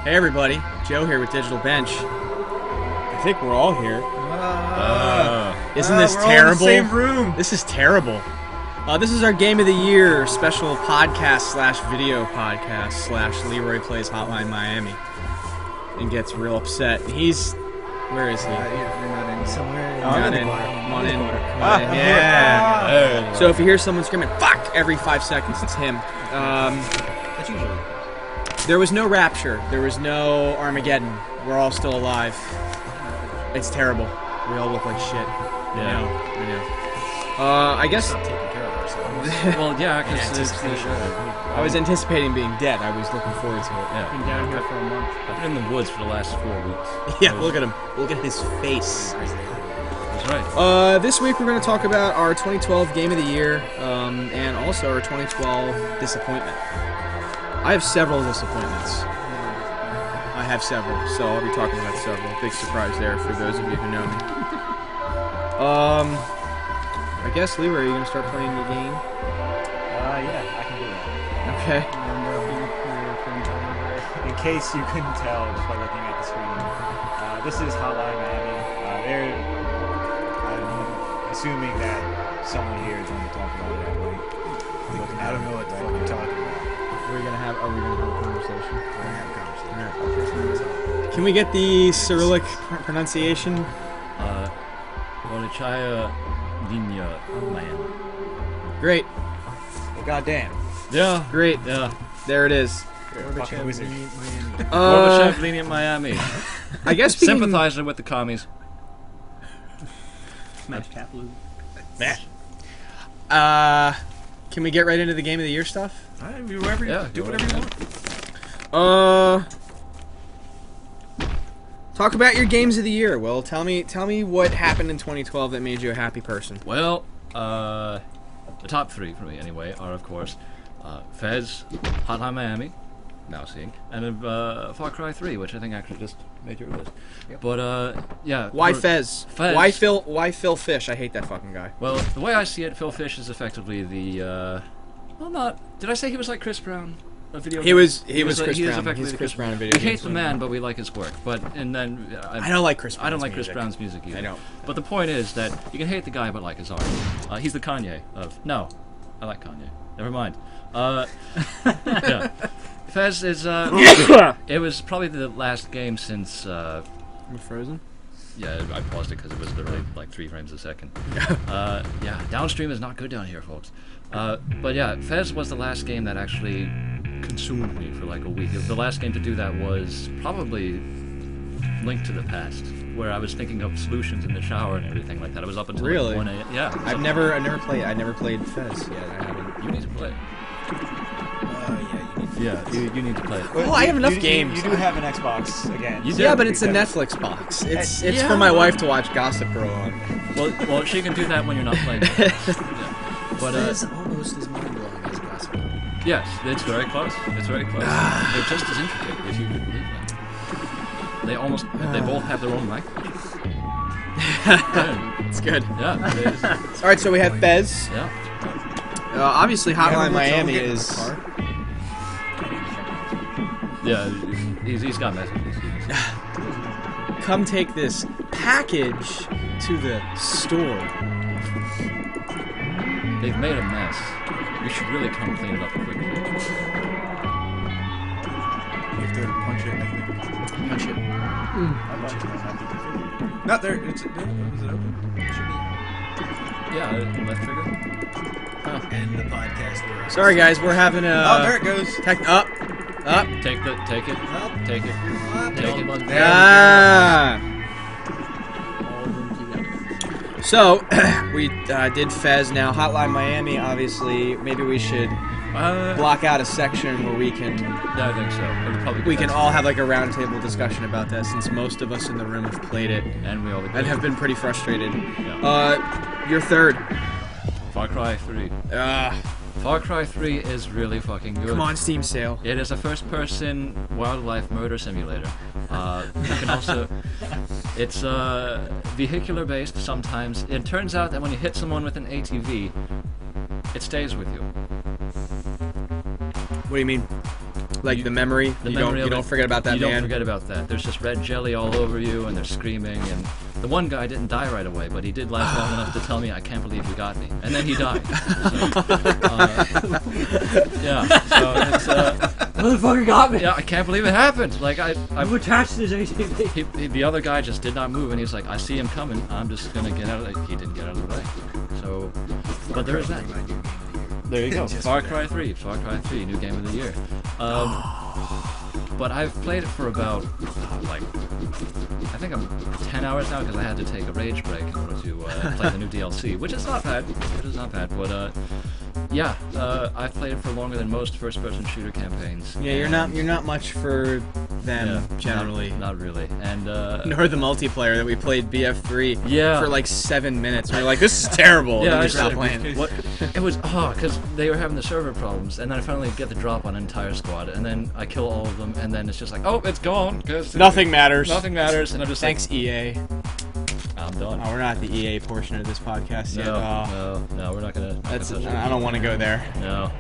Hey everybody, Joe here with TheDigitalBench. I think we're all here. Isn't this terrible? All in the same room. This is terrible. This is our Game of the Year special podcast / video podcast / Leroy plays Hotline Miami and gets real upset. Where is he? You're not in somewhere. Come on in. Yeah. So if you hear someone screaming "fuck" every 5 seconds, it's him. That's usually. There was no rapture. There was no Armageddon. We're all still alive. It's terrible. We all look like shit. Yeah. I know. I guess. Not taking care of ourselves. Well, yeah, because it's the show. I was anticipating being dead. I was looking forward to it. Yeah. Been down here for a month. I've been in the woods for the last 4 weeks. Yeah, look at him. Look at his face. That's right. This week we're going to talk about our 2012 Game of the Year, and also our 2012 disappointment. I have several disappointments. I have several, so I'll be talking about several. Big surprise there for those of you who know me. I guess, Leroy, are you going to start playing your game? Yeah, I can do that. Okay. In case you couldn't tell just by looking at the screen, this is Hotline Miami. I'm assuming that someone here is going to talk about it. I don't know what the fuck you're talking about. Are we gonna have a conversation? We're gonna have a conversation. Can we get the Cyrillic pronunciation? Volchaya Linia Miami. Great. Well, goddamn. Yeah. Great. Yeah. there it is. You're a fucking wizard. Gorbachev lenient Miami. I guess we can- Sympathizer with the commies. Smash capitalism. Can we get right into the Game of the Year stuff? Do whatever you want. Talk about your games of the year. Well, tell me what happened in 2012 that made you a happy person. Well, the top 3 for me anyway are, of course, Fez, Hotline Miami, now seeing, and Far Cry 3, which I think actually just made your list. Yep. But yeah. Why Fez? Fez. Why Phil Fish? I hate that fucking guy. Well, the way I see it, Phil Fish is effectively the well, not. Did I say he was like Chris Brown? A video. He was Chris Brown. effectively He's the Chris Brown in video We hate games. the man, but we like his work. But and then I don't like Chris. I don't like Brown's Chris music. Brown's music either. I don't. But the point is that you can hate the guy, but like his art. He's the Kanye of. No, I like Kanye. Never mind. Yeah. Fez is. It was probably the last game since. I'm frozen. Yeah, I paused it because it was literally like 3 frames a second. Yeah, downstream is not good down here, folks. But yeah, Fez was the last game that actually consumed me for like a week. The last game to do that was probably Link to the Past, where I was thinking of solutions in the shower and everything like that. I was up until Really? like 1 a.m. Yeah. I never played Fez yet. I haven't. You need to play. Yeah, You need to play it. Oh, I have enough games. You do have an Xbox again. You do. Yeah, but it's a That- Netflix box. It's Yeah. for my wife to watch Gossip Girl on. Well, she can do that when you're not playing. Yeah. But Fez almost as mind-blowing as Gossip. yes, it's very close. It's very close. They're just as intricate, if you could believe that. They both have their own language. It's good. Yeah, it is. All right, so we have Fez. Yeah. Obviously, Hotline Miami is. Yeah, he's got messages. Come take this package to the store. They've made a mess. We should really come clean it up quickly. You have to punch it, I think. Punch it. Not there. Is it open? It should be. Yeah, left trigger. End the podcast. Sorry, guys, we're having a. Oh, there it goes. Up. Take it. Take it. Take it. Ah. So we did Fez. Now Hotline Miami. Obviously, maybe we should block out a section where we can. Yeah, I think so. It'll probably be We can best. all have like a roundtable discussion about that, since most of us in the room have played it And we all agree. and have been pretty frustrated. Yeah. Your third. Far Cry 3. Far Cry 3 is really fucking good. Come on, Steam sale. It is a first-person wildlife murder simulator. You can also... It's vehicular-based sometimes. It turns out that when you hit someone with an ATV, it stays with you. What do you mean? Like the memory. You don't forget about that, You man. don't forget about that. There's just red jelly all over you, and they're screaming. And the one guy didn't die right away, but he did last long enough to tell me, "I can't believe you got me," and then he died. So it's Motherfucker got me. yeah, I can't believe it happened. Like I'm attached to this ATV. the other guy just did not move, and he's like, "I see him coming. I'm just gonna get out of the." He didn't get out of the way. So, but there is that. There you go. Far Cry 3, new game of the year. But I've played it for about, I think I'm 10 hours now because I had to take a rage break in order to play the new DLC, which is not bad. It is not bad, but I've played it for longer than most first-person shooter campaigns. Yeah, you're not much for them generally. Not really, and nor the multiplayer that we played BF3 Yeah. for like 7 minutes. And we were like, this is terrible. Yeah, and I we stopped said- playing. What? It was because they were having the server problems, and then I finally get the drop on an entire squad, and then I kill all of them, and then it's just like, oh, it's gone. Nothing matters. Nothing matters, and I'm just Thanks, EA. like, I'm done. Oh, we're not at the EA portion of this podcast yet. No, we're not gonna. I don't want to go there. No.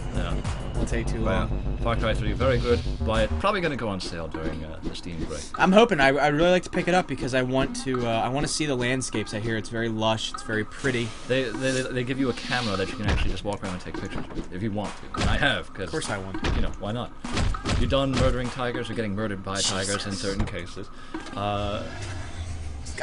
It'll take too long. Far Cry 3, very good. Buy it. Probably gonna go on sale during the Steam break. I'm hoping. I'd really like to pick it up because I want to see the landscapes. I hear it's very lush. It's very pretty. They give you a camera that you can actually just walk around and take pictures with if you want to. And I have, because Of course I want to. why not? You're done murdering tigers or getting murdered by tigers in certain cases.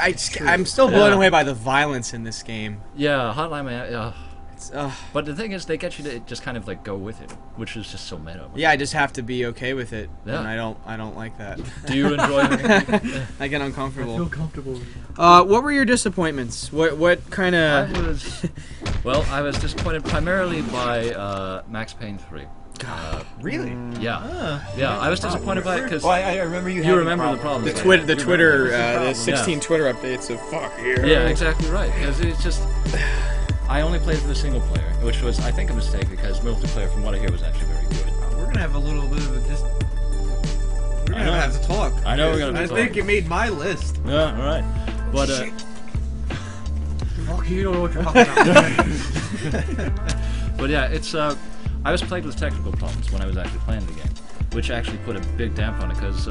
I'm still blown away by the violence in this game. Yeah, Hotline Miami. It's, But the thing is, they get you to just kind of like go with it, which is just so meta. yeah, I just have to be okay with it, Yeah. and I don't like that. Do you enjoy it? I get uncomfortable. I feel comfortable. What were your disappointments? What kind I of? was disappointed primarily by Max Payne 3. Really? Yeah, I was disappointed by it because I remember you. you remember the problem. The Twitter, the 16 Twitter updates of fuck here. Yeah, exactly right. Because it's just, I only played for the single player, which was, I think, a mistake because multiplayer, from what I hear, was actually very good. We're gonna have a little bit of a We're gonna have to talk. I know we're gonna I be think talking. it made my list. Yeah, all right. But Fuck you, don't know what you're talking about. but yeah, it's I was plagued with technical problems when I was actually playing the game, which actually put a big damp on it. Because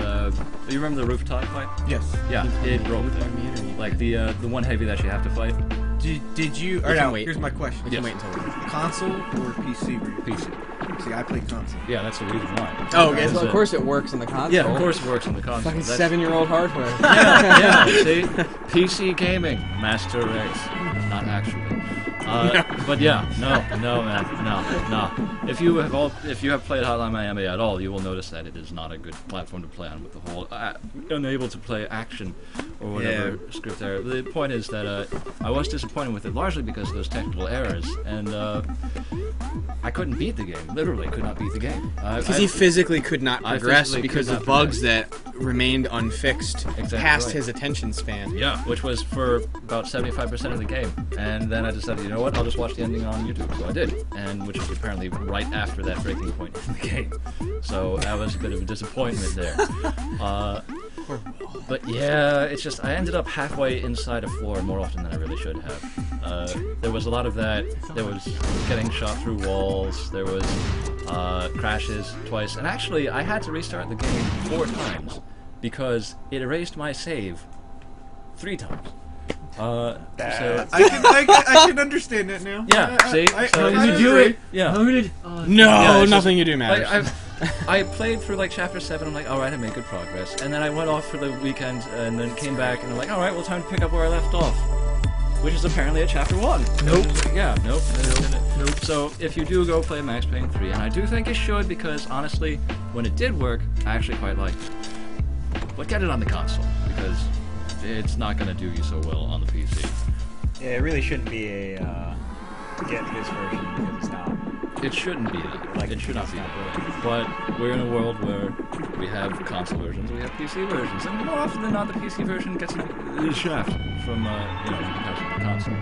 you remember the rooftop fight? Yes. Yeah, it broke. Like the one heavy that you have to fight. Did you? Or can no, wait. here's my question. We can wait until we. Console or PC? Were you? PC. See, I play console. Yeah, that's the reason why. Oh, okay. Because, Of course it works in the console. Yeah, of course it works on the console. Fucking That's- 7-year-old hardware. Yeah, see, PC gaming, Master Race, not actually. But yeah, no, man, no. If you have played Hotline Miami at all, you will notice that it is not a good platform to play on with the whole unable to play action or whatever script there. The point is that I was disappointed with it largely because of those technical errors, and I couldn't beat the game. Literally, could not beat the game. Because he physically could not I progress physically because could of not bugs that remained unfixed Exactly past right. his attention span. Yeah, which was for about 75% of the game. And then I decided, you know what, I'll just watch the ending on YouTube. So I did, and which was apparently right after that breaking point in the game. So that was a bit of a disappointment there. But yeah, it's just, I ended up halfway inside a floor more often than I really should have. There was a lot of that. There was getting shot through walls. There was crashes twice. And actually, I had to restart the game 4 times because it erased my save 3 times. So I can understand that now. yeah, see, so How did you do it? yeah. How did? No, Yeah, it's nothing you do matters. I played through like chapter 7. I'm like, all right, I made good progress. And then I went off for the weekend and then came back and I'm like, all right, well, time to pick up where I left off, which is apparently at chapter 1. Nope. Yeah, nope. So if you do go play Max Payne 3, and I do think you should because honestly, when it did work, I actually quite liked it. But get it on the console because it's not going to do you so well on the PC. Yeah, it really shouldn't be a get this version because it's not. It shouldn't be that. Like, It should not be it's not that. But we're in a world where we have console versions, we have PC versions, and more often than not, the PC version gets a shaft from in comparison to the console.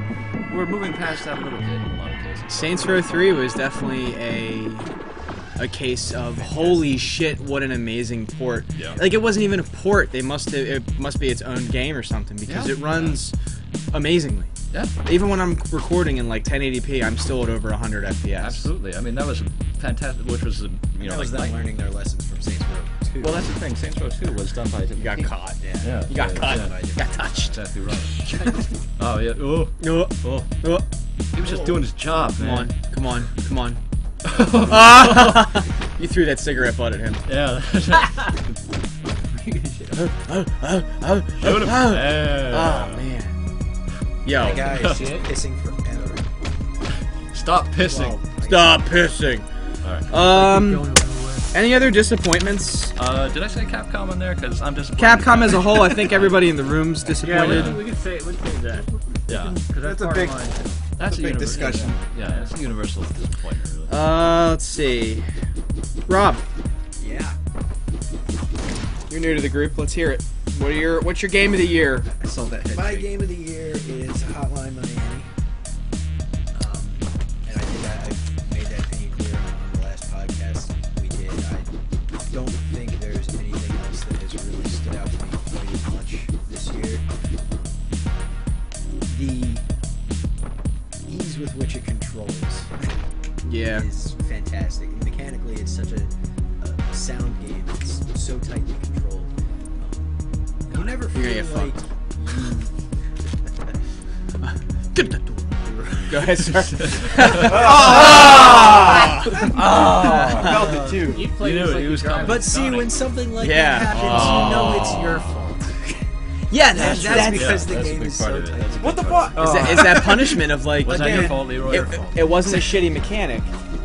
We're moving past that a little bit in a lot of cases. Saints Row 3 was definitely a a case of holy shit, what an amazing port. Yeah. Like it wasn't even a port. It must be its own game or something because Yeah. it runs amazingly. Yeah. Even when I'm recording in like 1080p, I'm still at over 100 FPS. Absolutely. I mean, that was fantastic. Which was That like was them learning their lessons from Saints Row 2. Well, that's the thing. Saints Row 2 was done by. You got caught. Yeah. You got caught. Yeah. You got touched. Exactly right. Oh yeah. Oh. Oh, Oh. oh. He was just doing his job, Come man. on, come on, come on. Ah! You threw that cigarette butt at him. Yeah. Shoot him. Oh, Yeah. man. Yo, That guy is just pissing forever. Stop pissing. Well, stop pissing. All right. Going away. Any other disappointments? Did I say Capcom on there? Because I'm disappointed. Capcom as a whole, I think everybody in the room's Yeah, disappointed. we can say that. Yeah. Because that's a part big- of mine. That's a big discussion. Yeah, it's a universal disappointment, really. Let's see. Rob, yeah. you're new to the group. Let's hear it. What's your game of the year? I saw that head My shake. game of the year is Hotline Miami. And I made that pretty clear on the last podcast we did. I don't think there's anything else that has really stood out to me quite as much this year. The ease with which it controls Yeah. is fantastic. Mechanically, it's such a sound game. It's so tightly controlled. You never You're feel gonna get like Get that door. Go ahead, sir. I felt it too. You played You knew this it, like he was you drive coming. But see, Sonic. when something like Yeah. that happens, you know it's your fault. Yeah, That's that's because the that's a game big is part so of it. tight. That's a big What the part fuck? of it. is that punishment of like Was that your Again, fault, Leroy? it wasn't a shitty mechanic.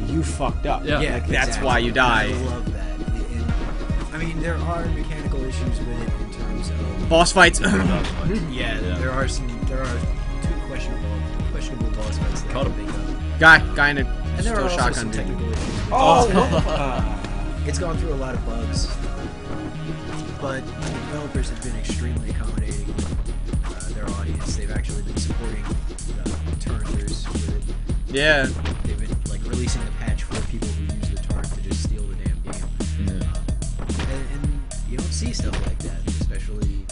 You fucked up. Yeah. Yeah, That's exactly. why you die. I love that. I mean, there are mechanical issues with it in terms of Boss fights. yeah, there are two questionable boss fights that Caught I him. think of. guy in a And there still are also shotgun some dude. technical issues with it. Oh, It's gone through a lot of bugs, but the developers have been extremely accommodating with their audience. They've actually been supporting torrenters with it. Yeah. They've been like releasing the patch for people who use the torrent to just steal the damn game. And you don't see stuff like that, especially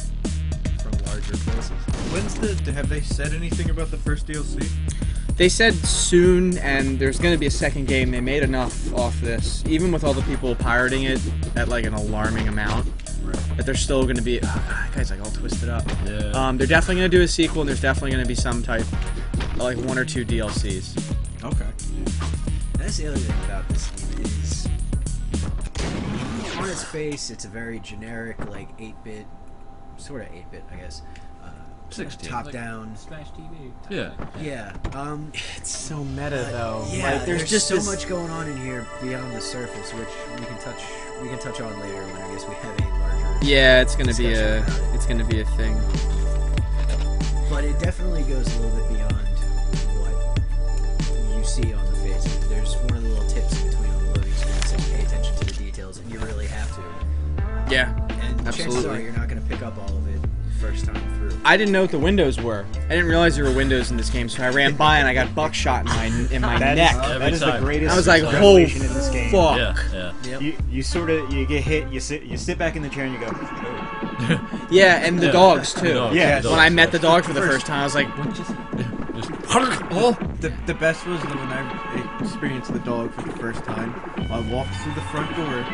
from larger places. Have they said anything about the first DLC? They said soon, and there's going to be a second game. They made enough off this, even with all the people pirating it at like an alarming amount, that there's still going to be. Oh, guys, like all twisted up. Yeah. They're definitely going to do a sequel, and there's definitely going to be some type, like 1 or 2 DLCs. Okay. That's the other thing about this game is, on its face, it's a very generic, like 8-bit, sort of 8-bit, I guess. 16. Top-down. Smash TV. Yeah. Yeah. It's so meta though. Yeah. Like, there's just so this- much going on in here beyond the surface, which we can touch on later when I guess we have a larger. Yeah, it's gonna be a discussion about it. it's gonna be a thing. But it definitely goes a little bit beyond what you see on the face. There's one of the little tips in between on the loading screen saying pay attention to the details, and you really have to. Yeah. And chances Absolutely. are you're not going to pick up all of it first time through. I didn't know what the windows were. I didn't realize there were windows in this game, so I ran by and I got buckshot in my that neck. Every is the time. greatest I was like, revelation "Oh in this game. fuck!" Yeah. Yep. You get hit. You sit back in the chair and you go. "Oh." Yeah, and the Yeah. dogs too. The dogs, Yeah. the When I dogs, met the yeah. dog for the first time, I was like, Oh, the best was when I experienced the dog for the first time. I walked through the front door,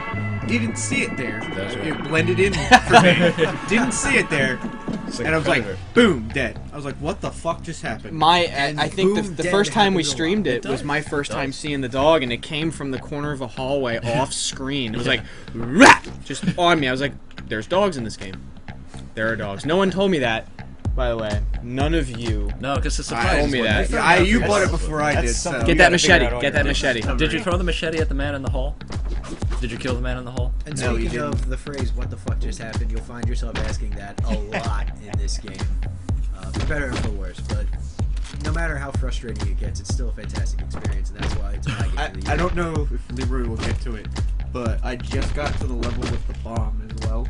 didn't see it there. That's right. It blended in for me. Didn't see it there, It's and a I was like, predator. boom, dead. I was like, what the fuck just happened? I think boom, the dead first time we happens a streamed lot. it was my first It time does. seeing the dog, and it came from the corner of a hallway off screen. It was like, rah! Just on me. I was like, there's dogs in this game. There are dogs. No one told me that, by the way. None of you. No, because it's a I surprise. told me wasn't that. it? You bought it before I did. That's So. something Get you that gotta figure machete. out on Get your that machete. Did you throw the machete at the man in the hall? Did you kill the man in the hall? And No, you speaking of the phrase "what the fuck just happened," you'll find yourself asking that a lot in this game, for better and for worse. But no matter how frustrating it gets, it's still a fantastic experience, and that's why it's my game of the year. I don't know if Leroy will get to it, but I just got to the level with the bomb as well,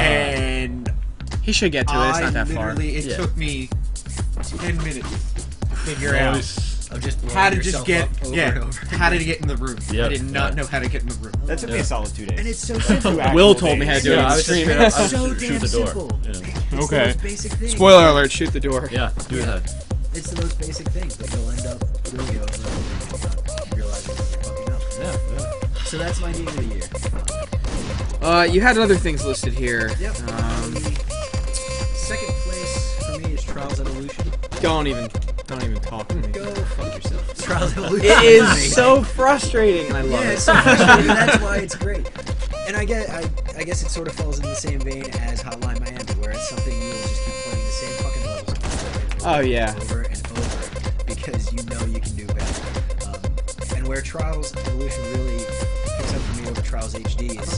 and He should get to it. It's not that far. literally, it Yeah. took me 10 minutes to figure out of just blowing how to just yourself get up over and over. how to get in the room. Yeah, I did not know how to get in the room. That took me a solid 2 days. And it's so simple. Will told me how to do it Yeah, on I the was just stream. straight up- I was so just shoot damn the door. simple. Yeah. It's Okay. the most basic things. Spoiler alert, shoot the door. Yeah, do that. It's the most basic things, but you'll end up doing it over and over again, not realizing that you're fucking up. Yeah. So that's my game of the year. You had other things listed here. Yep. Second place for me is Trials Evolution. Don't even talk to me. Go fuck yourself. Trials Evolution. It is so frustrating, and I love Yeah, it. it's so frustrating. That's why it's great. And I guess it sort of falls in the same vein as Hotline Miami, where it's something you will just keep playing the same fucking levels Oh, yeah. over and over because you know you can do better. And where Trials Evolution really picks up for me over Trials HD is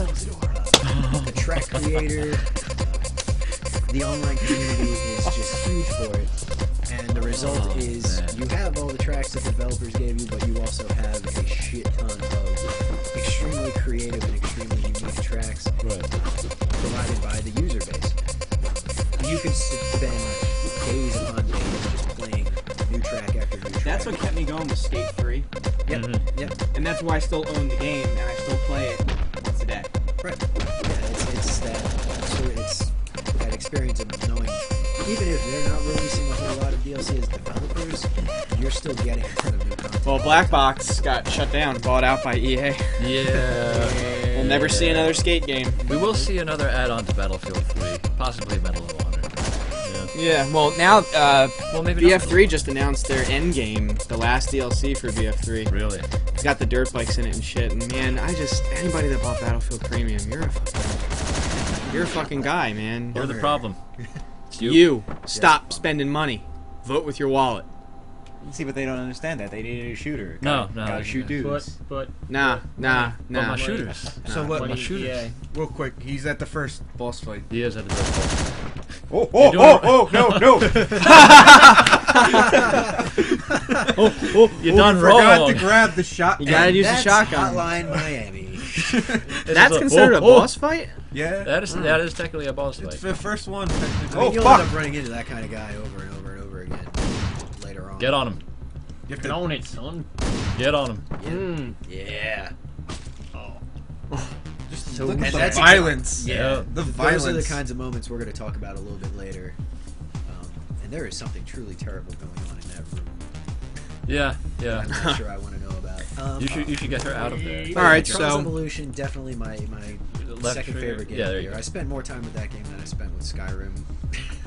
the track creator. The online community is just huge for it. And the result is you have all the tracks that the developers gave you, but you also have a shit ton of extremely creative and extremely unique tracks provided by the user base. You could spend days upon days just playing new track after new track. That's what kept me going with Skate 3. Yep. Yep. And that's why I still own the game, and I still play it once a day. Right. Yeah, it's that experience of knowing, even if they're not releasing a whole lot of DLC as developers, you're still getting a ton of new content. Well, Black Box got shut down, bought out by EA. Yeah. We'll never see another Skate game. We will see another add-on to Battlefield 3, possibly Medal of Honor. Yeah, well, now Well, maybe BF3 just announced their end game, the last DLC for BF3. not. Really? It's got the dirt bikes in it and shit. And man, anybody that bought Battlefield Premium, you're a fucking guy, man. You're the problem. It's you. You stop spending money. Vote with your wallet. See, but they don't understand that. They need a shooter. No, Gotta shoot dudes. But Nah. But my shooters. So what? My shooters. Real quick, he's at the first boss fight. He is at the first. Oh, no. You're done Forgot wrong. to grab the shot. You gotta use the That's shotgun. Hotline Miami. That's considered a boss fight? Yeah. That is technically a boss It's fight. the first one. I Technically. mean, you'll fuck. end up running into that kind of guy over and over and over again later on. Get on him. You have get to on it, son. Get on him. Yeah. just So look and at the that's violence. Yeah. The Those violence. are the kinds of moments we're going to talk about a little bit later. And there is something truly terrible going on in that room. Yeah. I'm not sure I want to know about. You should get her out of there. All right, Trials so Evolution, definitely my Left second trigger. favorite game Yeah, of there the you year. go. I spent more time with that game than I spent with Skyrim.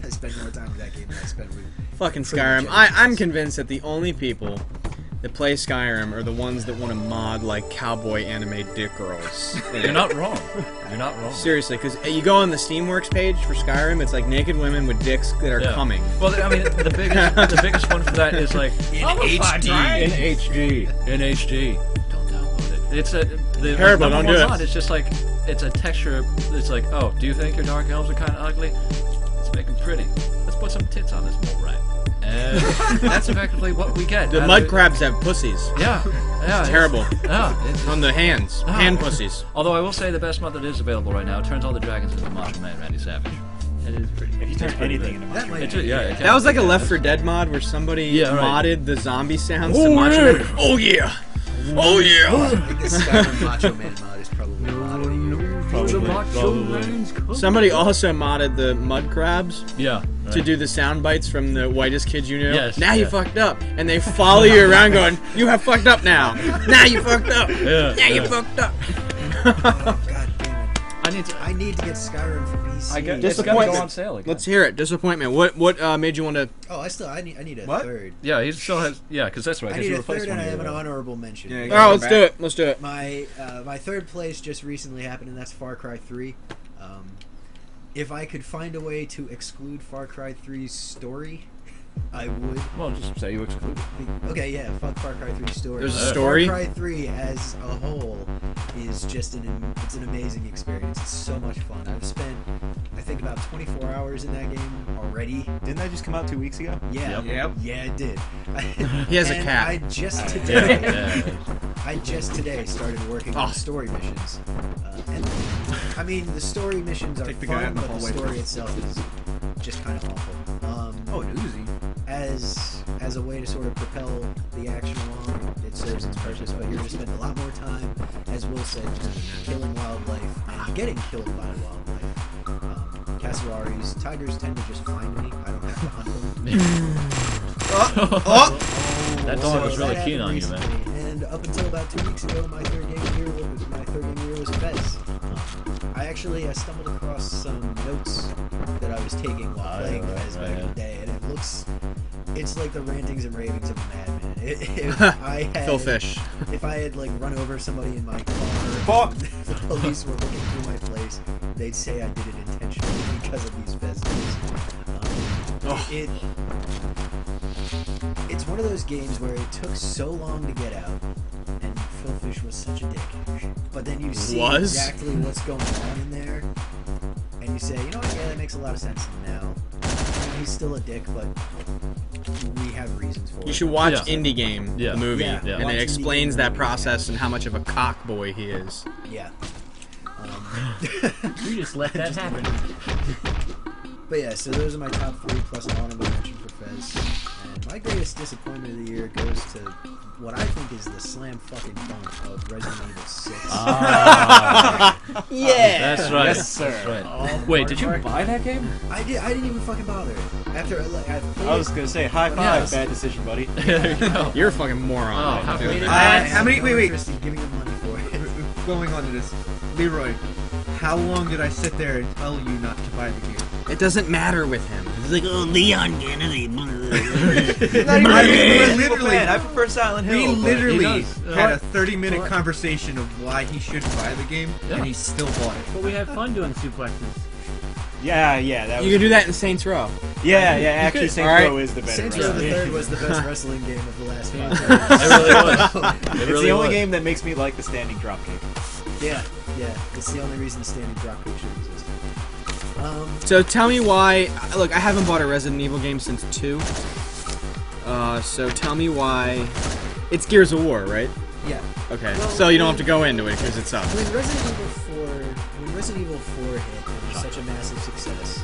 I spent more time with that game than I spent with fucking pretty Skyrim. much I'm convinced that the only people that play Skyrim are the ones that want to mod like cowboy anime dick girls. You're not wrong. You're not wrong. Seriously, because you go on the Steamworks page for Skyrim, it's like naked women with dicks that are Yeah. coming. Well, I mean, the biggest one for that is like in HD. in HD. In HD. Don't download it. It's the Terrible, number don't do one it. mod, it's just like it's a texture. It's like, oh, do you think your dark elves are kind of ugly? Let's make them pretty. Let's put some tits on this mole rat. And that's effectively what we get. The mud crabs have pussies. Yeah, It's terrible. Yeah. On the hands. Ah. Hand pussies. Although I will say the best mod that is available right now turns all the dragons into Macho Man Randy Savage. It is pretty. If you turn anything into That might It's be. yeah, it can. That was like a Left 4 Dead mod where somebody Yeah, right. modded the zombie sounds to Macho Man. Oh yeah! Oh yeah! I think the Skyrim Macho Man mod is probably mod of the year. Somebody also modded the mud crabs Yeah. to do the sound bites from the whitest kids you know. Yes, Now you yeah. fucked up, and they follow you around going, "You have fucked up now. Now you fucked up. Yeah, Now you yeah. fucked up." Oh, God damn it. I need to get Skyrim for PC. I get Just it's gotta go disappointment. on sale again. Let's hear it. Disappointment. What made you want to? Oh, I need a What? third. Yeah, he still has. Yeah, because that's right. I 'cause need you a replaced third, and one I of have an your- honorable mention. Yeah, you Oh, gotta let's go do back. it. Let's do it. My third place just recently happened, and that's Far Cry 3. If I could find a way to exclude Far Cry 3's story, I would. Well, just say you exclude. Okay, yeah, fuck Far Cry 3 story. There's a story? Far Cry 3 as a whole is just it's an amazing experience. It's so much fun. I've spent, I think, about 24 hours in that game already. Didn't that just come out 2 weeks ago? Yeah, Yep. yeah, it did. He has a And cat. I just today, Yeah. I just today started working Oh. on story missions, and I mean the story missions are Take the guy out fun, in the but the hallway story first. itself is just kind of awful. Oh, an Uzi. As as a way to sort of propel the action along, it serves its purpose, but you're going to spend a lot more time, as Will said, just killing wildlife and getting killed by wildlife. Cassowaries, tigers tend to just find me. I don't have to hunt them. That dog was really keen on you, man. And up until about 2 weeks ago, my third game of the year was Fez. I stumbled across some notes that I was taking while playing Fez back in the day, and it's like the rantings and ravings of a madman. If I had, Phil Fish. If I had like run over somebody in my car, and the police were looking through my place, they'd say I did it intentionally because of these Fez days. It's one of those games where it took so long to get out, and Phil Fish was such a dick. But then you see exactly what's going on in there, and you say, you know what, yeah, that makes a lot of sense now. He's still a dick, but we have reasons for it. You should watch Indie Game, the movie, and it explains that process and how much of a cock boy he is. Yeah. We just let that happen. But yeah, so those are my top 3 plus an honorable mention for Fez. And my greatest disappointment of the year goes to what I think is the slam fucking dunk of Resident Evil 6. Yeah! That's right. Yes, sir. That's right. Wait, did you buy that game? I didn't even fucking bother. After I was gonna say high five, bad decision, buddy. There you go. You're a fucking moron. Oh, how Dude. great. How many? Wait. Interested in giving him money for it. Going on to this, Leroy. How long did I sit there and tell you not to buy the game? It doesn't matter with him. It's like, oh, Leon Kennedy. I prefer Silent Hill. We literally does. had a 30-minute conversation of why he should buy the game, and he still bought it. But we had fun doing suplexes. Yeah, that was. You can do that in Saints Row. Yeah, actually, Saints Row is the better. Saints Row the Third was the best wrestling game of the last 5 years. It really was. It's the only game that makes me like the standing dropkick. Yeah, it's the only reason the standing dropkick should exist. So tell me why. Look, I haven't bought a Resident Evil game since 2. So tell me why. It's Gears of War, right? Yeah. Okay. Well, So you don't have to go into it because it sucks. When Resident Evil 4 hit and was such a massive success,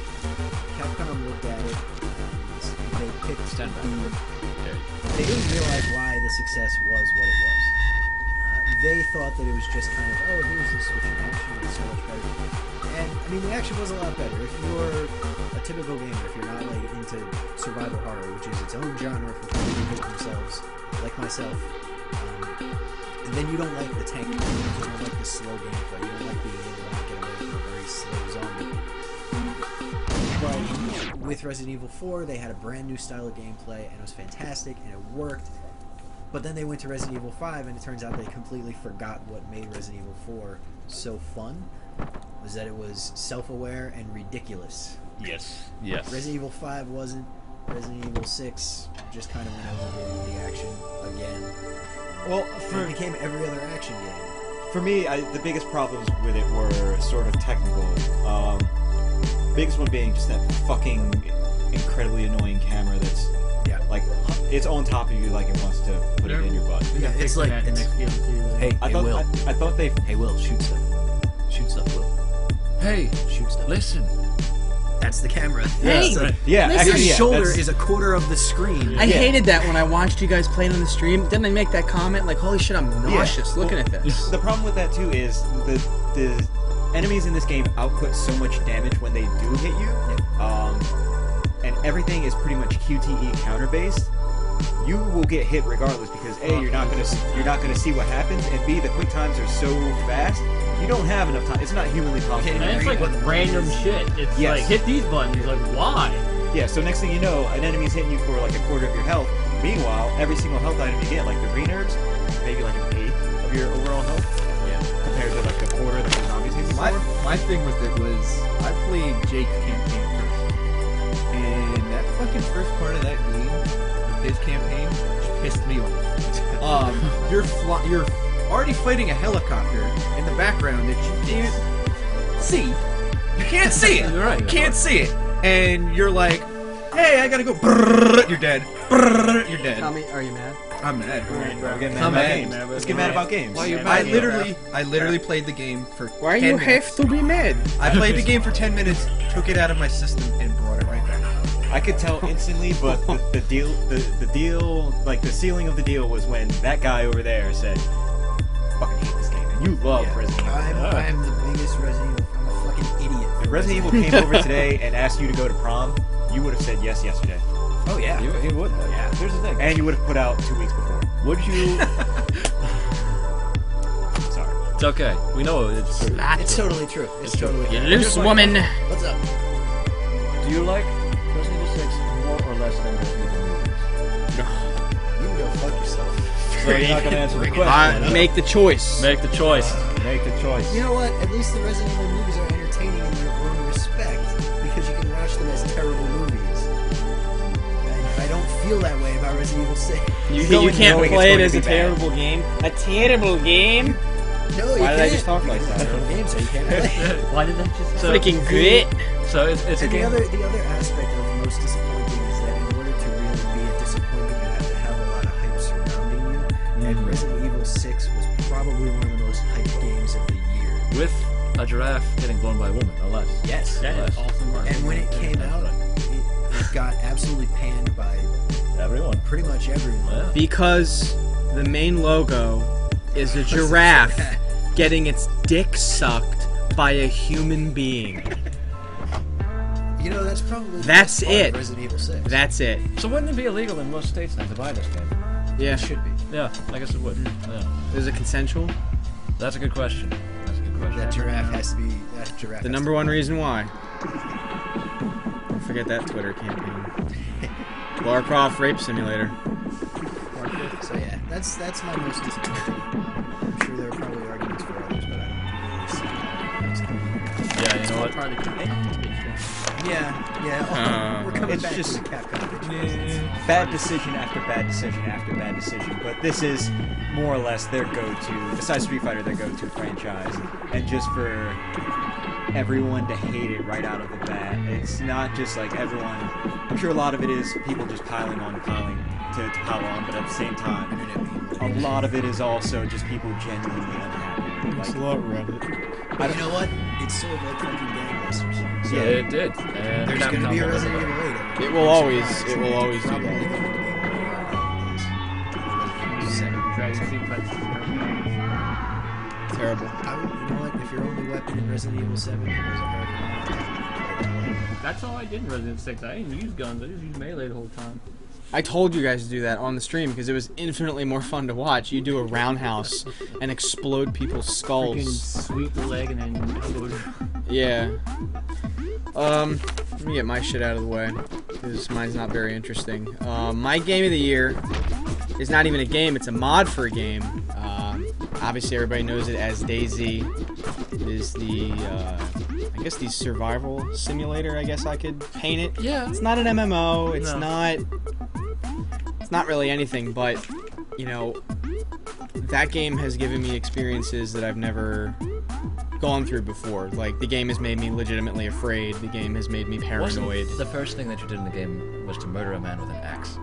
Capcom looked at it and they picked they didn't realize why the success was what it was. They thought that it was just kind of, oh, here's the switch in action, it's so much better. And, I mean, the action was a lot better. If you're a typical gamer, if you're not, like, into survival horror, which is its own genre for people who hate themselves, like myself, and then you don't like the tank games, you don't like the slow gameplay, you don't like being able to get away from a very slow zombie. But with Resident Evil 4, they had a brand new style of gameplay, and it was fantastic, and it worked. But then they went to Resident Evil 5, and it turns out they completely forgot what made Resident Evil 4 so fun, was that it was self-aware and ridiculous. Yes. Resident Evil 5 wasn't. Resident Evil 6 just kind of went over the action again. Well, it became every other action game. For me, the biggest problems with it were sort of technical. Biggest one being just that fucking incredibly annoying camera that's like it's on top of you, like it wants to put it in your butt. Yeah, it's like that next game too. Hey, Will. I thought they. Hey, Will, shoot stuff. Shoot stuff, Will. Hey, Shoot stuff. listen. That's the camera. Hey, Yeah, This actually, His yeah, shoulder that's- is a quarter of the screen. I hated that when I watched you guys playing on the stream. Didn't I make that comment? Like, holy shit, I'm nauseous looking at this. The problem with that too is the enemies in this game output so much damage when they do hit you, and everything is pretty much QTE counter based. You will get hit regardless because A, you're not gonna see what happens, and B, the quick times are so fast. You don't have enough time. It's not humanly possible. And it's like random shit. It's Yes. like, hit these buttons. Like, why? Yeah, so next thing you know, an enemy's hitting you for like a quarter of your health. Meanwhile, every single health item you get, like the green herbs, maybe like an eighth of your overall health. Yeah. Compared to like the quarter that the zombies hit you for. My thing with it was I played Jake's campaign first, and that fucking first part of that game, his campaign, just pissed me off. You're already fighting a helicopter in the background that you didn't see. You can't see it. You're right. You can't see it, and you're like, hey, I gotta go. Brrr, you're dead. Brrr, you're dead. Tommy, are you mad? I'm mad. We're getting mad I'm about mad. games. Let's get mad about games. Why are you I mad? literally played the game for Why 10 you minutes. have to be mad? I played the game for 10 minutes, took it out of my system, and brought it right back. I could tell instantly, but the deal, like the ceiling of the deal was when that guy over there said, "Fucking hate this game," and you love Resident Evil. I'm the biggest Resident Evil. I'm a fucking idiot. If Resident Evil came over today and asked you to go to prom, you would have said yes yesterday, Oh yeah. He would have. Yeah. Here's the thing. and you would have put out 2 weeks before. Would you? Sorry. It's okay. We know it's. It's totally true. It's totally You true. loose woman. What's up? Do you like Resident Evil 6 more or less than Resident Evil movies? You can go fuck yourself. So you're not gonna answer the question. Make the choice. Make the choice. Make the choice. You know what? At least the Resident Evil movies are entertaining in their own respect because you can watch them as terrible movies. And I don't feel that way about Resident Evil 6. You Going can't knowing play it it's as a going to be bad. terrible game. A terrible game. No, you Why did I can't. just talk like that? Terrible game, so you can't play. Why did that just So- Freaking great. So it's a And the game. other aspect of most disappointing is that in order to really be a disappointment, you have to have a lot of hype surrounding you. And Resident Evil 6 was probably one of the most hyped games of the year. With a giraffe getting blown by a woman, no less. Yes. That is awesome. And when it came out, it got absolutely panned by Everyone. pretty much everyone. Yeah. Because the main logo is a giraffe getting its dick sucked by a human being. You know, that's probably the That's best part of it. Resident Evil 6. That's it. So wouldn't it be illegal in most states now to buy this game? Yeah. It should be. Yeah, I guess it would. Yeah. Is it consensual? That's a good question. That's a good question. That giraffe has to be. That giraffe. The has number to one reason why. Don't forget that Twitter campaign. Lara Croft Rape Simulator. be. So yeah, that's my most disappointing. I'm sure there are probably arguments for others, but I don't really see how it's Yeah, you know what? Part of the campaign. Yeah. We're coming It's back just- to the Capcom bitch. Bad decision after bad decision after bad decision, but this is more or less their go-to, besides Street Fighter, their go-to franchise, and just for everyone to hate it right out of the bat. It's not just like everyone, I'm sure a lot of it is people just piling on to pile on, but at the same time, a lot of it is also just people genuinely unhappy. Like, lot Reddit. But you know what? It sold like fucking gangbusters. So Yeah, it did. And there's going to be a Capcom will Resident never- Evil 8. It will always do Probably that. going to be more Dragon Sequence. Terrible. you know what? If your only weapon in Resident Evil 7 was a hard. That's all I did in Resident 6. I didn't use guns. I just used melee the whole time. I told you guys to do that on the stream because it was infinitely more fun to watch. You do a roundhouse and explode people's Freaking skulls. sweep the leg and then explode. Yeah. Let me get my shit out of the way because mine's not very interesting. My game of the year is not even a game; it's a mod for a game. Obviously, everybody knows it as DayZ. It is the, I guess, the survival simulator. I guess I could paint it. Yeah. It's not an MMO. It's No. not. It's not really anything, but you know, that game has given me experiences that I've never gone through before. Like, the game has made me legitimately afraid. The game has made me paranoid. Wasn't the first thing that you did in the game was to murder a man with an axe?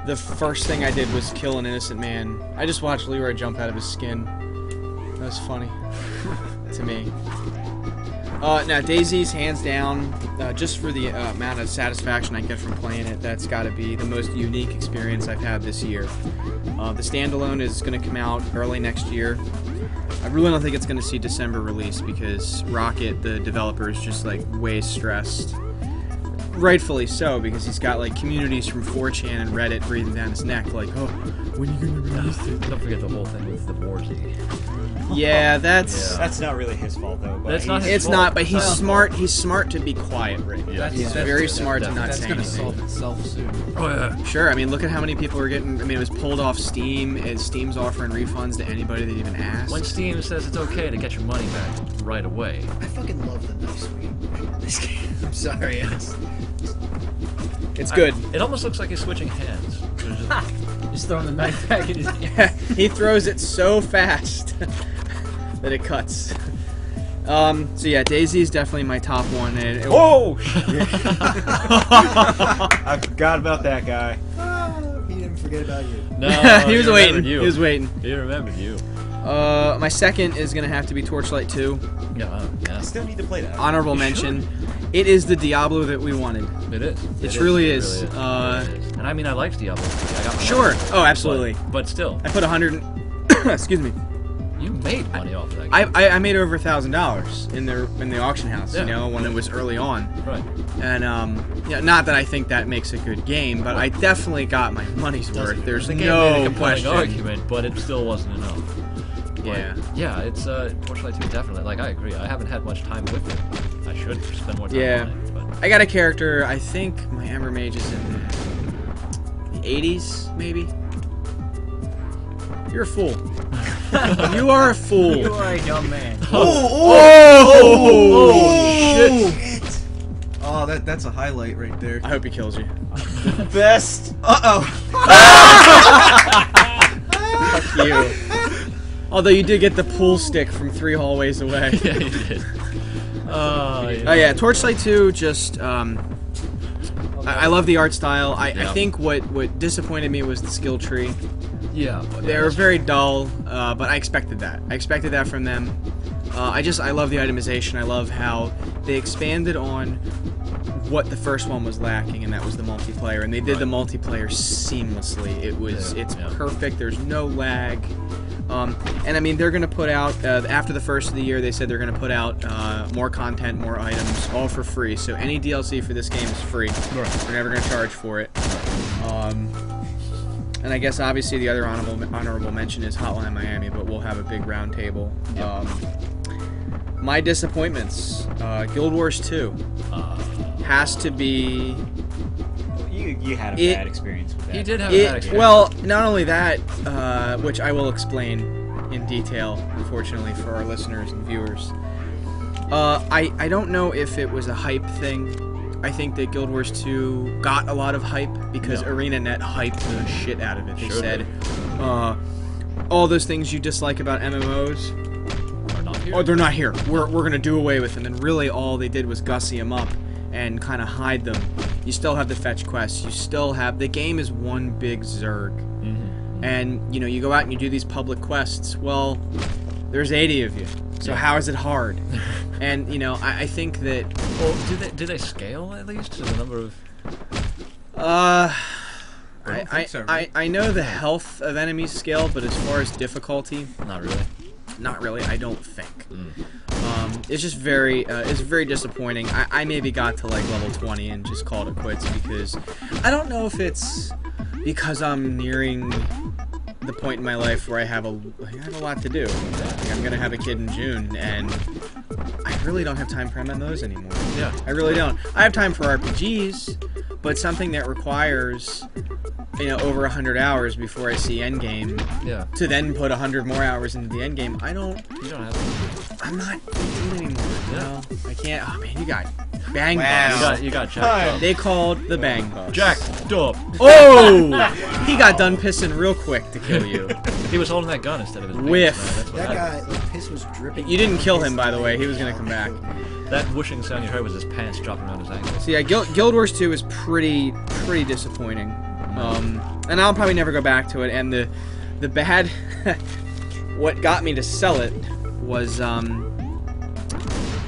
The first thing I did was kill an innocent man. I just watched Leroy jump out of his skin. That was funny to me. Now, DayZ's hands down, just for the amount of satisfaction I get from playing it, that's got to be the most unique experience I've had this year. The standalone is going to come out early next year. I really don't think it's going to see December release because Rocket, the developer, is just like way stressed. Rightfully so, because he's got like communities from 4chan and Reddit breathing down his neck, like, oh, when are you going to release it? Don't forget the whole thing with the Warzy. Yeah, that's... that's not really his fault though. But That's not he's- his It's not, but he's Well, smart. He's smart to be quiet, right? Yeah. He's very smart to not say anything. solve itself soon. Oh yeah. Sure, I mean, look at how many people are getting... I mean, it was pulled off Steam, and Steam's offering refunds to anybody that even asked. When Steam says it's okay to get your money back right away. I fucking love the knife swing in this game. I'm sorry. It's good. It almost looks like he's switching hands. There's just- Just throwing the knife back in his hand. He throws it so fast that it cuts. So yeah, DayZ is definitely my top one. And it, Oh! I forgot about that guy. He didn't forget about you. No, he was remembered waiting. You. He was waiting. He remembered you. My second is gonna have to be Torchlight 2. Yeah, yeah. I still need to play that. Honorable mention. It is the Diablo that we wanted. It is. It truly is. It is. And I mean, I liked Diablo 3. I got my Sure. money, Oh, absolutely. But still, I put 100. Excuse me. you made money off of that game. I made over $1,000 in the auction house. Yeah. You know, when it was early on. Right. And yeah, not that I think that makes a good game, but I definitely got my money's worth. There's The game made a no compelling question. argument, but it still wasn't enough. But, Yeah. yeah, it's Torchlight 2 definitely. Like, I agree. I haven't had much time with it. I should spend more time Yeah. on it. But I got a character. I think my Ember Mage is in the 80s, maybe. You're a fool. You are a fool. You are a dumb man. Oh, shit! Oh, that's a highlight right there. I hope he kills you. Best. Fuck you. Although you did get the pool stick from 3 hallways away. yeah, you did. Oh yeah, Torchlight 2 just I love the art style. I think what disappointed me was the skill tree. Yeah. They were very dull, but I expected that. I expected that from them. I love the itemization. I love how they expanded on what the first one was lacking, and that was the multiplayer. And they did the multiplayer seamlessly. It's perfect. There's no lag. And I mean, they're gonna put out after the first of the year. They said they're gonna put out more content, more items, all for free. So any DLC for this game is free. Right. We're never gonna charge for it. And I guess obviously the other honorable mention is Hotline Miami, but we'll have a big round table. My disappointments: Guild Wars 2 has to be. You had a bad experience with that. He did have a bad experience. Well, not only that, which I will explain in detail, unfortunately, for our listeners and viewers. I don't know if it was a hype thing. I think that Guild Wars 2 got a lot of hype because ArenaNet hyped the shit out of it. They said, all those things you dislike about MMOs, Are not here. oh, they're not here. We're gonna do away with them. And really, all they did was gussy them up and kind of hide them. You still have the fetch quests. You still have the game is one big zerg. And you know, you go out and you do these public quests. Well, there's 80 of you. So how is it hard? And you know, I think that. Well, do they scale at least to the number of? I think so, right? know the health of enemies scale, but as far as difficulty, Not really. not really. I don't think. It's just very disappointing. I maybe got to like level 20 and just called it quits because I don't know if it's because I'm nearing the point in my life where I have a lot to do. Like, I'm gonna have a kid in June, and I really don't have time for MMOs anymore. Yeah. I really don't. I have time for RPGs, but something that requires, you know, over 100 hours before I see endgame. Yeah. To then put 100 more hours into the endgame, I don't. You don't have. I'm not 18 anymore. You know? I can't. Oh man, you got bang Wow. bus. You got jacked up. They called the bang bus. Jacked up. Oh! He got done pissing real quick to kill you. He was holding that gun instead of his Whiff. pants, man. That's what That happened. guy, like, piss was dripping. You didn't kill him, by the way. He was gonna come back. That whooshing sound you heard was his pants dropping around his ankles. So yeah, Guild Wars 2 is pretty disappointing. And I'll probably never go back to it. And the bad, what got me to sell it was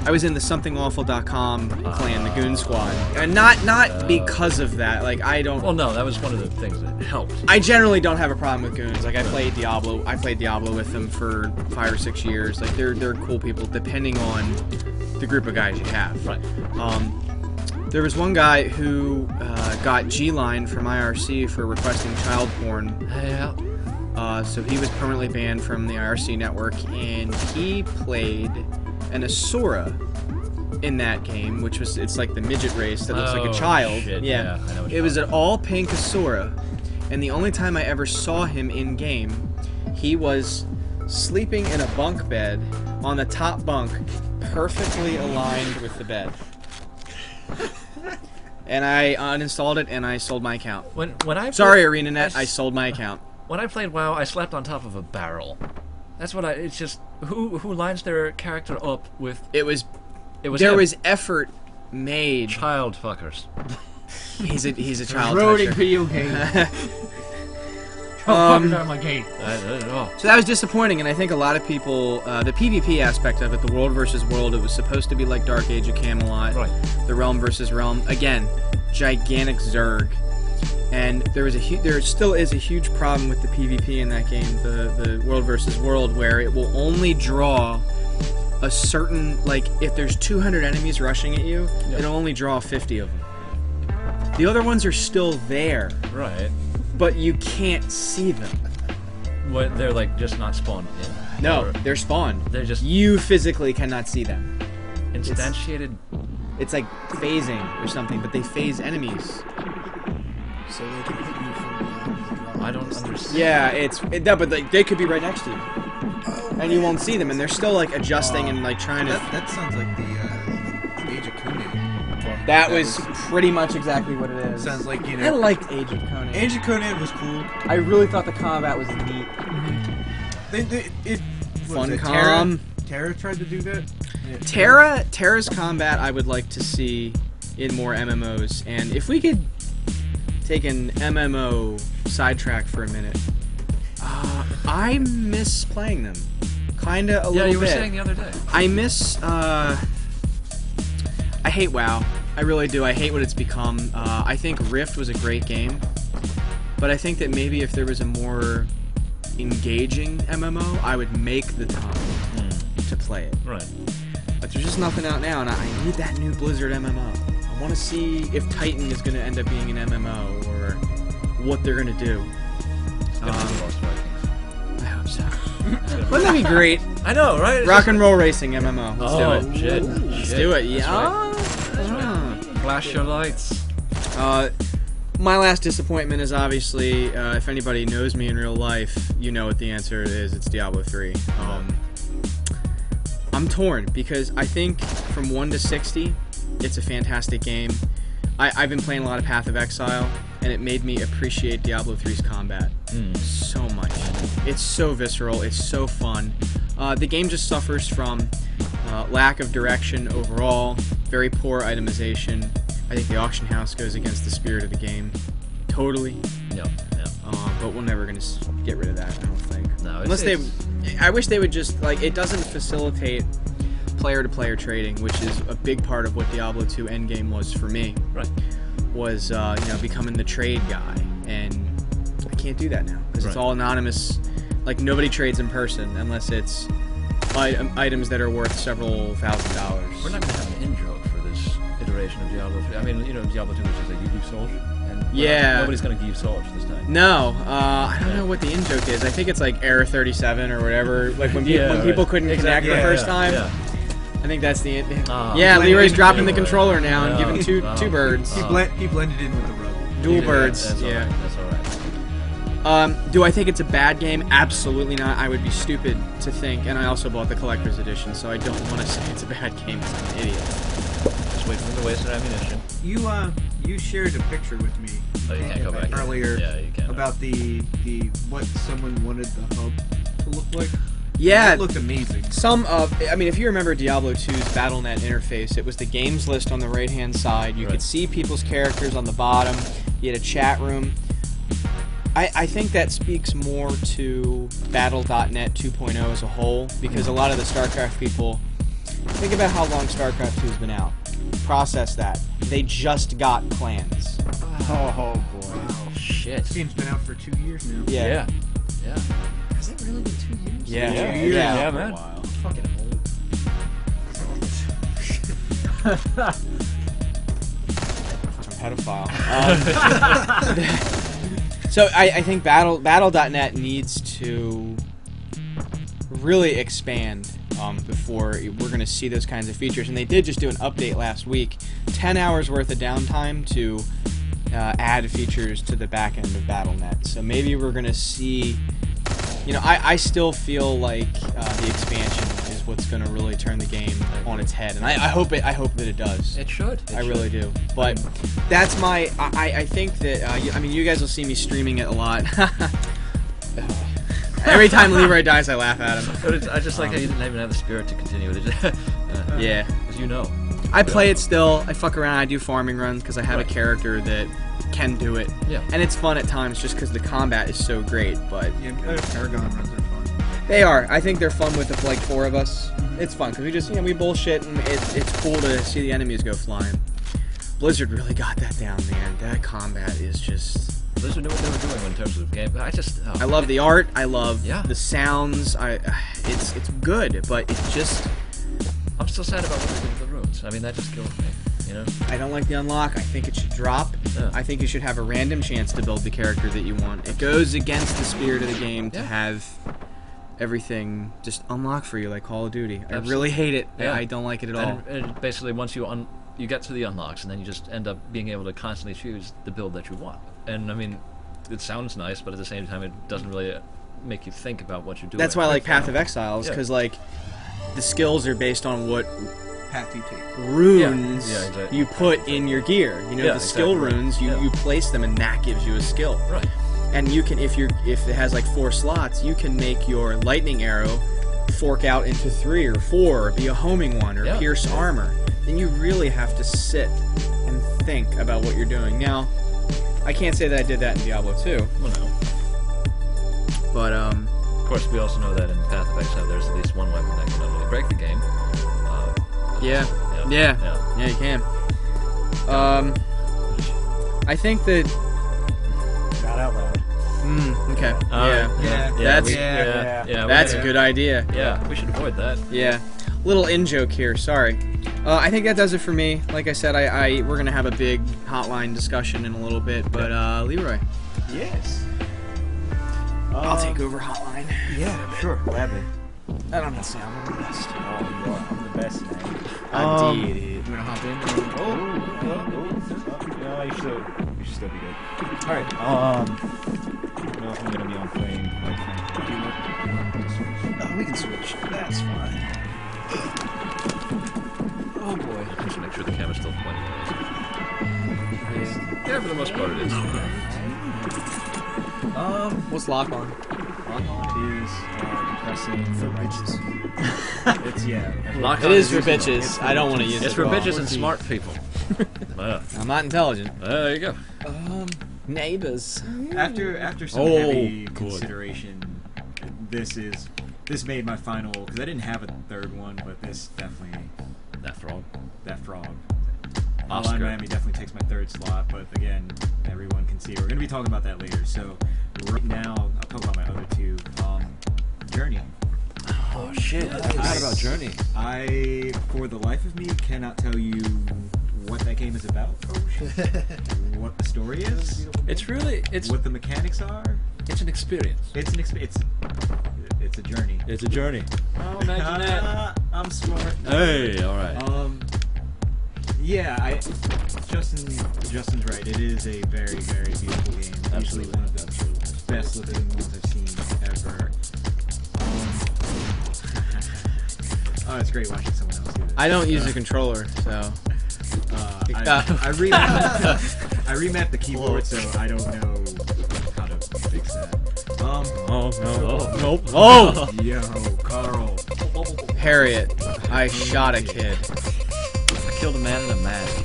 I was in the somethingawful.com clan, the Goon Squad, and not because of that. Like I don't. Well, no, that was one of the things that helped. I generally don't have a problem with goons. Like I played Diablo with them for 5 or 6 years. Like they're cool people, depending on the group of guys you have. Right. There was one guy who got G-line from IRC for requesting child porn. Yeah. So he was permanently banned from the IRC network, and he played an Asura in that game, which was, it's like the midget race that looks like a child. Shit. Yeah. I know what It was an all-pink Asura, and the only time I ever saw him in-game, he was sleeping in a bunk bed on the top bunk, perfectly aligned with the bed. And I uninstalled it, and I sold my account. When I Sorry, ArenaNet, I sold my account. When I played WoW, I slept on top of a barrel. That's what it's just who lines their character up with. There was him. effort made. Child fuckers. He's a child Eroding toucher. video game. I'm like, hey. So that was disappointing, and I think a lot of people, the PvP aspect of it, the world versus world, it was supposed to be like Dark Age of Camelot, Right. the realm versus realm. Again, gigantic Zerg, and there still is a huge problem with the PvP in that game, the world versus world, where it will only draw a certain, like, if there's 200 enemies rushing at you, it'll only draw 50 of them. The other ones are still there, Right. but you can't see them. What, they're like just not spawned in. No, Or they're spawned. they're just You physically cannot see them. instantiated. It's like phasing or something, but they phase enemies. So they can hit you from behind. I don't understand. Yeah, no, but they could be right next to you, and you won't see them, and they're still like adjusting and like trying to. That sounds like the Age of Conan. That was pretty much exactly what it is. Sounds like, you I know. liked Age of Conan. Age of Conan was cool. I really thought the combat was neat. Funcom. Terra tried to do that. Yeah. Terra's combat I would like to see in more MMOs, and if we could take an MMO sidetrack for a minute, I miss playing them, kinda a little bit. Yeah, you were saying the other day. I miss. I hate WoW. I really do. I hate what it's become. I think Rift was a great game, but I think that maybe if there was a more engaging MMO, I would make the time to play it. Right. But there's just nothing out now, and I need that new Blizzard MMO. I want to see if Titan is going to end up being an MMO, or what they're going to do. It's gonna be the Lost Vikings. I hope so. Wouldn't that be great? I know, right? Rock and Roll Racing MMO. Let's do it. Shit. Let's do it. That's Yeah. right. Flash your lights. My last disappointment is obviously, if anybody knows me in real life, you know what the answer is. It's Diablo 3. I'm torn because I think from 1 to 60, it's a fantastic game. I've been playing a lot of Path of Exile, and it made me appreciate Diablo 3's combat so much. It's so visceral. It's so fun. The game just suffers from lack of direction overall, very poor itemization. I think the auction house goes against the spirit of the game. Totally. No. But we're never going to get rid of that, I don't think. No, Unless I wish they would just, like, it doesn't facilitate player-to-player trading, which is a big part of what Diablo 2 Endgame was for me. Right. Was, becoming the trade guy. And I can't do that now, because it's Right. all anonymous. Like, nobody trades in person unless it's items that are worth several $1,000s. We're not going to have an in-joke for this iteration of Diablo 3. I mean, Diablo 2 was just like, you give Soul, and nobody's going to give Soul this time. No, I don't know what the in-joke is. I think it's like Error 37 or whatever. Like when people couldn't connect the first time. Yeah. I think that's the Leroy's dropping the controller now and giving two birds. He blended in with the rug. Dual birds. That's Yeah. That's all right. Do I think it's a bad game? Absolutely not. I would be stupid to think, and I also bought the collector's edition, so I don't want to say it's a bad game. I'm an idiot. Just wait for them to waste their ammunition. You shared a picture with me Oh, you can't go back earlier Yeah, you can. about the what someone wanted the hub to look like. Yeah. It looked amazing. If you remember Diablo 2's BattleNet interface, it was the games list on the right-hand side. You could see people's characters on the bottom. You had a chat room. I think that speaks more to Battle.net 2.0 as a whole, because a lot of the StarCraft people, think about how long StarCraft 2 has been out. Process that. They just got clans. Oh boy. Oh, shit. This game's been out for 2 years now. Yeah. Has it really been 2 years? Yeah. Yeah, man. Fucking old. Pedophile. So I think Battle.net needs to really expand before we're going to see those kinds of features. And they did just do an update last week, 10 hours worth of downtime to add features to the back end of Battle.net. So maybe we're going to see. I still feel like the expansion is what's going to really turn the game on its head, and I hope that it does. It should. I really do. But that's my. I think that. You guys will see me streaming it a lot. Every time Leroy dies, I laugh at him. But I just like how you didn't even have the spirit to continue it. Yeah. Because I play it still. I fuck around. I do farming runs because I have a character that can do it. Yeah. And it's fun at times just because the combat is so great. But Yeah, Paragon runs are fun. they are. I think they're fun with the like 4 of us. It's fun because we just we bullshit and it's cool to see the enemies go flying. Blizzard really got that down, man. That combat is just. Blizzard knew what they were doing in terms of game. I love the art. I love Yeah. the sounds. It's good, but it's just. I'm still sad about what they did with the runes. I mean, that just killed me. You know. I don't like the unlock. I think it should drop. Yeah. I think you should have a random chance to build the character that you want. It goes against the spirit of the game to Yeah. have everything just unlock for you like Call of Duty. I Absolutely. really hate it. Yeah. I don't like it at all. And basically, once you get to the unlocks, and then you just end up being able to constantly choose the build that you want. And I mean, it sounds nice, but at the same time, it doesn't really make you think about what you're doing. That's why I like Path of Exiles, Yeah. because like the skills are based on what Path you take. runes Yeah, exactly. you put in your gear. You know, Yeah, the skill exactly. runes, you place them and that gives you a skill. Right. And you can, if it has like 4 slots, you can make your lightning arrow fork out into 3 or 4, or be a homing one, or Yeah. pierce armor. And you really have to sit and think about what you're doing. Now, I can't say that I did that in Diablo 2, Well, no. but Of course, we also know that in Path of Exile, there's at least one weapon that can not only break the game. yeah, you can. I think that. Not out loud. Okay. Yeah. That's a good idea. Yeah, we should avoid that. Yeah. Little in joke here. Sorry. I think that does it for me. Like I said, we're gonna have a big hotline discussion in a little bit. But Leroy, Yes. I'll take over hotline. Yeah, sure. Gladly. I don't know. I'm the best. Oh, I'm the best, man. Indeed. You wanna hop in? No, you should still be good. All right. I don't know if I'm gonna be on flame. We can switch. That's fine. Oh boy. Just make sure the camera's still pointing at us. Yeah, for the most part, it is. What's lock on? Is depressing for bitches. It's Lock It on is for useful. bitches. I don't want to use It's it. for wrong. bitches and smart people. I'm not intelligent. There you go. Neighbors. After some heavy consideration, this made my final, because I didn't have a third one, but this definitely, That frog. that frog. Oscar. Hotline Miami definitely takes my third slot, but again, everyone can see it. We're going to be talking about that later. So right now, I'll talk about my other 2. Journey. Oh shit! I forgot about Journey. I, for the life of me, cannot tell you what that game is about. What the story is. It's What the mechanics are. it's an experience. It's an it's a journey. It's a journey. Oh, imagine that. I'm smart. Hey, all right. Yeah, Justin's right. It is a very, very beautiful game. Easily one of the best looking ones I've seen ever. Oh, it's great watching someone else do this. I don't use a controller, so. I remapped the keyboard, so I don't know how to fix that. Nope. Oh! Yo, Carl. Harriet, I shot a kid. I killed a man in a mask.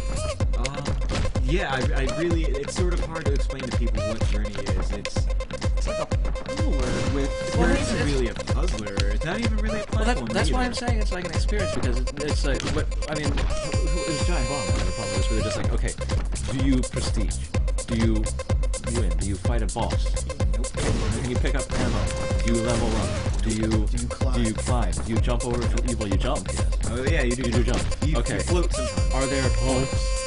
Yeah, I really. It's sort of hard to explain to people what Journey is. It's like a puzzler with. It's not even really a puzzler. It's not even really a platform. That's why I'm either. saying it's like an experience, because it's like, I mean, it was Giant Bomb. The problem is really just like, okay, do you prestige? Do you win? Do you fight a boss? Nope. Can you pick up ammo? Do you level up? Do you climb? Do you jump over? Well, you jump. Yes. Oh yeah, you do. You do jump. You Okay. float sometimes. Are there hopes?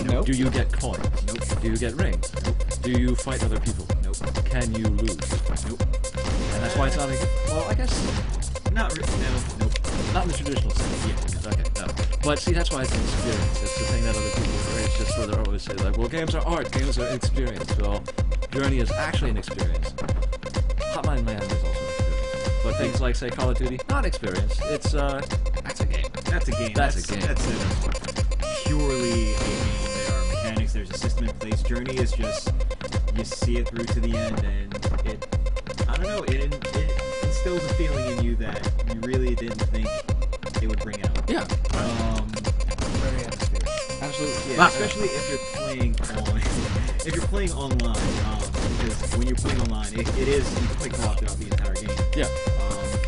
Nope. Do you get coins? Nope. Do you get rings? Nope. Do you fight other people? Nope. Can you lose? Nope. And that's why it's not a. Well, I guess Not really. No. Nope. not in the traditional sense. Yeah. Okay. No. But see, that's why it's an experience. It's the thing that other people. It's just where they always say like, well, games are art. Games are experience. Well, Journey is actually an experience. Hotline Miami is also an experience. But things like, say, Call of Duty, not experience. It's that's a game. That's a game. That's a game. That's purely a game. There are mechanics. There's a system in place. Journey is just you see it through to the end, and it. I don't know. It instills a feeling in you that you really didn't think it would bring out. Yeah. Very atmospheric. Absolutely. Yeah, especially if you're playing on if you're playing online, because when you're playing online, it is you can play co-op throughout the entire game. Yeah.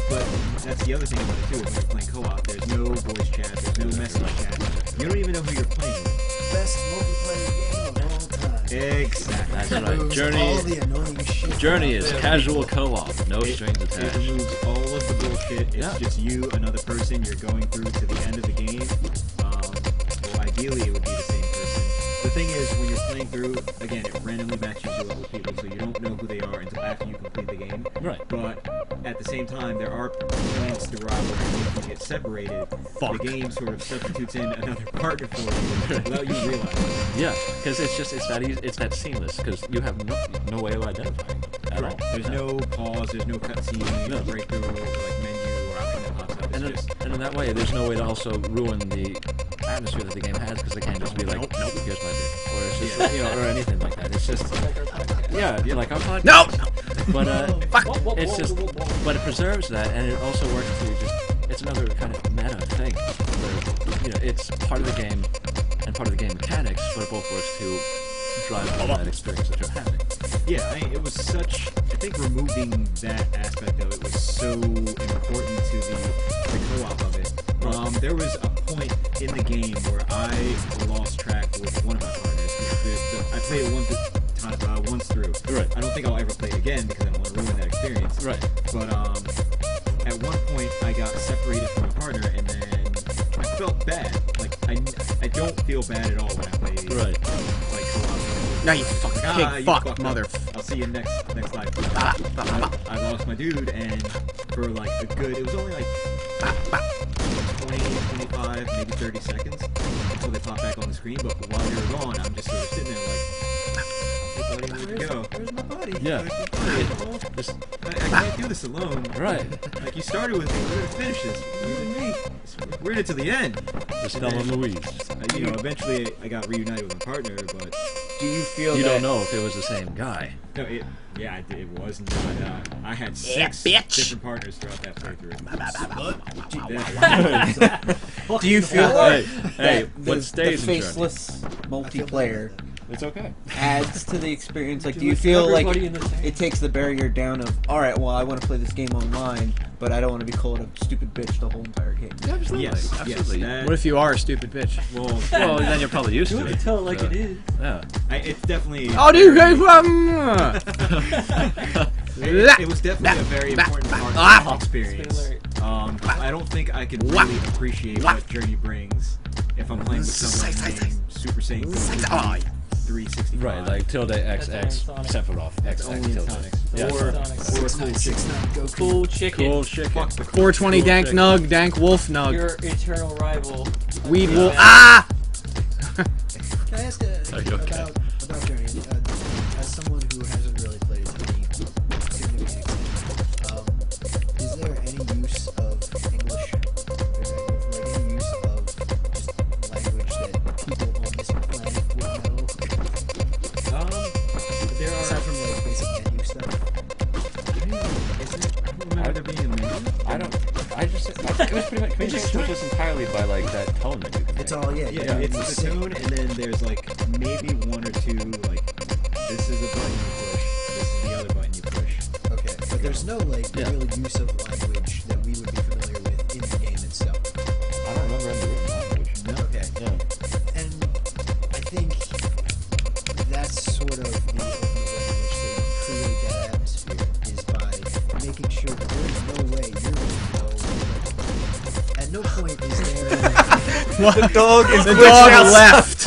But that's the other thing about it too. Is when you're playing co-op, there's no voice chat, there's no message chat. You don't even know who you're playing with. Best multiplayer game of all time. Exactly. That's right. Removes Journey. all the annoying shit. Journey is casual co-op, no strings It attached. removes all of the bullshit. It's Yeah. just you, another person. You're going through to the end of the game. Well, ideally, it would be the same person. The thing is, when you're playing through, again, it randomly matches you up with people, so you don't know who they are until after you complete the game. Right. But at the same time, there are points throughout where if you get separated, the game sort of substitutes in another partner for you without you realizing. Yeah, because it's that seamless because you have no way of identifying at all. There's no pause, there's no cutscene, no breakthrough, like menu or option that pops up. It's just And in that way, there's no way to also ruin the atmosphere that the game has because they can't just be like, nope, here's my dick, or it's just or anything like that. It's just yeah, like our podcast. No! But it's just, but it preserves that, and it also works to just. It's another kind of meta thing. Where, it's part of the game and part of the game mechanics, but it both works to drive all that experience that you're having. Yeah, it was such. I think removing that aspect of it was so important to the co-op of it. There was a point in the game where I lost track with one of my partners. I played it once through. Right. I don't think I'll ever play it again because I don't want to ruin that experience. Right. But at one point I got separated from my partner, and then I felt bad. Like I don't feel bad at all when I play like co-op. Now you fucking pig fuck, fucked up. mother. I'll see you next live. I lost my dude, and for like a good, it was only like 20, 25, maybe 30 seconds until they pop back on the screen. But while they were gone, I'm just sort of sitting there like, hey buddy, where'd you go? Where's my buddy? Yeah. I can't do this alone. Right. Like you started with me, we're gonna finish this. You and me. We're in it to the end. Just tell them Louise. Eventually I got reunited with my partner, but Do you feel You that don't know if it was the same guy. no, it was not. I had six different partners throughout that playthrough. Do you feel Hey, that what the stays in Journey? faceless multiplayer It's okay. adds to the experience? Like, do you With feel like everybody in the same- it takes the barrier down of, all right, well, I want to play this game online, but I don't want to be called a stupid bitch the whole entire game? Absolutely. Yes, Absolutely. Yes, What if you are a stupid bitch? Well, then you're probably used You to have it. to tell it like it is. Yeah. it's definitely. Oh, do you guys It was definitely a very important part of the experience. Spoiler. I don't think I could really appreciate what Journey brings if I'm playing with someone named Super Saiyan Goku 365. Right, like tilde XX That's only in Sephiroth That's only in tilde. Sonic. Yeah. Or Cool chicken. Cool chicken. fuck the 420 dank chicken. nug, dank wolf nug. Your eternal rival. Weed wolf. Ah! Can I ask Are you okay? about Journey? As someone who hasn't really played it to any significant extent, is there any use of English? Like any use of just language that people on this planet would know? There are. Aside from like basic menu stuff. I don't remember there being a menu. I think it was pretty much communication was just entirely by like that tone that you can It's make. all Yeah, it's the tone, and then there's like maybe one or two like this is a button you push, this is the other button you push. Okay, but there's no like Yeah. real use of language that we would be familiar with in the game itself. I don't remember any written language. Okay, Yeah. and I think that's sort of the ultimate way in which they create that atmosphere is by making sure that there's no way you're going to know. At no point is there. The dog is The dog left.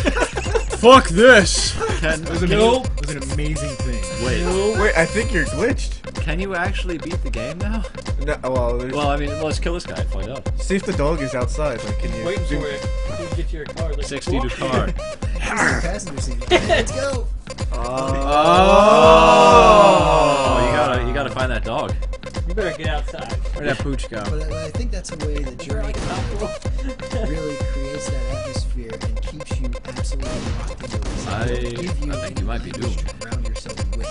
Fuck this. It was an amazing thing. Wait, I think you're glitched. Can you actually beat the game now? No, Well, I mean, let's kill this guy and find out. see if the dog is outside. Like, can you? Waiting for it to get to your car. Like, 60 to car. Passenger seat. Let's go. Oh, you gotta find that dog. You better get outside. Where'd that pooch go? But I think that's a way that Journey really creates that atmosphere and keeps you absolutely locked into it. So I it'll give you think you might be language doomed. to ground yourself with.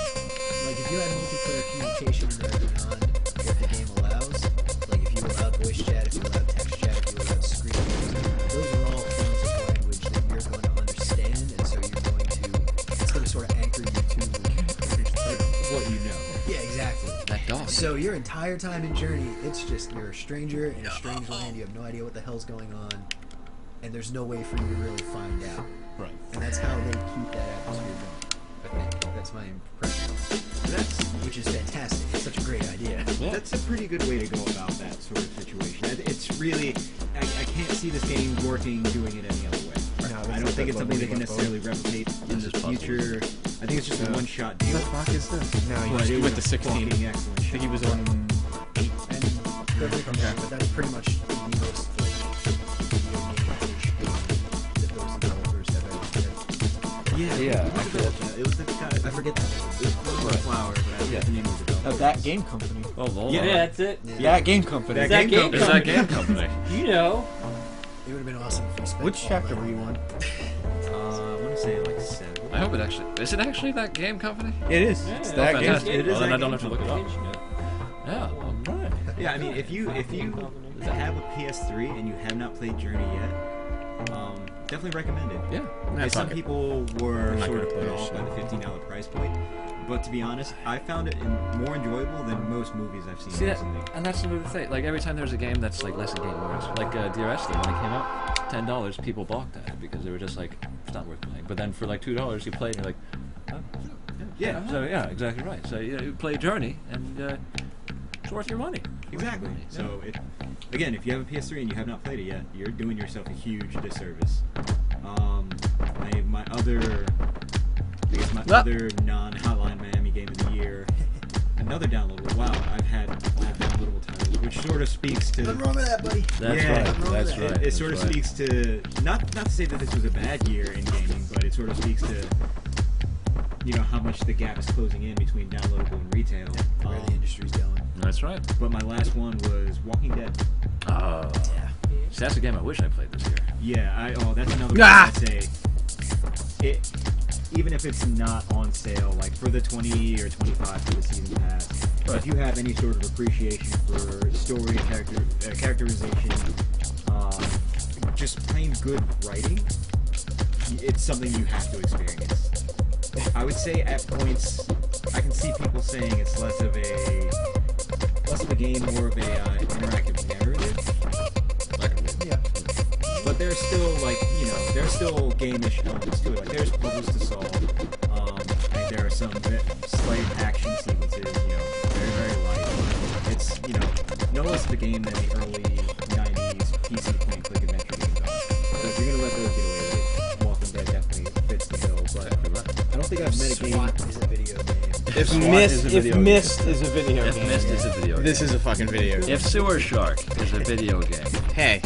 Like if you had multiplayer communication in there beyond what the game allows, like if you allowed voice chat, if you allowed text chat, if you allowed screen readers, those are all forms of language that you're going to understand, and so you're going to, it's going to sort of anchor So your entire time in Journey, it's just you're a stranger in a strange land. You have no idea what the hell's going on, and there's no way for you to really find out. Right. And that's how they keep that atmosphere going. I think that's my impression, which is fantastic. It's such a great idea. Yeah. That's a pretty good way to go about that sort of situation. It's really, I can't see this game working doing it any other way. I don't think it's something they can necessarily replicate in the future. I think it's just a one-shot deal. What the fuck is this? No, But you it with was the 16. fucking excellent I think he was on 8. And correct me if I'm wrong, but that's pretty much the most that those developers have ever did. Yeah, Yeah, it was the guy. I forget that. It was Flower, Flower, but I forget the name of the developer. That game company. Oh, Lord. Yeah, that's it. Yeah, game company. That That game game Is that game company? You know. It would have been awesome if we spent Which all chapter night were you on? I want to say like 7. I hope it actually... Is it actually that game company? It is. Yeah, It's yeah. that Oh, game. fantastic. It is Well, then that I don't game have to look it up. Yeah. Alright. Yeah, I mean, if you have a PS3 and you have not played Journey yet, definitely recommend it. Yeah. And some fuck it. people were not sort gonna of play put this off by the $15 price point, but to be honest, I found it more enjoyable than most movies I've seen See that, recently. and that's another thing. Like every time there's a game that's like less than Game Awards, like Dear Esther, when it came out, $10, people balked at it because they were just like, it's not worth playing. But then for like $2, you play and you're like, huh? Yeah, So yeah, exactly right. So you play Journey and it's worth your money. exactly. So again, if you have a PS3 and you have not played it yet, you're doing yourself a huge disservice. I guess my other non-Hotline Miami game of the year, another downloadable. Wow, I've had downloadable titles, which sort of speaks to. Nothing wrong with that, buddy. That's Yeah, right. That's it- right. It that's sort of right. speaks to not to say that this was a bad year in gaming, but it sort of speaks to how much the gap is closing in between downloadable and retail. Where the industry's going. That's right. But my last one was Walking Dead. Oh. Yeah. See, that's a game I wish I played this year. Yeah, that's another one Ah! I'd say. It, even if it's not on sale, like for the 20 or 25 for the season pass, Right. if you have any sort of appreciation for story, characterization, just plain good writing, it's something you have to experience. I would say at points, I can see people saying it's less of a game, more of a interactive narrative. Yeah. But there's still there's still game-ish elements to it. Like there's puzzles to solve. And there are some slight action sequences. Very very light. It's no less of a game than the early '90s PC point-click adventure games are. So if you're gonna let those get away with it, Walking Dead definitely fits the bill. But I don't think I've met a game. SWAT is a video game. If SWAT Mist is a if video game. Mist is a video If game, Mist is a video game. this is a fucking video game. If Sewer Shark is a video game. Hey,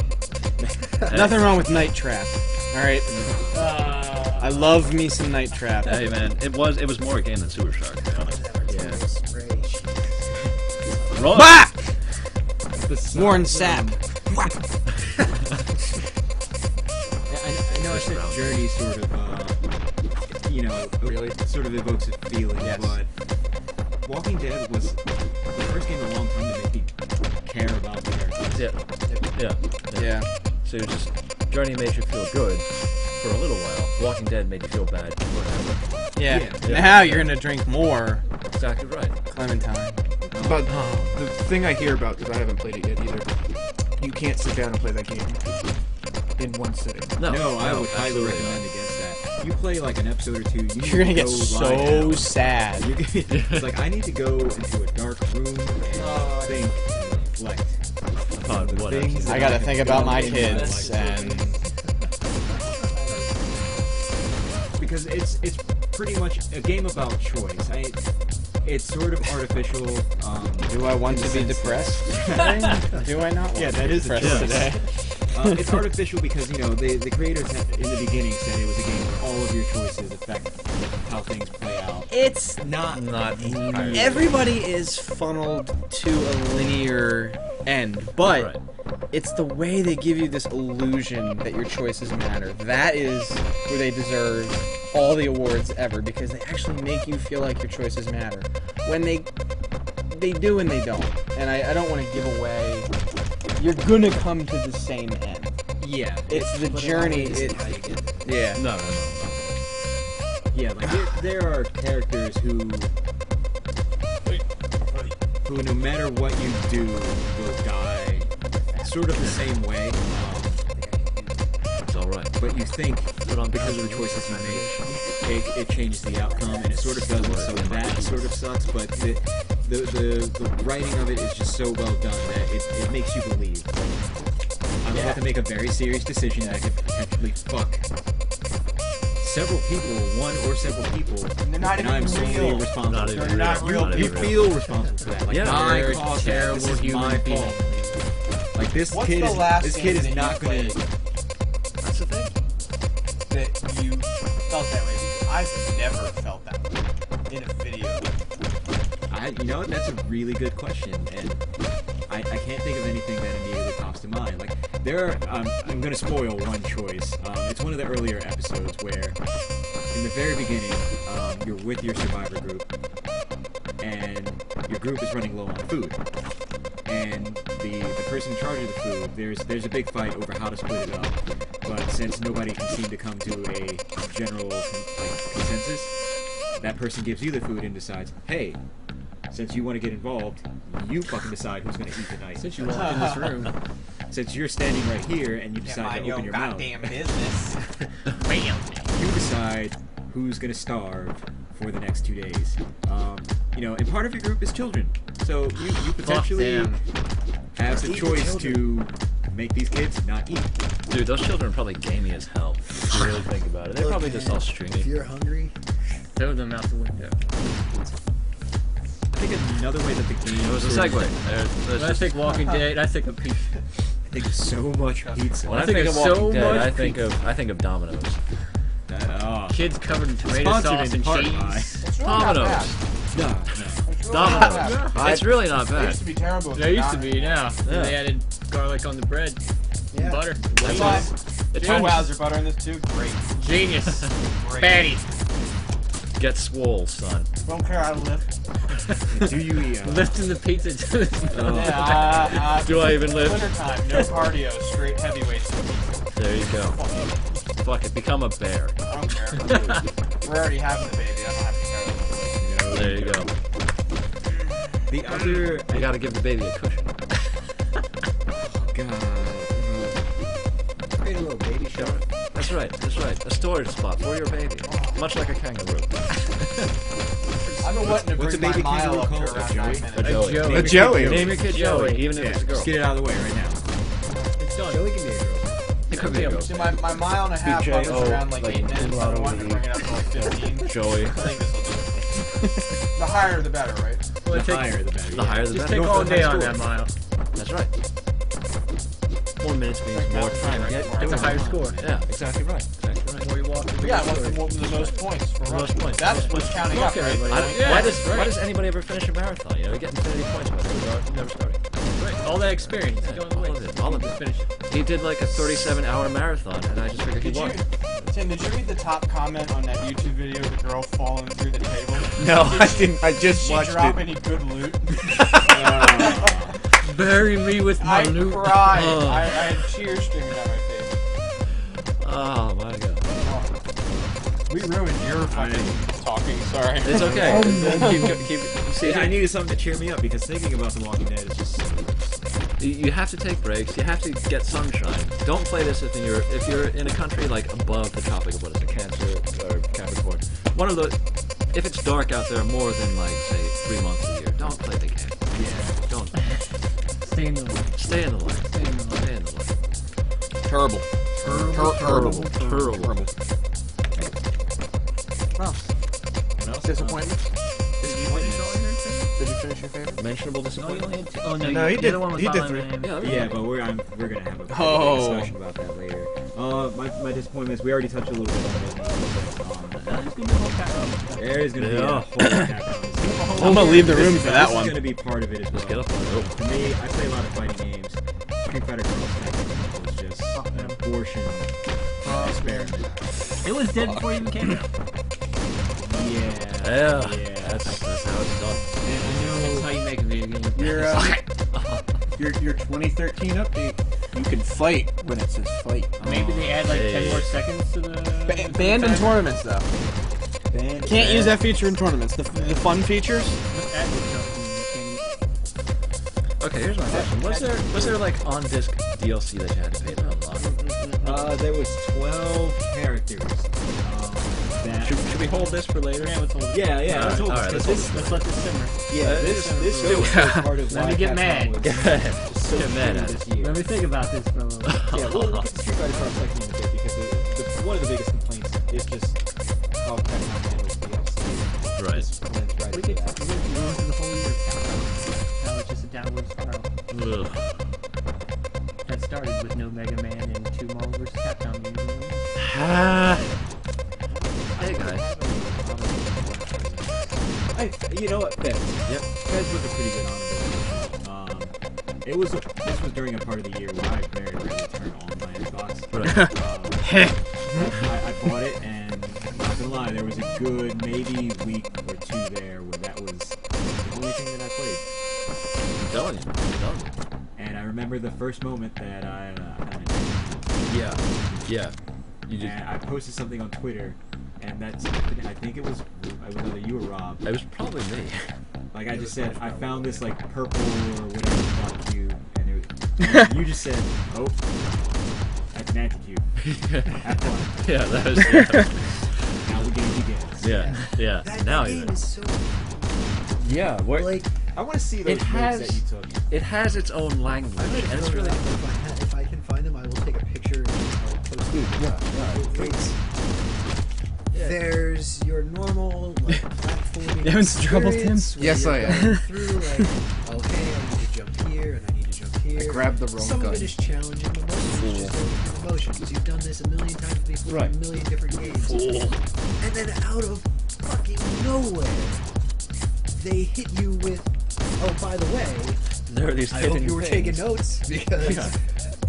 nothing wrong with Night Trap. All right, I love me some Night Trap. Hey man, it was more a game than Sewer Shark, to be honest. Yeah. Spray shit. Run! Bah! Warren Sapp. I know I said Journey sort of, sort of evokes a feeling, Yes. but Walking Dead was the first game in a long time to make me care about the characters. Yeah. Yeah. So you're just Journey made you feel good for a little while. Walking Dead made you feel bad forever. Yeah. Yeah. Now you're gonna drink more Exactly right. Clementine. But the thing I hear about, because I haven't played it yet either, you can't sit down and play that game in one sitting. No, No, I would highly absolutely recommend against that. You play like an episode or two, You're gonna get lie so down. sad. It's like I need to go into a dark room and think and reflect. upon what things actually- I gotta think about my in my kids life. and Because it's pretty much a game about choice. It's sort of artificial. do I want to be depressed today? Do I not want Yeah, to that be is a depressed choice. today? It's artificial because the creators in the beginning said it was a game where all of your choices affect how things play out. It's Not entirely. everybody is funneled to a linear end, but Right. it's the way they give you this illusion that your choices matter. That is where they deserve all the awards ever, because they actually make you feel like your choices matter. When they do and they don't. And I don't want to give away. You're gonna come to the same end. Yeah. It's the journey. How you get there. Yeah. No. Yeah, like there are characters who who, no matter what you do, will die sort of the same way. It's all right. But you think because of the choices you make, it changes the outcome, and it sort of doesn't. So that sort of sucks. But the writing of it is just so well done that it makes you believe. I'm about to make a very serious decision that could potentially fuck several people, one or several people, and I'm solely responsible. Not for even that. real. You feel responsible for that. Like, Yeah. I You're a caused that. terrible This is human my being. fault. Like this What's kid the last is game that you not gonna. played That's the thing. that you felt that way? Because I've never felt that way in a video. You know what? That's a really good question, and I can't think of anything that immediately pops to mind. Like I'm gonna spoil one choice. It's one of the earlier episodes where, in the very beginning, you're with your survivor group, and your group is running low on food, and the person in charge of the food, there's a big fight over how to split it up, but since nobody can seem to come to a general consensus, that person gives you the food and decides, hey, since you want to get involved, you fucking decide who's going to eat tonight. Since you walked in this room. Since you're standing right here and you Can't decide mind to your open own your mouth, goddamn business. Bam. you decide who's going to starve for the next 2 days. And part of your group is children, so you potentially them. have the choice to make these kids not eat. Dude, those children are probably gamey as hell. If you really think about it. They're probably just all If streamy. you're hungry, Throw them out the window. I think another way that the game It was a sort of- segue. When I think Walking Dead, I think of pizza. I think so much pizza. When I think think of of Walking so Dead, much I think of Domino's. Kids covered in tomato Sponsored sauce in and part cheese. by- It's really not Domino's. bad. No. It's really not Domino's. bad. It's really not It bad. used to be terrible. They used to be, now. Yeah. They added garlic on the bread. yeah. And butter. That's why. It's Oh fun. wow, is there butter in this too? Great. Genius. Great. Fatty. Get swole, son. Don't care how to lift. Do you eat? Lifting the pizza to the Yeah, Do I even lift? Wintertime, no cardio, straight heavyweights. There you go. Fuck it, become a bear. I don't care. We're already having a baby. I don't have to care. There you go. The other, You gotta give the baby a cushion. God, Create a little baby shower. That's right, that's right. A storage spot for your baby. Much like a kangaroo. I've been wanting to What's bring a baby my mile kangaroo up to called? around A 9 Joey? minutes. A Joey. Joey. Name A your Joey. kid- Name your kid Joey, even if Yeah. it's a girl. just get it out of the way right now. It's done. Joey can be a girl. It could be a girl. See, my mile and a half J-O, hovers around like like 8 minutes. in I lotto wanted to league. bring it up to like 15. Joey. I think this will do it. The higher the better, right? Well, The take, higher the better. The higher the just better. take Go all for the day high on score. that mile. That's right. 4 minutes means more time. That's a higher score. Yeah, exactly right. Exactly The right. more you walk, the bigger Yeah, the what's score. the most points for running? most points. That's what's counting up, Fuck right? everybody. Why Yeah, why right. does anybody ever finish a marathon? You know, you get infinity points by it. Never starting. Right. All that experience is going away. all of it, all of Just it. finish it. He did like a 37-hour marathon, and I just figured he Did you, won. Tim, did you read the top comment on that YouTube video of the girl falling through the table? No, Did I she- didn't. I just Did she watched drop it. any good loot? Bury me with my I loot. cried. Oh. I had tears streaming down my face. Oh my god. We ruined your fucking talking, sorry. It's okay. keep, see, I needed something to cheer me up because thinking about The Walking Dead is just so you have to take breaks. You have to get sunshine. Don't play this if you're in a country like above the tropic of what is it, Cancer or Capricorn. One of the if it's dark out there more than like say 3 months a year, don't play the game. Yeah, don't. Stay in the light. Stay in the light. Stay in the light. Stay in the light. Terrible. Terrible. Terrible. Disappointment. Did you finish your favorite? Mentionable No, you disappointment. only had two. Oh no, No, he the did- other one was he did Hotline three. Miami. Yeah, but we're gonna have a Oh. discussion about that later. My disappointments. We already touched a little bit on it. There's gonna be a whole pack. There is gonna be a Yeah. whole attack on I'm gonna leave the room this. for that This one. is gonna be part of it as well. Let's get up on it. For me, I play a lot of fighting games. Street Fighter Cross Tekken was just an abortion experiment. It was dead before it even came out. Yeah. That's how it's done. That's how you make a video game. Your 2013 update. You can fight when it says fight. Maybe they add like 10 Hey. more seconds to the. Banned in tournaments though. Can't use that feature in tournaments. The fun features. Add something. Okay, here's my question. Was there like on disc DLC that you had to pay to unlock? There was 12 characters. Should we hold this for later? Yeah, let's hold it. Yeah, let's hold Alright, this. let's Let's let this simmer. Yeah, this show is part of Let why me get Capcom mad. was so Get mad shitty at this it. year. Let me think about this for a moment. Yeah, we'll get to Street Fighter for a second in a bit because one of the biggest complaints is just how Capcom handles DLC. Right. Just blends right We into could that. go into the whole year. Now it's just a downward spiral. Ugh. That started with no Mega Man and 2 Marvel vs. Capcom games. Hey guys. You know what, Fez? Yep. Fez was a pretty good honorable mention. This was during a part of the year where I very rarely turn on my Xbox. Right. I bought it, and not gonna lie, there was a good maybe week or two there where that was the only thing that I played. I'm telling you. And I remember the first moment that I Yeah. You just. and I posted something on Twitter, and that's I think it was either you or Rob. It was probably me. Like I just said, I found this like purple or whatever the fuck cube, and you just said, "Oh, that's an anti-cube." Have fun. Yeah, that was. Now the game begins. Yeah. That Now game even. is so Yeah. Where like. I want to see those It notes has- that you took. it has its own language, I might and it's throw it really. out if I can find them. I will take a picture and I'll post it. It's, there's your normal like platforming. You having some trouble, Tim? experience where Yes, you're I am. going through like, okay, I need to jump here and I need to jump here. I grabbed the wrong Some gun. of it is challenging, but most of it is just going through the motions. You've done this a million times before in a million different games. And then out of fucking nowhere, they hit you with, oh, by the way, There are these I hidden hope you were things. taking notes because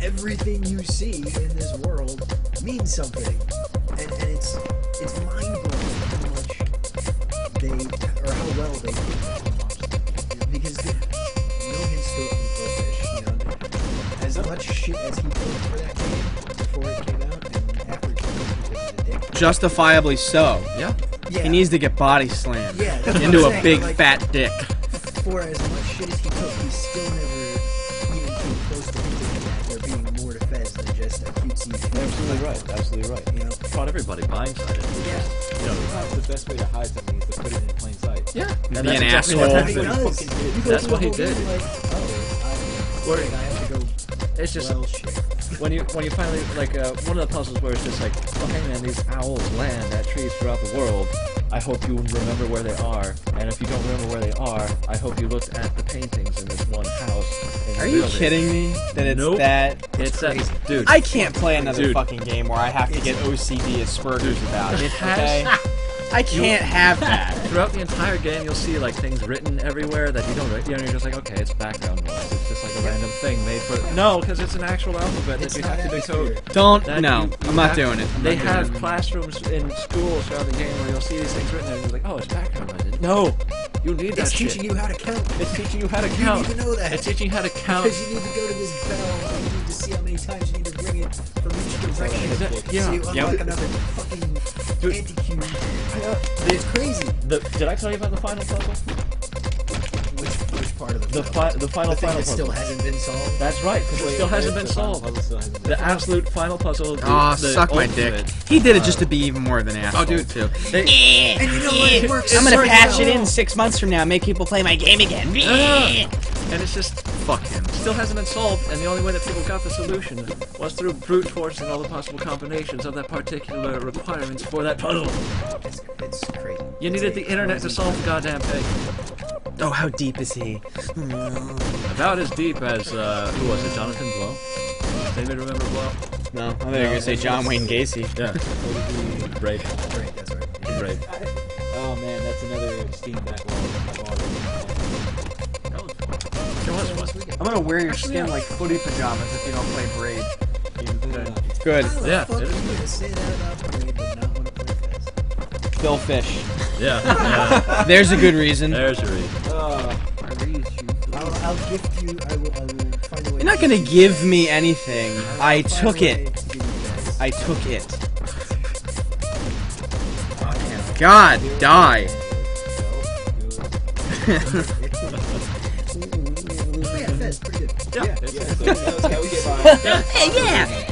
everything you see in this world means something, and it's mind blowing how much they or how well they do it. Because no hints to it from Fish, you know, as much shit as he put for that game before it came out and after it came out because he's a dick. Justifiably so. Yeah. Yeah, He needs to get body slammed yeah, that's what into I'm a saying, big like, fat dick. For as much shit as he took, he still never even came close to hinting that there being more to Fez than just a cutesy. Absolutely right. Absolutely right. You know? Caught everybody blindsided. Yeah. You know. Sometimes the best way to hide something is to put it in plain sight. Yeah. And Be an that's exactly asshole. what That's what he happened. does. You go That's through what the he whole did. game like, oh, Where- I have to go. It's just Well, shit. when you finally like one of the puzzles where it's just like, oh hey man, these owls land at trees throughout the world. I hope you remember where they are, and if you don't remember where they are, I hope you looked at the paintings in this one house. in Are the you building. kidding me? That it's Nope. that? It's that, dude. I can't play another Dude. fucking game where I have to get OCD Asperger's about it. It has- Okay? I can't have that. Throughout the entire game, you'll see like things written everywhere that you don't. You know, you're just like, okay, it's background noise. It's just like a random thing made for. No, because it's an actual alphabet It's that you not have to atmospheric. decode. Don't. That No, you I'm not have- doing it. I'm They not doing have it. classrooms in schools throughout the game where you'll see these things written and you're like, oh, it's background noise. No, you need that It's shit. teaching you how to count. It's teaching you how to You count. need to know that. It's teaching you how to count. Because you need to go to this bell and you need to see how many times you need to bring it from each direction. Yeah. So you unlock Yep. another fucking Dude. anti-cube. It's crazy. Did I tell you about the final puzzle? Which part of The puzzle? final The thing that puzzle. still hasn't been solved. That's right, because it still hasn't been solved. The absolute final puzzle. Aw, the suck my dick. ultimate. He did it just to be even more of an asshole, dude. too. They- And you know what? It works. I'm gonna so patch well. it in 6 months from now, make people play my game again. And it's just, fuck him. Still hasn't been solved, and the only way that people got the solution was through brute forcing all the possible combinations of that particular requirements for that puzzle. It's crazy. You needed the internet to solve the goddamn thing. Oh, how deep is he? About as deep as, who was it, Jonathan Blow? Does anybody remember Blow? No, I thought you were gonna say John Wayne Gacy. Yeah. Braid. Right, that's right. Braid. Oh man, that's another Steam backlog. There was one. I'm gonna wear your skin like footy pajamas if you don't play Braid. It's good. How the Yeah, fuck it are is you gonna say that about Braid but not want to play Fez? Phil Fish. Yeah. There's a good reason. There's your reason. I'll gift you. I will find a way. You're not to gonna gift you give Fez. me anything. I Find a took way it. to give you Fez. I took it. God, die. Oh, yeah, Fez. Yeah. Yeah, so that's how we get by.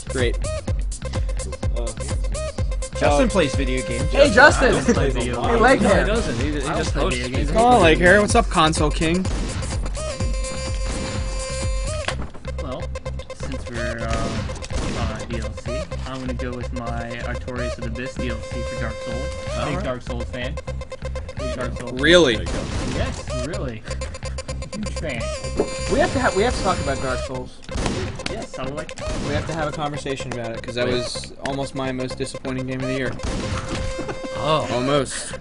Great. Justin plays video games. Hey, Justin. Play video Hey, games. leg no, hair. he doesn't. He just play hosts. video games. Come on, like hair. What's up, console king? Well, since we're DLC, I'm gonna go with my Artorias of the Abyss DLC for Dark Souls. Big Dark Souls fan. Big Dark Souls. Really? Yes, really. Huge fan. We have to talk about Dark Souls. Yes, I would like. We have to have a conversation about it because that was almost my most disappointing game of the year. Oh. Almost.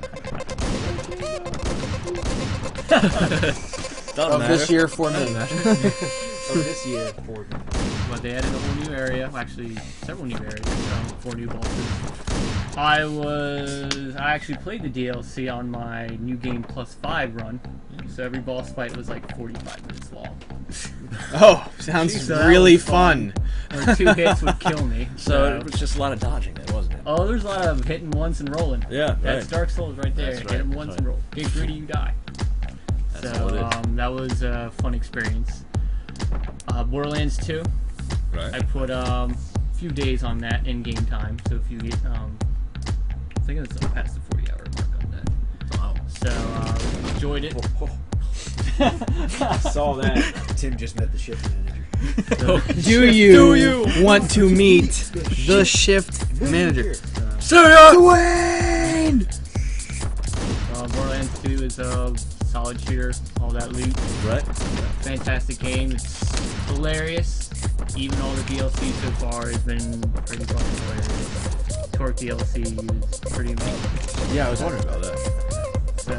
Doesn't Of matter. this year for me. Of this year, for But they added a whole new area. Well, actually, several new areas. 4 new bosses. I actually played the DLC on my New Game Plus 5 run. So every boss fight was like 45 minutes long. Oh, sounds So that really was fun. fun. Like 2 hits would kill me. So it was just a lot of dodging then, wasn't it? Oh, there's a lot of hitting once and rolling. Yeah, That's Dark Souls right there. That's Hit right, them once that's and roll. Get greedy, you die. That's So all it is. that was a fun experience. Borderlands 2. Right. I put a few days on that in game time. So if you get, I think it's past the 40-hour mark on that. Wow. So enjoyed it. saw that. Tim just met the shift manager. Do you want to meet the shift manager? Dwayne! Borderlands 2 is a solid shooter. All that loot. Right. Fantastic game. It's hilarious. Even all the DLC so far has been pretty fucking hilarious. Torque DLC is pretty amazing. Yeah, I was wondering about that. So,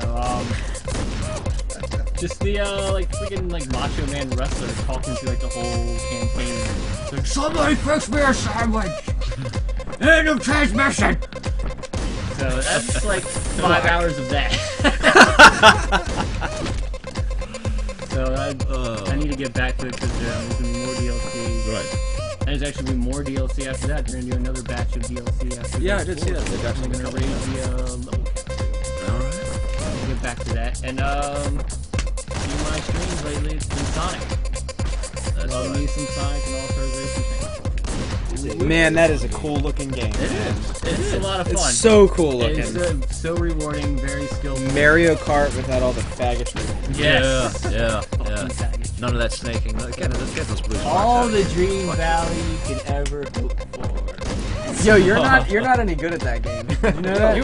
just the, like, freaking, like, Macho Man wrestler talking through, like, the whole campaign. It's like, somebody fix me a sandwich! End of transmission! So, that's, like, 5 hours of that. So, I need to get back to it because there's going to be more DLC. Right. And there's actually going to be more DLC after that. They're going to do another batch of DLC after Yeah, that. I did see that. They got I'm something going to coming raise the level cap too. Alright. We'll get back to that. And, see my streams lately, it's been Sonic. That's Love right. me some Sonic and All-Stars Racing Train. Man, that is a cool looking game. It is. It's a lot of fun. It's so cool looking. It's so rewarding, very skillful. Mario Kart without all the faggotry. Yes. Yeah. Fucking Yeah. faggot. None of that snaking. Again, let's get those blue sparks All out. the Dream Valley you could ever hope for. Yo, you're not any good at that game. You know that? You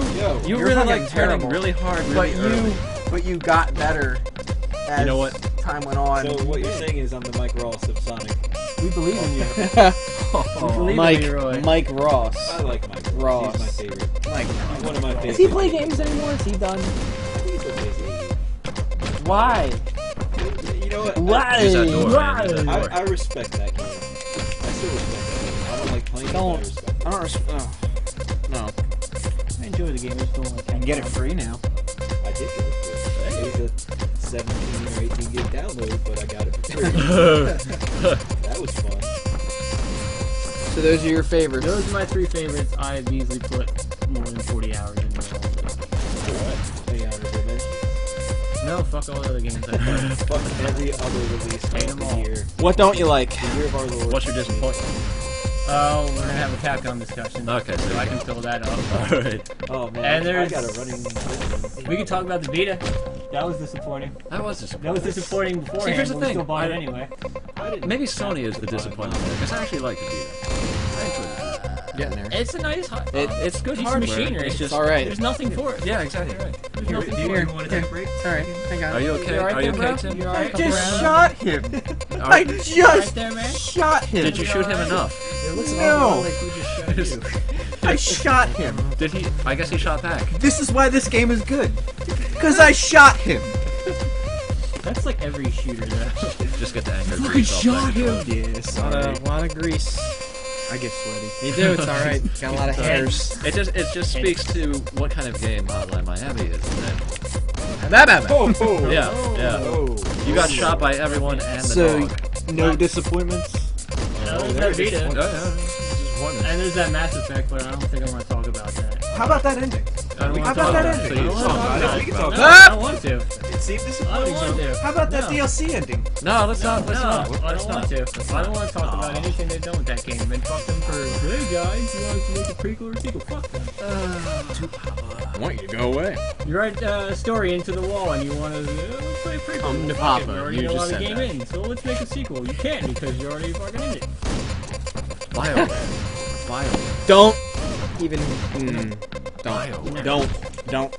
You're really fucking like turning terrible. really hard, really early. But you got better as You know what? time went on. So what you're saying is I'm the Mike Ross of Sonic. We believe in you. Believe Mike, in me, Roy. Mike Ross. I like Mike Ross. Ross. He's my favorite. Mike. He's one of my favorites. Does he play games anymore? Is he done? I think he's still plays Why? it. You know what? Why? Use that door, Why? man. Use that door. I respect that game. I still respect that game. I don't like playing it, but I Don't. respect it. I don't respect. No. I enjoy the game. I just don't like You can get it free now. I did get it for free. It was a 17 or 18 gig download, but I got it for free. That was fun. So those are your favorites. Those are my 3 favorites. I've easily put more than 40 hours into all of them. Alright. Any honorable mentions? No, fuck all the other games I played. Fuck every other release Hate of 'em all. the year. What don't you like? The year of our Lord. What's your disappointment? Oh, we're gonna have a Capcom discussion. Okay, so so I you can fill that up. Alright. Oh man, And there's- I got a running. We can talk about the Vita. That was disappointing. That was That disappointing. was disappointing beforehand. here's the but we thing. still bought it anyway. Maybe Sony is the disappointment there, because I actually like the Vita. I enjoyed it. Getting there. It's a nice, It's good piece of hardware. machinery. It's just all right. There's nothing for it. Yeah, exactly right. There's nothing for Here, it. want to take a break? All right, hang on. Are you okay? You all right Are you there, okay, bro? Tim? You all right? I Couple just rounds? shot him. Are- I Right just there, man. shot him. Did you shoot him enough? It looks No. like we just shot you. I shot him. Did he? I guess he shot back. This is why this game is good. Because I shot him. That's like every shooter, though. Just get the anger. Fucking grease off shot that. him. Yes. A lot of grease. I get sweaty. You do, it's alright. Got a lot of hairs. It just speaks to what kind of game Hotline Miami is. Oh, Yeah. You got shot by everyone and the So, dog. no disappointments? There's that Vita. Yeah. And there's that Mass Effect, but I don't think I want to talk about that. How about that ending? I don't How want to about talk that about it. ending? I don't want to talk about it. We can talk No, about I don't want to. seem disappointing. I don't want to. How about that No. DLC ending? No, let's not. Let's No, not. I Let's don't not. want to. I don't want to talk about anything they've done with that game. And fuck them for, hey guys, you want us to make a prequel or sequel? Fuck them. I want you to go away. You write a story into the wall and you want to let's play a prequel. Come to Fuck it, Papa, we already you know just how the said game that. ends, so let's make a sequel. You can't because you're already fucking in it. BioWare. Don't even. BioWare. Don't.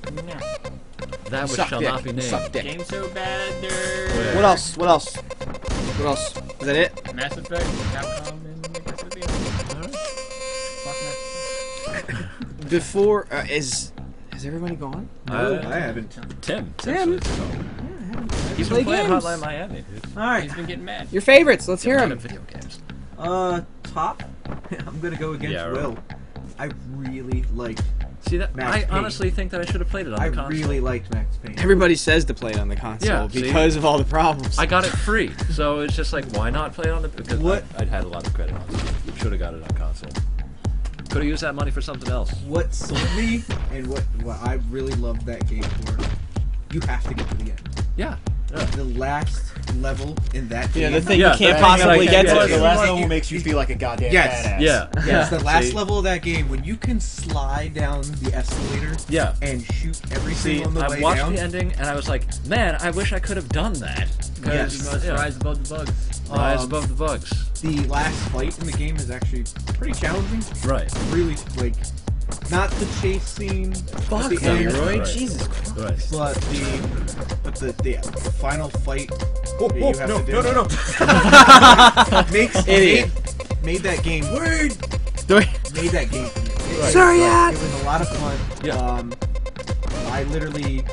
That which Suck shall dick. not be named. Suck dick. Game's so bad, they're... What else? What else? What else? Is that it? Mass Effect, Capcom, and I guess it'd be fuck Before has everybody gone? No, I haven't. Tim. Tim. He's Play been playing games. Hotline Miami, dude. All that. right. He's been getting mad. Your favorites. Let's hear Kind them. of video games. Top. I'm gonna go against Yeah, right. Will. I really liked. See that? Max I Payne. honestly think that I should have played it on I the console. really liked Max Payne. Everybody says to play it on the console Yeah, see? because of all the problems. I got it free, so it's just like, why not play it on the? Because What? I'd had a lot of credit on it. Should have got it on console. Could have used that money for something else. What sold me and what I really loved that game for, you have to get to the end. Yeah. The last level in that Yeah, game. the thing Yeah, you can't the thing possibly that I get can't to. get The last Like level you- makes you feel like a goddamn Yes. badass. Yeah. Yes, the last See? level of that game, when you can slide down the escalator Yeah. and shoot everything See, on the I way watched down. the ending and I was like, man, I wish I could have done that. Yes. You must Yeah. rise above the bugs. Rise above the bugs. The last fight in the game is actually pretty challenging. Right. Really, like, not the chase scene, Fuck at the no, end, Roy. Right. Jesus Christ. Right. but the final fight that you have to do. Idiot. Made that game. Made that game for me. Sorry, It was a lot of fun. Yeah. I literally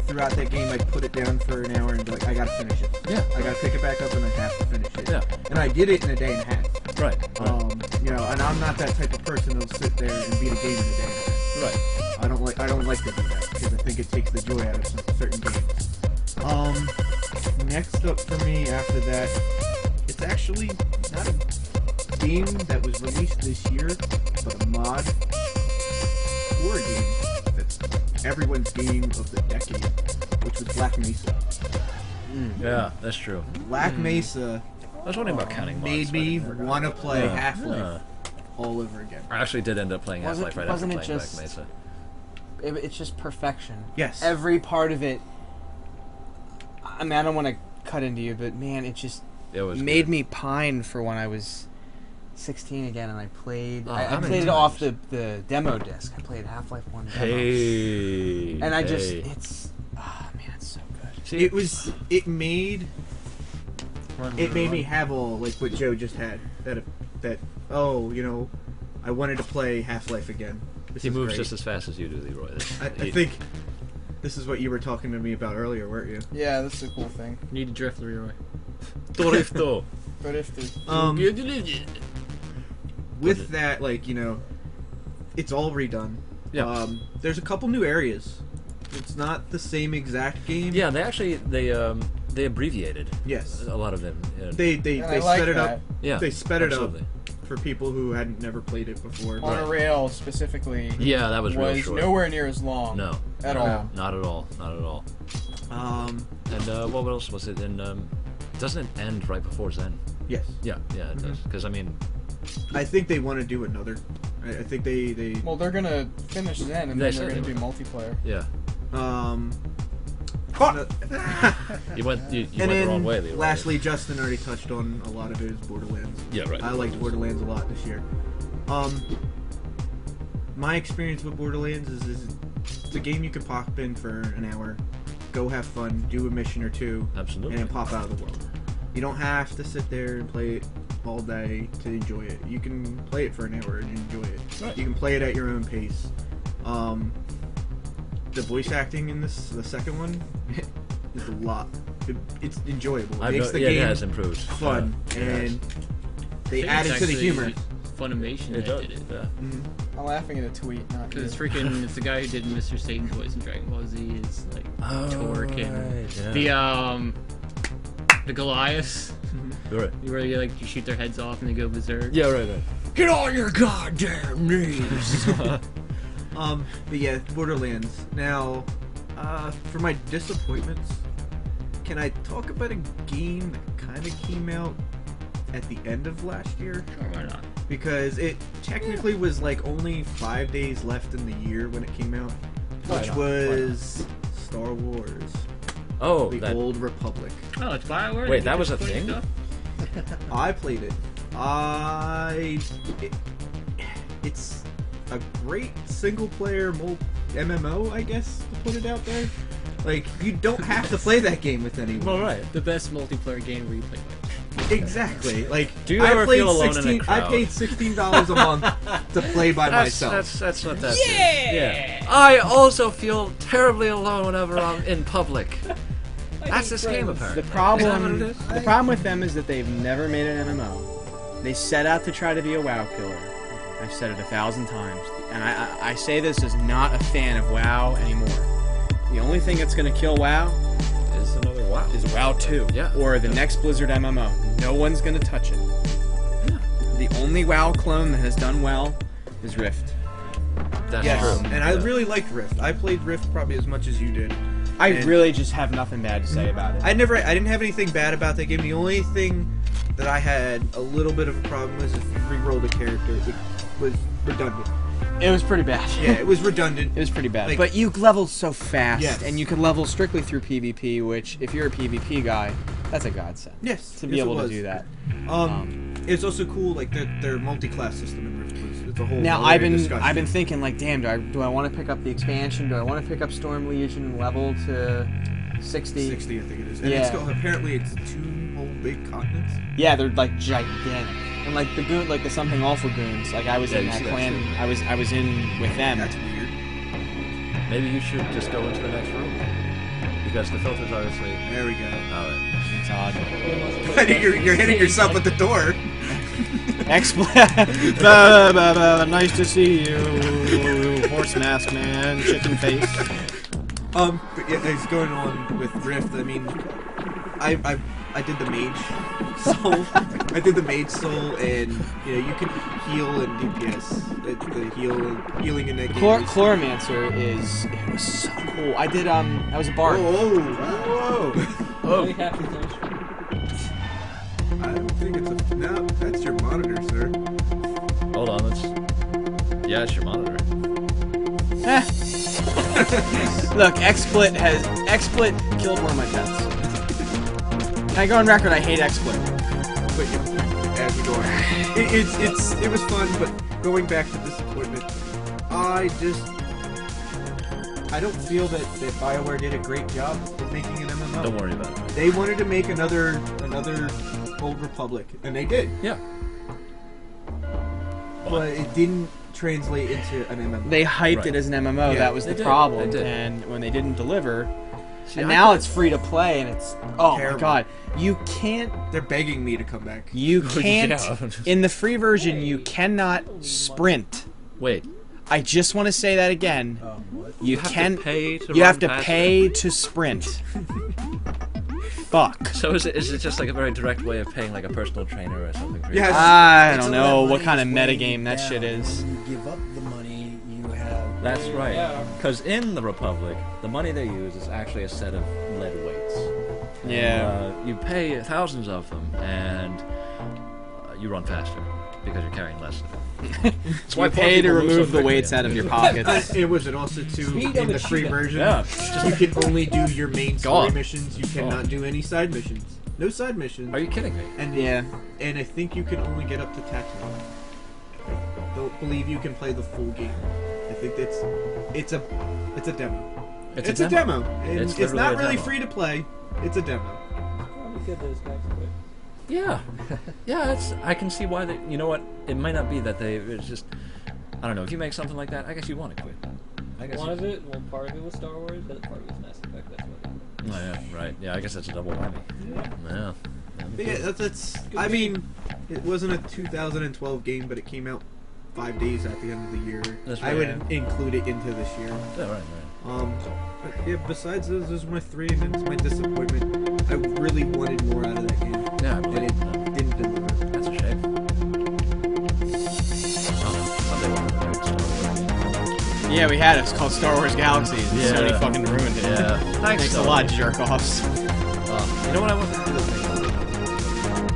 throughout that game I'd put it down for an hour and be like, I gotta finish it. Yeah. I gotta pick it back up and I have to finish it. Yeah. And I did it in a day and a half. Right. And I'm not that type of person that'll sit there and beat a game in a day and a half. Right. I don't like to do that because I think it takes the joy out of certain games. Next up for me after that, it's actually not a game that was released this year, but a mod horror game that's everyone's game of the decade, which was Black Mesa. Yeah, that's true. Black Mesa I was wondering about counting mods. made but I me didn't forget. want to play Yeah. Half-Life Yeah. all over again. I actually did end up playing Half-Life right after Wasn't it playing just- Black Mesa. It's just perfection. Yes. Every part of it. I mean, I don't want to cut into you, but man, it just It was made good. me pine for when I was 16 again, and I played. Oh, I how many played it off times? the demo disc. I played Half-Life 1 demo. Hey. And I just, hey. it's, man, it's so good. See, It made me have all like what Joe just had. That I wanted to play Half-Life again. This he is moves great. just as fast as you do, Leroy. I think this is what you were talking to me about earlier, weren't you? Yeah, that's a cool thing. Need to drift, Leroy. Dorifto. But if the With that, it's all redone. Yeah. There's a couple new areas. It's not the same exact game. Yeah, they abbreviated Yes. a lot of them. Yeah. They And I like sped it that. up. Yeah, They sped it absolutely. up for people who hadn't never played it before. Monorail specifically Yeah, that was real was short. nowhere near as long. No. At No, all. Not at all. Not at all. And what else was it? And doesn't it end right before Zen? Yes. Yeah, it does. Because I mean, I think they want to do another. I think they Well, they're gonna finish Zen, and They then said they're gonna they be multiplayer. yeah. and You went the then wrong way, Leroy. lastly, Justin already touched on a lot of his Borderlands. Yeah, right. I liked Borderlands a lot this year. My experience with Borderlands is it's a game you can pop in for an hour, go have fun, do a mission or two, Absolutely. and then pop out of the world. You don't have to sit there and play it all day to enjoy it. You can play it for an hour and enjoy it. Right. You can play it at your own pace. The voice acting in the second one is a lot. It's enjoyable. It makes the it game has improved. fun, Yeah, it has. and they I think added it's to the actually humor. Funimation It that does. did it. Yeah. I'm laughing at a tweet, not Because it's you. freaking, it's the guy who did Mr. Satan's voice in Dragon Ball Z. Is like Torque and right, yeah. the Goliaths, Right. where you shoot their heads off and they go berserk. Yeah, right. Get on your goddamn knees. But yeah, Borderlands. Now, for my disappointments, can I talk about a game that kind of came out at the end of last year? Sure, why not? Because it technically was like only 5 days left in the year when it came out, Why which not? was Star Wars: Oh, The that, Old Republic. Oh, it's Bioware. wait, that was a thing? I played it. It's a great single-player MMO, I guess, to put it out there. Like, you don't have to play that game with anyone. All right. The best multiplayer game where you play with. Exactly. Like, Do you ever I played feel alone in a 16 I crowd? paid $16 a month to play by myself. That's what that is. Yeah. I also feel terribly alone whenever I'm in public. That's this game, apparently. The problem, Is that what it is? the problem with them is that they've never made an MMO. They set out to try to be a WoW killer. I've said it 1,000 times, and I say this as not a fan of WoW anymore. The only thing that's going to kill WoW Is another WoW. is WoW 2, Yeah. or the next Blizzard MMO. No one's going to touch it. The only WoW clone that has done well is Rift. That's Yes, true. and I Yeah. really liked Rift. I played Rift probably as much as you did. I And- really just have nothing bad to say about it. I didn't have anything bad about that game. The only thing that I had a little bit of a problem was if you re-rolled a character, it was redundant. It was pretty bad. Yeah, it was redundant. It was pretty bad. Like- but you leveled so fast, Yes. and you could level strictly through PvP, which, if you're a PvP guy, that's a godsend. Yes, To be yes, it able to was. do that. It's also cool, like their multi-class system in Rift was it's a whole. Now other I've been discussion. thinking like, damn, do I want to pick up the expansion? Do I want to pick up Storm Legion and level to 60? 60, I think it is. And Yeah. apparently it's 2 whole big continents. Yeah, they're like gigantic. And like the goon, like the something awful goons. Like I was Yeah, in you that see that clan. shit. I was in with them. That's weird. Maybe you should just go into the next room. Because the filters obviously... There we go. Alright. It's odd. you're hitting yourself with the door. Nice to see you, horse mask man, chicken face. But yeah, it's going on with Rift. I mean, I did the mage soul. I did the mage soul, and you know you can heal and DPS. The healing in that game. is- Chloromancer it was so cool. I did I was a bard. Whoa! Really happy to- I don't think it's a. No, that's your monitor, sir. Hold on, let's... Yeah, it's your monitor. Look, XSplit killed one of my pets. I go on record, I hate XSplit. But yeah, as we go on, it was fun. But going back to disappointment, I don't feel that BioWare did a great job of making an MMO. Don't worry about it. They wanted to make another Old Republic, and they did, Yeah. but it didn't translate into an MMO. They hyped Right. it as an MMO, Yeah, that was they the did, problem. they did. And when they didn't deliver, See, and I now thought- it's free to play, and it's oh Terrible. my god, you can't They're begging me to come back. you can't Yeah. in the free version you cannot sprint. Wait. I just want to say that again. You have to can pay to you run have to faster? pay to sprint. Fuck. So is it just like a very direct way of paying like a personal trainer or something? for you? Yes. I It's don't a know lot what of kind of money is metagame that weighing shit down. is. When you give up the money, you have. That's right. Yeah. Because in the Republic, the money they use is actually a set of lead weights. Yeah. You pay thousands of them, and you run faster because you're carrying less of it. That's You poor pay to people move so remove the quickly. weights out of your pockets. It was it also too Speed in of the free achievement. version. Yeah. You can only do your main story Gone. missions. You cannot do any side missions. No side missions. Are you kidding me? And Yeah. and I think you can only get up to Tatooine. I don't believe you can play the full game. I think it's a demo. It's a demo. And It's it's literally not a really demo. free to play. It's a demo. Probably good those guys quit. Yeah. Yeah, I can see why they... You know what? It might not be that they... It's just... I don't know. If you make something like that, I guess you want to quit. I guess One of it, well, part of it was Star Wars, the other part was Mass Effect. That's what it Oh, yeah, right. Yeah, I guess that's a double whammy. Yeah. But yeah, that's I mean, it wasn't a 2012 game, but it came out 5 days at the end of the year. That's I right. would include it into this year. Yeah, right. But yeah, besides those are my 3, and then it's my disappointment. I really wanted more out of that game, Yeah, I and believe it it. didn't deliver. That's a shame. Someday we'll have a great Star Wars game. Yeah, we had it. It's called Star Wars Galaxies. And Yeah. Sony fucking ruined it. Yeah. Thanks a Sony. lot, jerk offs. You know what I want to do this thing?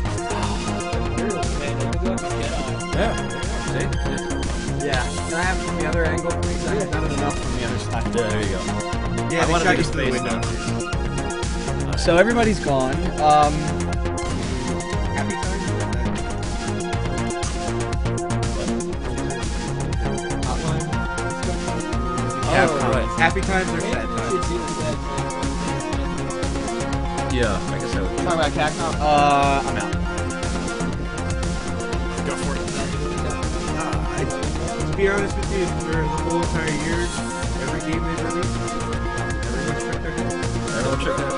Yeah. See? Yeah. Can I have it from the other angle, please? I have not enough from the other side. Yeah, there you go. Yeah, I they want to shot be you the through the space window. now. So everybody's gone. Happy times? Hotline? Oh, right. Happy times or sad times? Yeah, I guess I would. Talking about Capcom. I'm out. Go for it. To be honest with you, for the whole entire year, every game they released, everyone checked their head. Everyone check that.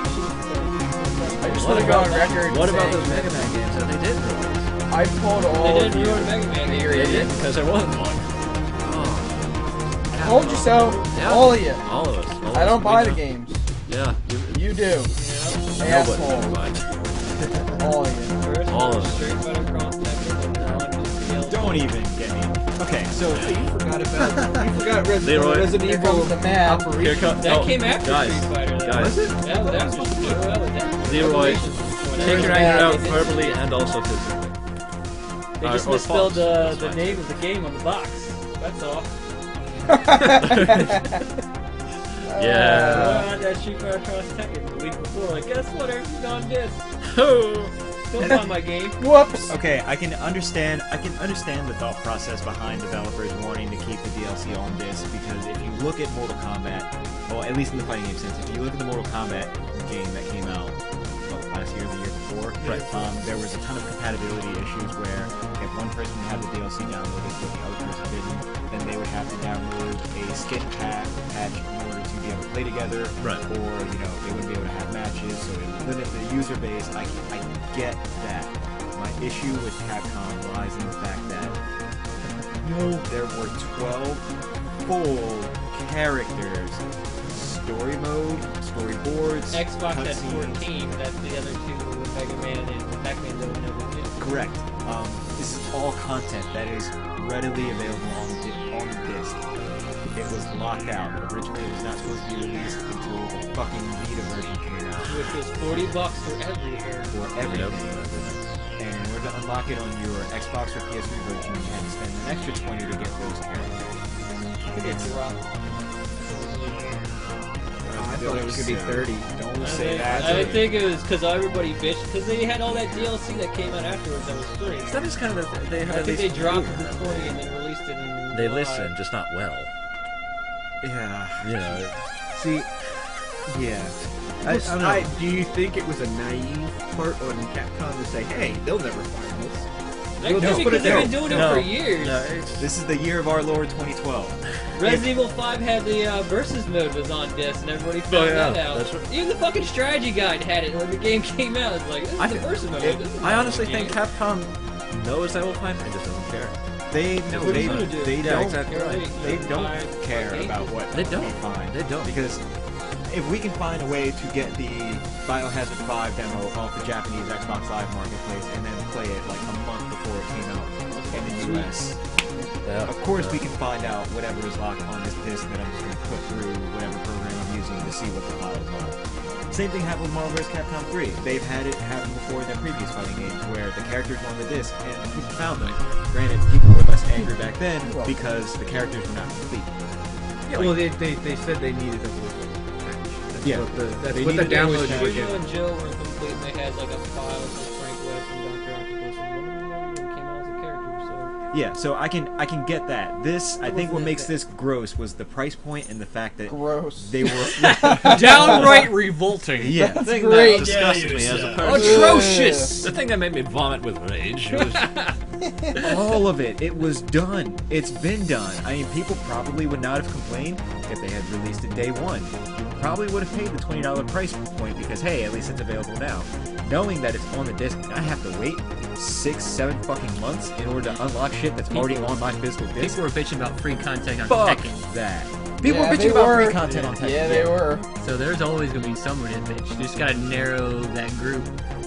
I just want to go on record. What about saying those Mega Man games that they did release? I told all They of didn't you. ruin Mega Man. You're They did idiots. because there wasn't one. I told you so. Yeah. All of you. All of us. All of I us. don't We buy the know. games. Yeah. You do. Nobody Asshole. buys. All of you. All of us. Street Fighter Cross Tekken. Don't even get me. Okay, so You forgot Resident Leroy. Evil. Here comes the man. Here comes. That came after guys, Street Fighter. Though. guys. Was it? Yeah, that was just Leroy, take your anger out They verbally and also physically. just Or misspelled pause. That's the fine. name of the game on the box. That's all. Yeah. I had that Street Fighter Cross Tekken the week before. Like, guess what? Everything's on disc. Oh. Still find my game. Whoops. okay, I can understand the thought process behind developers wanting to keep the DLC on disc, because if you look at Mortal Kombat, well, at least in the fighting game sense, if you look at the Mortal Kombat game that came out last year, the year before, Right. There was a ton of compatibility issues where if one person had the DLC downloaded but the other person didn't, then they would have to download a skin patch in order to be able to play together, Right. or they wouldn't be able to have matches, so it would limit the user base. I get that. My issue with Capcom lies in the fact that there were 12 full characters, story mode, storyboards, Xbox had cutscenes. 14. That's the other two, Mega Man and Pac-Man, that never did. Correct. This is all content that is readily available on disc. It was locked out. Originally, it was not supposed to be released until the fucking Vita version came out. Which was $40 for everything. For everything. And in order to unlock it on your Xbox or PS3 version, you had to spend an extra 20 to get those characters. It's rough. I thought it was gonna be 30. Don't I say think, that. I think it was because everybody bitched because they had all that DLC that came out afterwards that was free. That is kind of they have I at think least they dropped the 20 and then released it in They July. listen, just not well. Yeah. You know. See, yeah. I don't know. Do you think it was a naive part on Capcom to say, hey, they'll never find this? That We'll could just be put it because they've there. been doing No. it for years. No, it's This is the year of our Lord 2012. Resident Evil 5 had the versus mode was on disc and everybody found yeah, that out. that's right. Even the fucking strategy guide had it when the game came out. It's like, this is I the think- versus mode. it- This is I not honestly the think game. Capcom knows that will find and just doesn't care. They What are you gonna do? they Yeah, don't exactly You're right. right. they You're don't fine. care Fucking about what They don't. we find. They don't. Because if we can find a way to get the Biohazard 5 demo off the Japanese Xbox Live Marketplace and then play it like a month before it came out in the US, Yeah. of course we can find out whatever is locked on this disc that I'm just going to put through whatever program I'm using to see what the files are. Same thing happened with Marvel vs. Capcom 3. They've had it happen before in their previous fighting games where the characters were on the disc and people found them. Granted, people were less angry back then because the characters were not complete. Well, they said they needed a little patch. Yeah. That's They what the needed a download patch. you would Jojo get. and Jill were complete and they had like a file for Frank West and Dr. Octopus and came out as a character, so... Yeah, so I can get that. This, I think what makes this gross was the price point and the fact that Gross. they were Downright revolting. yeah. The thing great. that disgusted me as a person. Atrocious! The thing that made me vomit with rage was All of it. It was done. It's been done. I mean, people probably would not have complained if they had released it day one. You probably would have paid the $20 price point because, hey, at least it's available now. Knowing that it's on the disc and I have to wait 6-7 fucking months in order to unlock shit that's already on my physical disc. People were bitching about free content on Fuck Tekken. that. People Yeah, were they bitching about were. free content on Tekken. Yeah, they were. So there's always gonna be someone to bitch. You just gotta narrow that group.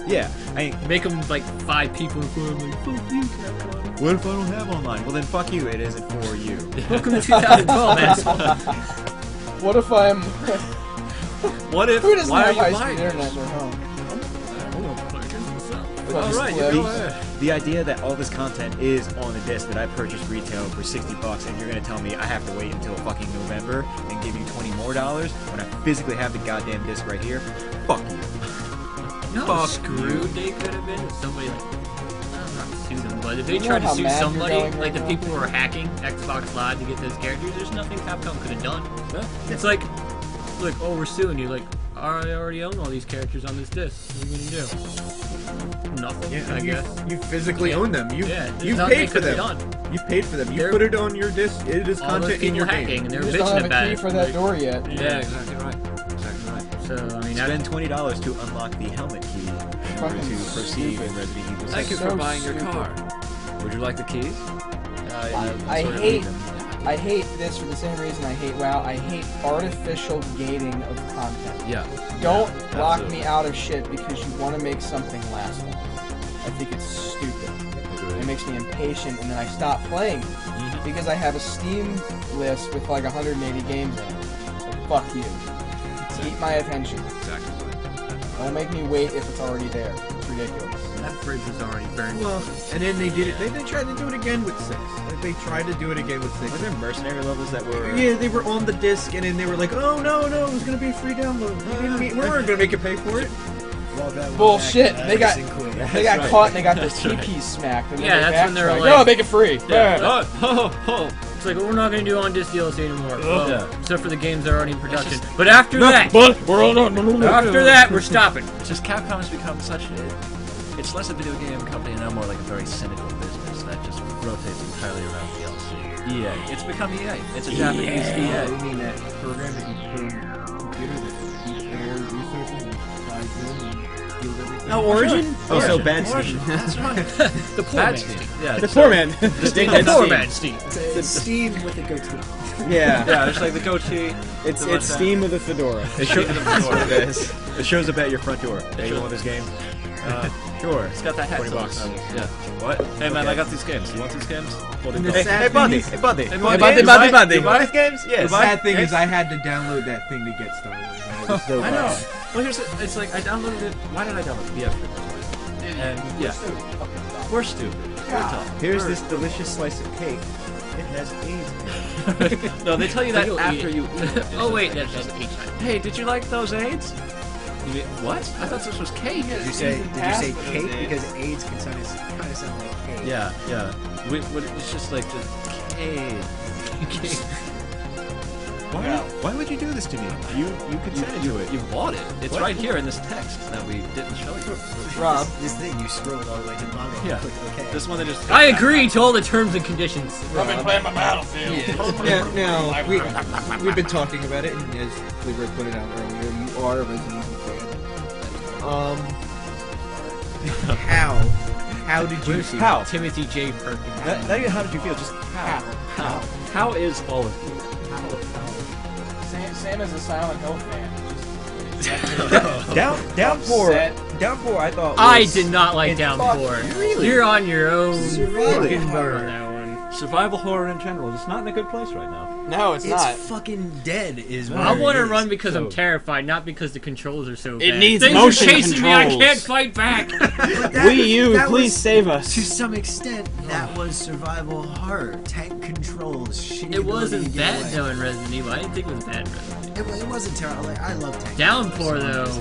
Yeah. I mean, Make them like 5 people who are like, fuck you, Capcom. what if I don't have online? Well, then fuck you. It isn't for you. Welcome to 2012, asshole. What if I'm? what if? Who doesn't Why are have you high-speed buying internet this? in their home? Plus right, clip. you're right. The idea that all this content is on a disc that I purchased retail for $60, and you're gonna tell me I have to wait until fucking November and give you $20 more when I physically have the goddamn disc right here? Fuck you. You know how screwed they could have been if somebody like, I'm not sue them, but if they tried to how sue mad you're somebody, going like right the now? people who were hacking Xbox Live to get those characters, there's nothing Capcom could have done. It's like, oh, we're suing you. Like, I already own all these characters on this disc. What are you gonna do? Nothing, I guess. You physically own them. You there's you nothing paid they for could've them. done. You paid for them. You They're- put it on your disc. It is All those content in people your hacking, game. and they You were just don't bitching have about a key it. for that door yet. Yeah, exactly right. Exactly right. So, I mean, Spend $20 to unlock the helmet key in order Fucking to proceed stupid. in Resident Evil 6. Thank you so for buying your stupid. car. Would you like the keys? I hate I hate this for the same reason I hate WoW. I hate artificial gating of content. Yeah. Don't Yeah, lock absolutely. me out of shit because you want to make something last long. I think it's stupid. It makes me impatient, and then I stop playing because I have a Steam list with like 180 games in it. So fuck you. Keep my attention. Exactly. Don't make me wait if it's already there. It's ridiculous. that bridge was already burned. Well, and then they did it. They tried to do it again with 6. They tried to do it again with 6. Were there mercenary levels that were... Yeah, they were on the disc, and then they were like, "Oh no, it was gonna be a free download. We weren't gonna make you pay for it." Bullshit. They got right. caught and they got their TPs smacked. And then Yeah, they that's when they were backtracked. like- "No, make it free." Yeah. Oh. It's like, well, we're not going to do on disc DLC anymore. Yeah. Except for the games that are already in production. But after that, after that, we're stopping. It's just Capcom has become such a... It's less a video game company and now more like a very cynical business that just rotates entirely around DLC. EA. It's become EA. It's a Japanese EA. You mean that program that you put on your computer that keeps air resources and slides in and heals everything? Oh, Origin? Oh, so Origin. bad Origin. Steam. That's right. The poor Bad man. Steam. Yeah. The poor man. The poor man, Steve. It's Steam with a goatee. Yeah. Yeah, it's like the goatee. It's the Steam with a fedora. It shows, it shows up at your front door. Hey, you want this game? Sure. It's got that hat. $20. Yeah. What? Hey man, I got these games. You want these games? Hey, buddy. Hey, buddy. Hey, buddy. You buy these games? Yes. The sad thing is, I had to download that thing to get Star Wars. And I was so I know. bad. Well, here's the, it's like I downloaded it. Why did I download it? Yeah, and yeah, we're stupid. We're dumb. Here's this delicious slice of cake. It has AIDS in it. No, they tell you that You'll after eat you it. eat it. Oh, wait, that's HIV. Hey, did you like those AIDS? You mean, what? I thought this was cake. Did you say cake? Because AIDS can kind of sound like cake. Yeah. It's just like the cake. Why would you do this to me? You consented to it. You bought it. It's What? right here in this text that we didn't show you. Rob, This thing, you scrolled all the way to the bottom. Yeah. Click OK. This one they just. I agree to all the terms and conditions. I've been playing my Battlefield. Now, we've been talking about it, and as Leroy put it out earlier, you are a Resident Evil fan. How did you feel? How? Timothy J. Perkins. Not even how did you feel? Just how? How is all of you? Same as a Silent Hill fan. Downpour. Upset. Downpour. I thought. I was- did not like Downpour. Really? You're on your own Really? fucking boat on that one. Survival horror in general is not in a good place right now. No, it's It's not. fucking dead. Is I what want to it run is. because I'm terrified, not because the controls are so bad. It needs Things motion are chasing me. I controls. can't fight back. Wii U, that please was- save us. To some extent, that was survival horror. Tank controls. Shitty It wasn't ability to get bad away. though in Resident Evil. I didn't think it was bad in Resident Evil. It wasn't terrible. Like, I love tank. Downpour though,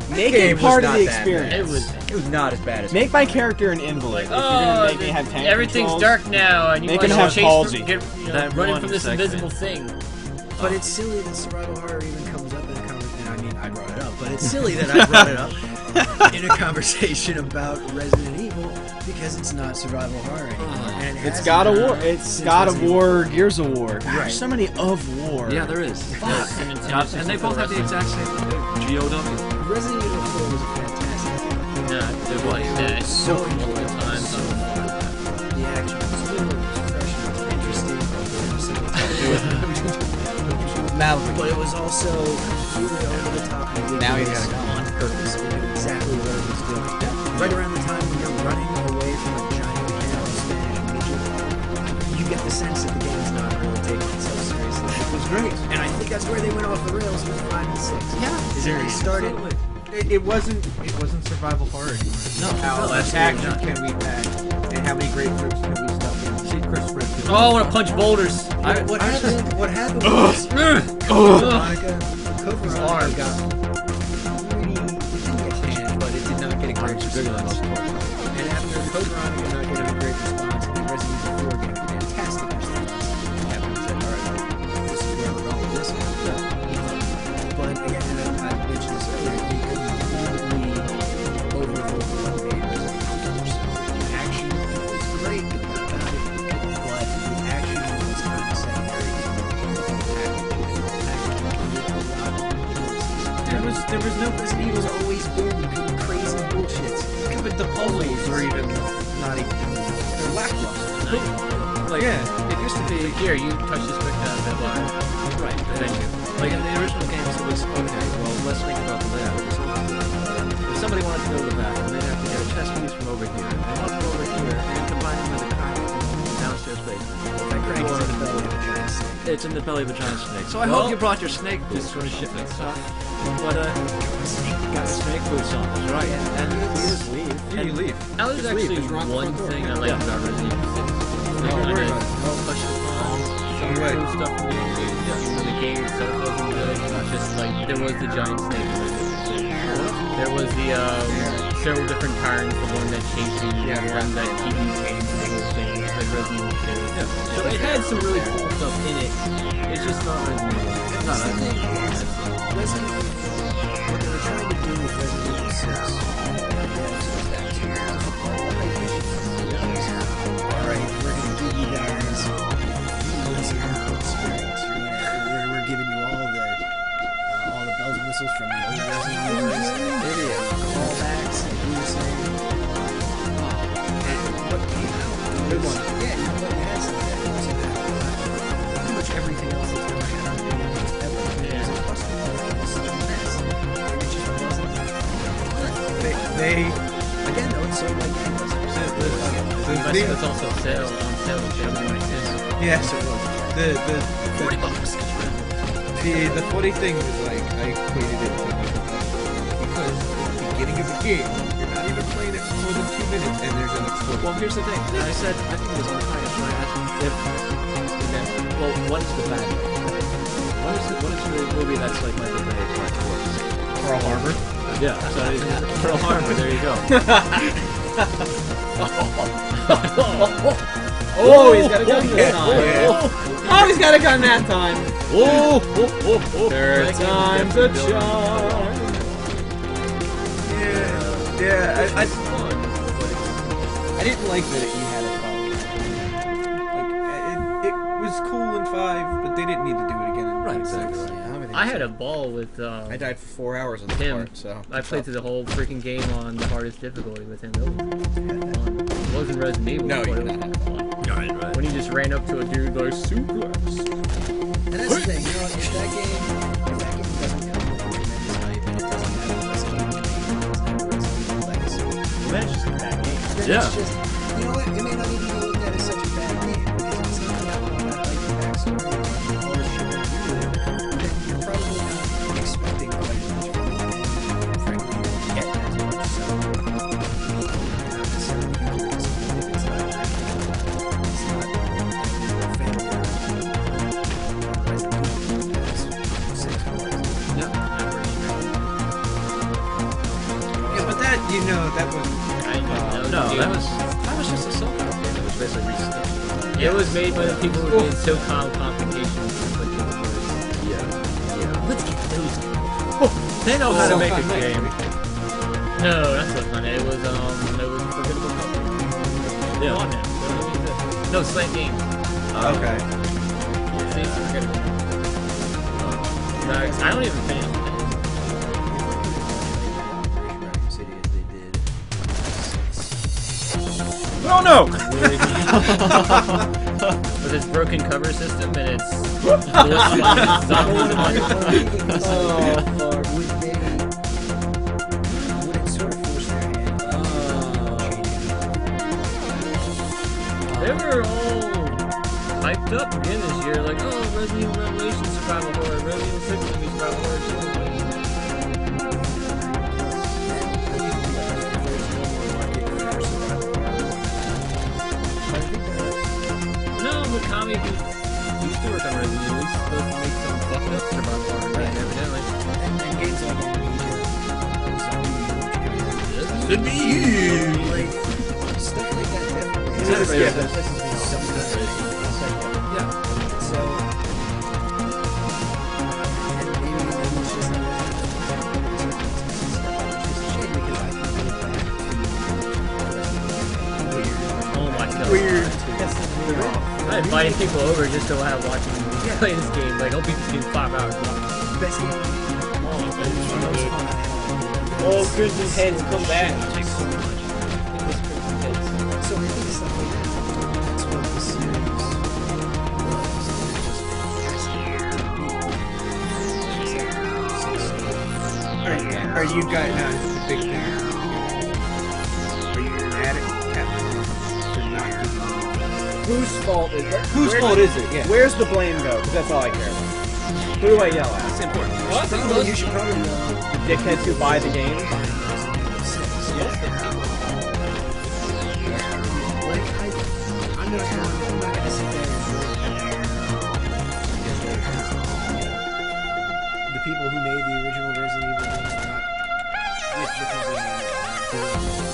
Make game it was part of not the that experience. it was. It was not as bad as. Make my character an invalid. If you're gonna make me have tank everything's controls. dark now, and you Make want him to have chase palsy. That running one from this segment. invisible thing. But it's silly that survival horror even comes up in a conversation. I mean, I brought it up, but it's silly that I brought it up in a conversation about Resident Evil because it's not survival horror anymore. And it It's hasn't God of been War. It's since God of Resident War, Gears of War. Right. There's so many of War. Yeah, there is. And they both have the exact same GOW. Evil. Resident Evil 4 was a fantastic game. No, it was that So multiple enjoyable. times. The action was good, it was fresh, it was interesting. But it was also completely over the top. and Now he's ridiculous gotta go. on purpose. It knew exactly what it was doing. Right around the time when you're running away from a giant pale Spanish midget, you get the sense that the game's not really taking itself seriously. It was great, and I think that's where they went off the rails with 5 and 6. Yeah, Is that they started It wasn't survival horror anymore. No, How no, much absolutely action not. can we pack, and how many grapefruits can we stuff in? See, Chris Fred. Oh, I want to punch boulders. What happened was Veronica, Code Veronica got pretty, it didn't get panned, but it did not get a great response. And after Code Veronica not getting a great response, the Resident Evil 4 getting a fantastic response, Capcom said, alright, this is where we're going with this one. But again, and I mentioned this earlier, we could repeatedly overlook what made Resident Evil 4 so the action was great, no doubt about it, but the action was kind of secondary to the package. There was no Resident Evil's always been crazy bullshit. But the puzzles were even not even. They're lackluster. Like, it used to be. Here, you touch this quick bit line. Right. Thank you. Like in the original games, it was okay. Well, let's think about the layout. If somebody wanted to go to the bathroom, they'd have to get a chest piece from over here, and want to go over here, and combine them with a cot in the downstairs basement. It's in the belly of a giant snake. So I hope you brought your snake boots for shipping stuff. But got snake boots on, right? And you just leave. Yeah, you leave. Now, there's actually one thing I like about Resident Evil 6. Don't worry about it. Some Right. cool stuff in the game itself wasn't good. Just like there was the giant snake. There was the several different turns. The one that chased you, the one that TV games, things like Resident Evil 2. So it had some really cool stuff in it. It's just not Resident Evil. What they were trying to do with Resident Evil 6 alright, we're going to give you guys Resident Evil experience. We're giving you all the bells and whistles from the old Resident Evil callbacks and you were saying what came out. Good one. Yeah, you know what it has like that. Pretty much everything else that's ever happened in the games ever. It was a cluster. It was such a mess. It just wasn't. They Again, though, it's so like It's also on sale January 6th. yes, it was. The $40. the funny thing was like I equated it to because at the beginning of the game you're not even playing it for more than 2 minutes and there's an explosion. Well, here's the thing. I said, I think it was on time. So I asked if, well, what is the bad guy? What is the movie that's like Michael Bay Part 4? Pearl Harbor. Yeah, so Pearl Harbor, there you go. Oh, he's got a gun this time. Oh, he's got a gun that time. Third time's a charm. Yeah, I didn't like that you had a problem. Like it was cool in 5, but they didn't need to do it again in Right, 6. exactly. I had a ball with I died for 4 hours on this him. part, so I played through the whole freaking game on the hardest difficulty with him. It wasn't Resident Evil. No, but you it was did not. fun. Right. When he just ran up to a dude like suplex. And that's the thing, you know, if that game doesn't come with tremendous hype and it doesn't have a Resident Evil game, it doesn't have a Resident Evil legacy, Then it's just a bad game. then Yeah. it's just, you know what, it may not even be looked at as such a bad game, because it's not got all that like backstory and all the shit that you do, then you're probably not expecting quite as much from it, and frankly, you don't get as much, so you're not necessarily going to be disappointed if it's not a failure. Resident Evil as 6 was. Yeah, but that that was No, that was just a solo game. It was basically reskin. It was made by the people who did SoCal Complications. Let's get those. They know how to make a game. No, that's not funny. It was Forgettable Company. Yeah. Come on now. No, Slant Games. okay. See, Forgettable. I don't even finish it. Oh no! With its broken cover system and its zombies on it. Would it sort of force their hand They were all hyped up again this year, like, oh, Resident Evil Revelation survival horror, Resident Evil 6 is gonna be survival horror too. Mikami, who used to work on Resident Evil, he's supposed to make some fucked up stuff about part, right? Evidently. And games like Could be you. like stuff like that. Is it a skip? Yeah. So. And maybe it's just a shame because I can go back Oh my god. Weird. I invite people over just to have watching me play this game. Like, I'll beat this game 5 hours long. to best game. Oh, Crimson Heads, come back. So I think stuff like that. That's what the series was. Are you guys now? The big thing. Are you mad at Capcom for not giving Whose fault is it? Whose fault is it? Yeah. Where's the blame though? Because that's all I care about. Who do I yell at? It's important. Well, I think You should probably know. Dickheads who buy the game. Like, I'm not gonna sit there and the people who made the original Resident Evil games are not with the company anymore.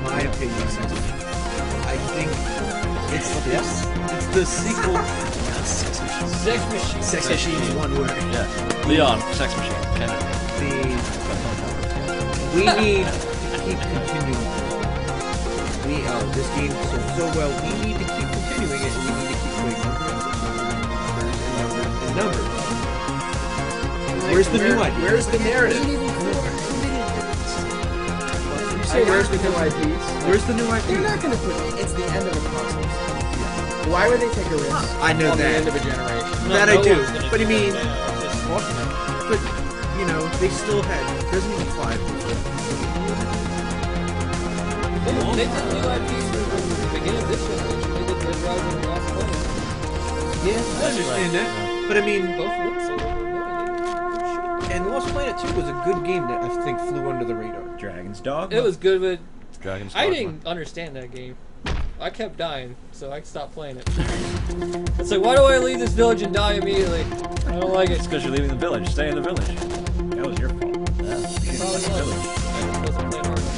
my opinion? I think it's the sequel. Sex Machine. Sex Machine is one word. Yeah. Leon, sex machine. Kennedy. We need to keep continuing. This game sold so well. We need to keep continuing it. We need to keep putting numbers. Where's the new idea? Where's the narrative? You say where's the new IPs? Where's the new They're idea? not gonna put it's the end of a console. Why would they take a risk I know on the end that. of a generation? That I do. But I I mean, but you know, they still had Resident Evil 5. They took new IPs from the beginning of this generation. They did Red Rising and Lost Planet. Yeah, I understand that. But I mean, Both of them. and Lost Planet 2 was a good game that I think flew under the radar. Dragon's Dog. It was good, but Dragon's I Dogma. didn't understand that game. I kept dying, so I stopped playing it. It's like, why do I leave this village and die immediately? I don't like it. It's because you're leaving the village. Stay in the village. That was your fault. Yeah. Probably was. I wasn't playing hard enough.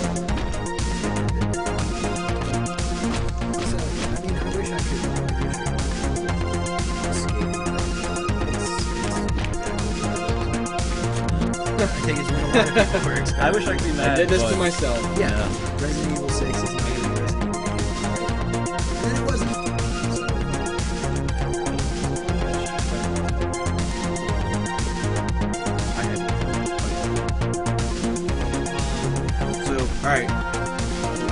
So, I mean, I wish I could I think it's when a lot of people were expecting. I wish I could be mad. I did this but- to myself. Yeah. Resident Evil 6 is a game of Resident Evil. And it wasn't. So, alright.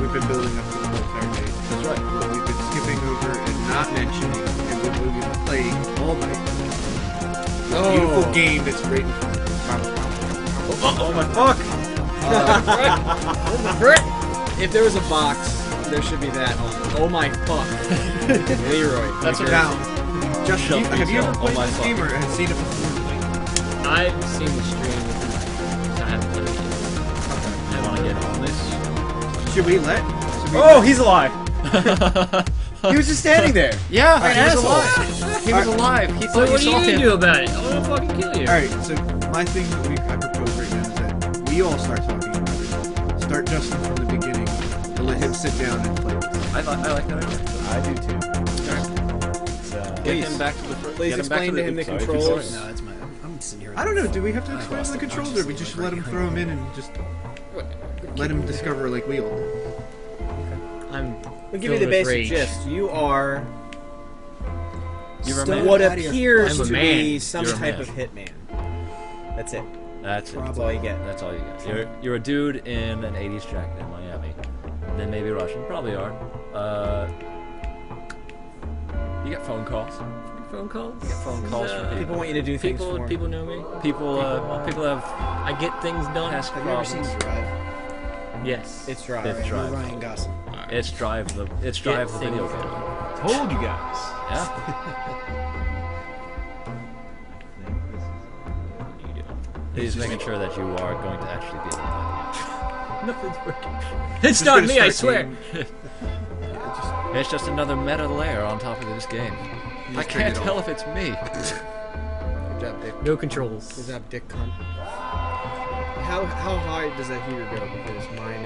We've been building up to the whole Saturday. That's right. What we've been skipping over and not mentioning, and what we've been playing all night. The beautiful game that's right in front of us. Oh my fuck! If there was a box, there should be that on it. Oh my fuck. Leroy. That's New what Now, Jersey. Justin, Shall have you ever be played so. this game or have seen it before? I've seen the stream. I haven't played it yet. I want to get on this. Should we let? Oh, he's alive. He was just standing there. Yeah, Alright, he was asshole. alive. He was alive. He So thought what you are saw you gonna him. do about it? I'm gonna fucking kill you. Alright, so my thing that I propose right now is that we all start talking about it. Start Justin from the beginning and let him sit down and play with us. I like that idea. I do too. Get him back to the first. Please explain to him the controls. No, it's my. I'm sitting here. I don't know, do we have to explain the controls or we just let him throw him in and just let him discover like we all do? I'll give you filled the with basic rage. gist. You are You're a man. what Out of your appears I'm a to man. be some You're a type man. of hitman. That's it. That's it. That's all you get. That's all you get. You're a dude in an 80s jacket in Miami. Then maybe Russian. Probably are. You get phone calls. Phone calls? You get phone calls from people. People want you to do things for them. People know me. People have I get things done. task Have you ever seen problems. Drive? Yes. It's Drive. It's Drive. Ryan Gosling. It's Drive the video game. Told you guys. Yeah. He's making sure that you are going to actually be able to. Nothing's working. It's not me, I swear. It's just another meta layer on top of this game. I can't tell if it's me. Good job, Dick. No controls. Good job, Dick cunt. How high does that heater go? Because mine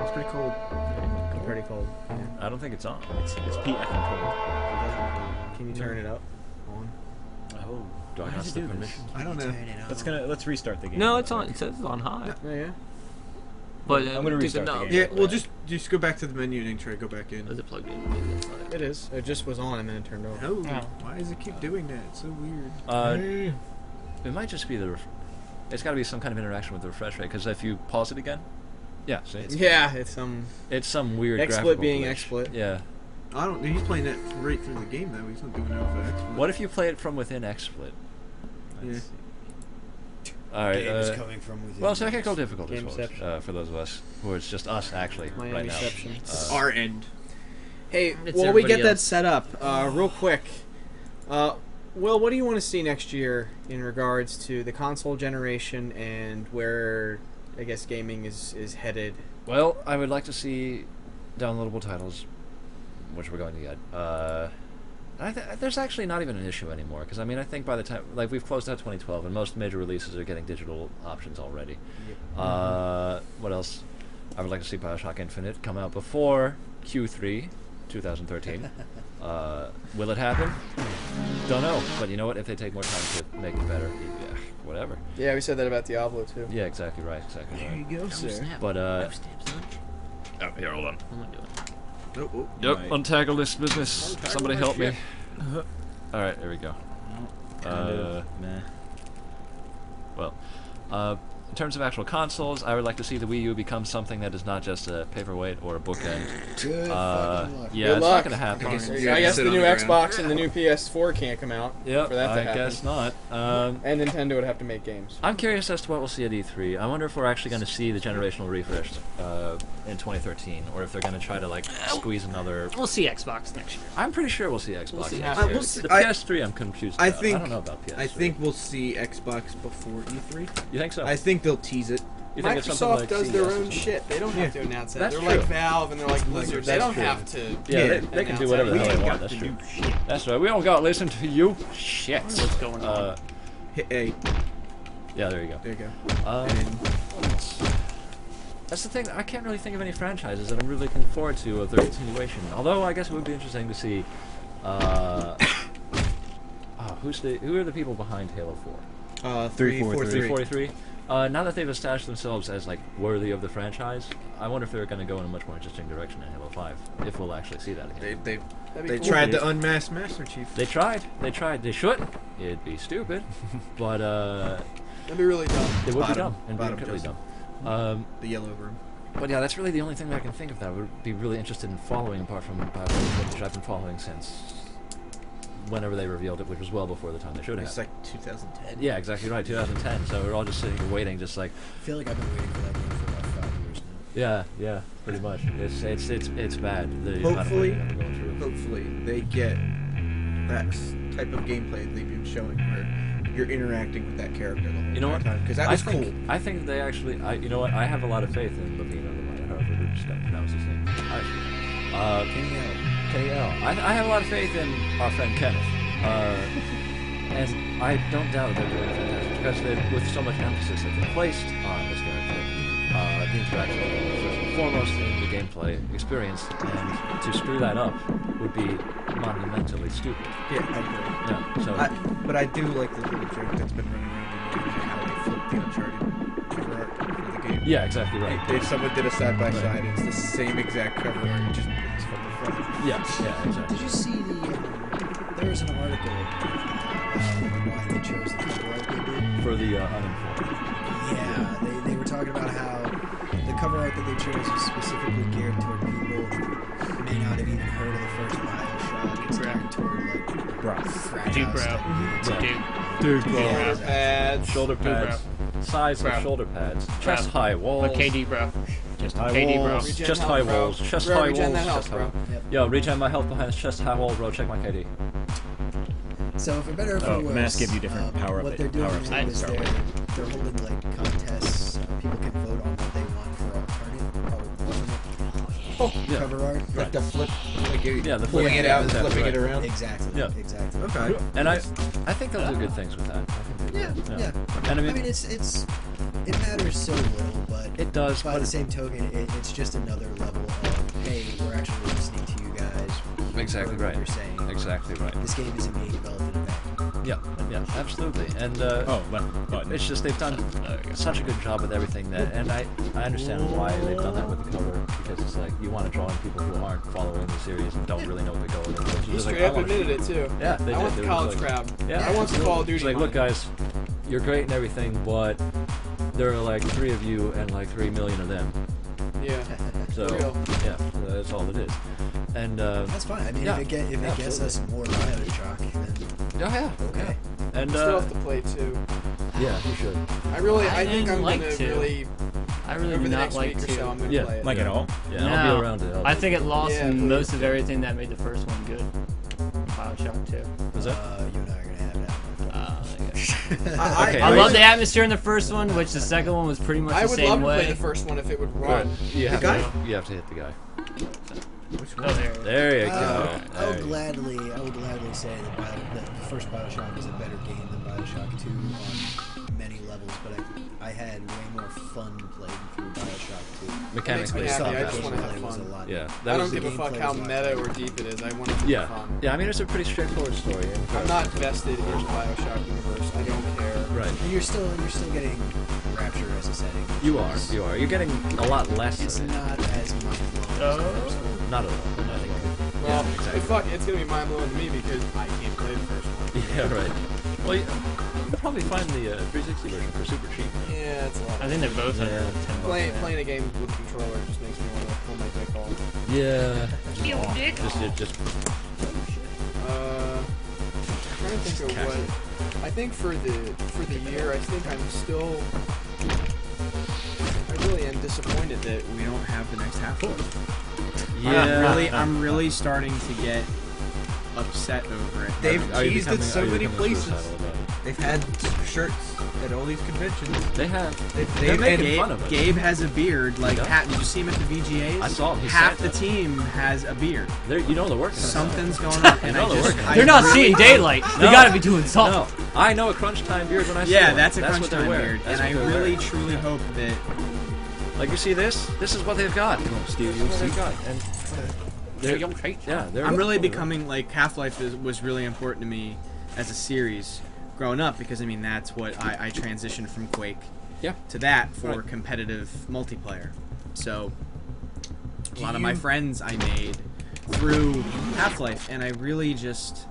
it's pretty cold. It's pretty cold. Yeah. I don't think it's on. It's PF control. Can you turn it up? On? Oh, do I have the permission? I don't know. Let's restart the game. No, it's on. It says it's on high. Yeah. But I'm gonna restart the game. Yeah, well, just go back to the menu and try to go back in. Is it plugged in? Maybe that's not it. It is. It just was on and then it turned off. No, why does it keep doing that? It's so weird. It might just be it's got to be some kind of interaction with the refresh rate, because if you pause it again, yeah, see, It's some weird XSplit graphical being glitch. XSplit. Yeah. I don't. He's playing that right through the game though. He's not doing that with X. What if you play it from within XSplit? Yeah. All right. Game is coming from within. Well, technical difficulties, Gameception. for those of us who it's just us actually right now. Miamiception. Our end. Hey, It's while we everybody get that else. set up, real quick, Will, what do you want to see next year in regards to the console generation and where, I guess, gaming is headed? Well, I would like to see downloadable titles, which we're going to get. There's actually not even an issue anymore, because I mean, I think by the time, like, we've closed out 2012 and most major releases are getting digital options already. What else? I would like to see BioShock Infinite come out before Q3 2013. Will it happen? Don't know, but you know what, if they take more time to make it better, yeah, whatever. Yeah, we said that about Diablo too. Yeah, exactly right, There you go, Oh, sir. snap. But No stamps, son. oh, here, hold on. What am I doing? Yep, Right. untangle this business. Untangle Somebody my help me. shit. Alright, there we go. Meh. Well, in terms of actual consoles, I would like to see the Wii U become something that is not just a paperweight or a bookend. Good fucking luck. Yeah, Good it's luck. not going to happen. I guess I you're guess sit the on new the ground. Xbox and the new PS4 can't come out Yep, for that to I happen. guess not. And Nintendo would have to make games. I'm curious as to what we'll see at E3. I wonder if we're actually going to see the generational refresh in 2013, or if they're going to try to like squeeze another. We'll see Xbox next year. I'm pretty sure we'll see Xbox. We'll see. next year. We'll see. The PS3, I'm confused. I about. think. I don't know about PS3. I think we'll see Xbox before E3. You think so? I think they'll tease it. You think it's something Microsoft like does their CES or own something? shit. They don't have to announce that. That's They're true. like Valve and they're like Blizzard. They That's don't true. have to. Yeah, they can do whatever the hell they want. That's true. That's right. We don't got to listen to you. Shit. What's going on? Hey, Yeah, there you go. there you go. That's the thing. I can't really think of any franchises that I'm really looking forward to of their continuation. Although I guess it would be interesting to see. Who are the people behind Halo 4? 343. 343. Now that they've established themselves as like worthy of the franchise, I wonder if they're going to go in a much more interesting direction in Halo 5. If we'll actually see that again. They tried to unmask Master Chief. They tried. They should. It'd be stupid, but That'd be really dumb. it would be Bottom. dumb and be Bottom incredibly Justin. dumb. The yellow room. But yeah, that's really the only thing that I can think of that I would be really interested in following, apart from BioShock, which I've been following since whenever they revealed it, which was well before the time they should have. It's like 2010. Yeah, exactly right, 2010. So we're all just sitting here waiting, just like, I feel like I've been waiting for that game for about 5 years now. yeah, pretty much. It's bad. The amount of Hopefully, waiting that we're going through. hopefully they get that type of gameplay they've been showing where you're interacting with that character the whole You know what? time. Because that was I think, cool. I think they actually. You know what? I have a lot of faith in Levino, however you just pronounce his name. Kenny L. I have a lot of faith in our friend Kenneth. And I don't doubt they're doing fantastic because with so much emphasis that they placed on this character, the interaction first and foremost in the gameplay experience, and to screw that up would be monumentally stupid. Yeah, I agree. Yeah, so But I do like the little joke that's been running around in how they flipped the Uncharted cover art for the game. yeah, exactly right. Someone did a side by side. It's the same exact cover art, just it's from the front. Yeah, exactly. Did you see there was an article why they chose the cover art they did? For the uninformed. Yeah, they were talking about how the cover art that they chose was specifically geared toward people who may not have even heard of the first Bioshock. It's geared toward like fragile Dude, bro. stuff. Dude. Dude, Pads. shoulder pads, size Bro. of shoulder pads, chest high walls, Like KD, bro. Just high KD, bro. walls. Regen chest health, high bro. walls, chest Bro, high regen walls, that health, chest high bro. walls. Yep. Yo, regen my health behind his chest high wall, bro. Check my KD. So for better or for Oh, worse, masks give you different power-up- what they're doing power-ups now to is start they're with. holding like contests. People can vote on what they want for alternate cover art. Like the flip, like you're Yeah, the pulling flip, it yeah, out and exactly, flipping right. it around. Exactly. Yeah. Exactly. Okay. And I think they'll do good things with that. I think they Yeah. will. Yeah. And I I mean, mean, it matters so little, but it does. by But the same token, it's just another level of, hey, we're actually listening to you guys. Exactly What right. you're saying. Exactly right. This game isn't being developed in a vacuum. Yeah, absolutely. And Oh, left button. it's just they've done such a good job with everything that, and I understand why they've done that with the cover, because it's like you want to draw in people who aren't following the series and don't really know what they're going into. So He they're straight like, up I wanna- admitted it too. Yeah, they I did. want They the were college just like- crowd. Yeah, I want some Call of Duty. It's like, look, money. guys, you're great and everything, but there are like 3 of you and like 3 million of them. Yeah. So For real. yeah, that's all it is. And That's fine. I mean, Yeah, if it gets us more Bioshock, then yeah, okay. and Still have to play too. yeah, you should. I think didn't I'm like gonna to. really I really over do the not next like week or so I'm to. gonna Yeah. play it. Like at all? Yeah, I'll No. be around to help. I think it lost Yeah, please. most of everything that made the first one good. Bioshock 2. Was that? You and I are gonna have that. Okay, I right. love the atmosphere in the first one, which the second one was pretty much I the would same love to way. play the first one if it would Right. run. You have guy? you have to hit the guy. Oh, there. There you go. I There would you- gladly say that the first Bioshock is a better game than Bioshock 2 on many levels, but I had way more fun playing through Bioshock 2. Mechanically, Makes me happy. I that just was- wanna have was a fun. lot. Yeah, I that don't was give a the fuck gameplay how is a lot meta or better. deep it is. I want it to be yeah, fun. yeah. I mean, it's a pretty straightforward story. I'm not vested in the Bioshock universe. I don't care. Right. And you're still getting Rapture as a setting. You are. You are. You're getting a lot less It's of it. not as mind-blowing. Not at all. Not at all. Well, Yeah, exactly. fuck, it's gonna be mind blowing to me because I can't play the first one. Yeah, right. Well, you'll probably find the 360 version for super cheap. Yeah, it's a lot. I think they're both under Yeah. 10 bucks. Playing a game with a controller just makes me want to pull my dick off. Yeah. Just Trying to think of what. I think for the year, I think I'm still. I really am disappointed that We don't have the next Half-Life. yeah. I'm really starting to get upset over it. They've Are you teased it becoming- so are you many becoming places. suicidal about it? They've had shirts at all these conventions. They have. They're making Gabe, fun of it. Gabe has a beard. Like, does? did you see him at the VGAs? I saw him. He Half said the that. team has a beard. You know they're working. on it. Something's going on, and know I they're just working. I They're not really seeing hope- daylight. They No. gotta be doing something. No, I know a crunch time beard when I see Yeah, one. that's a crunch what they're time wearing. beard, That's and I what they're really wearing. truly hope that. Like you see this. This is what they've got. Steve, This is what they've got. And they're I'm really becoming like Half-Life was really important to me as a series growing up because I mean that's what I transitioned from Quake Yeah. to that for Right. competitive multiplayer. So a lot of my friends I made through Half-Life, and I really just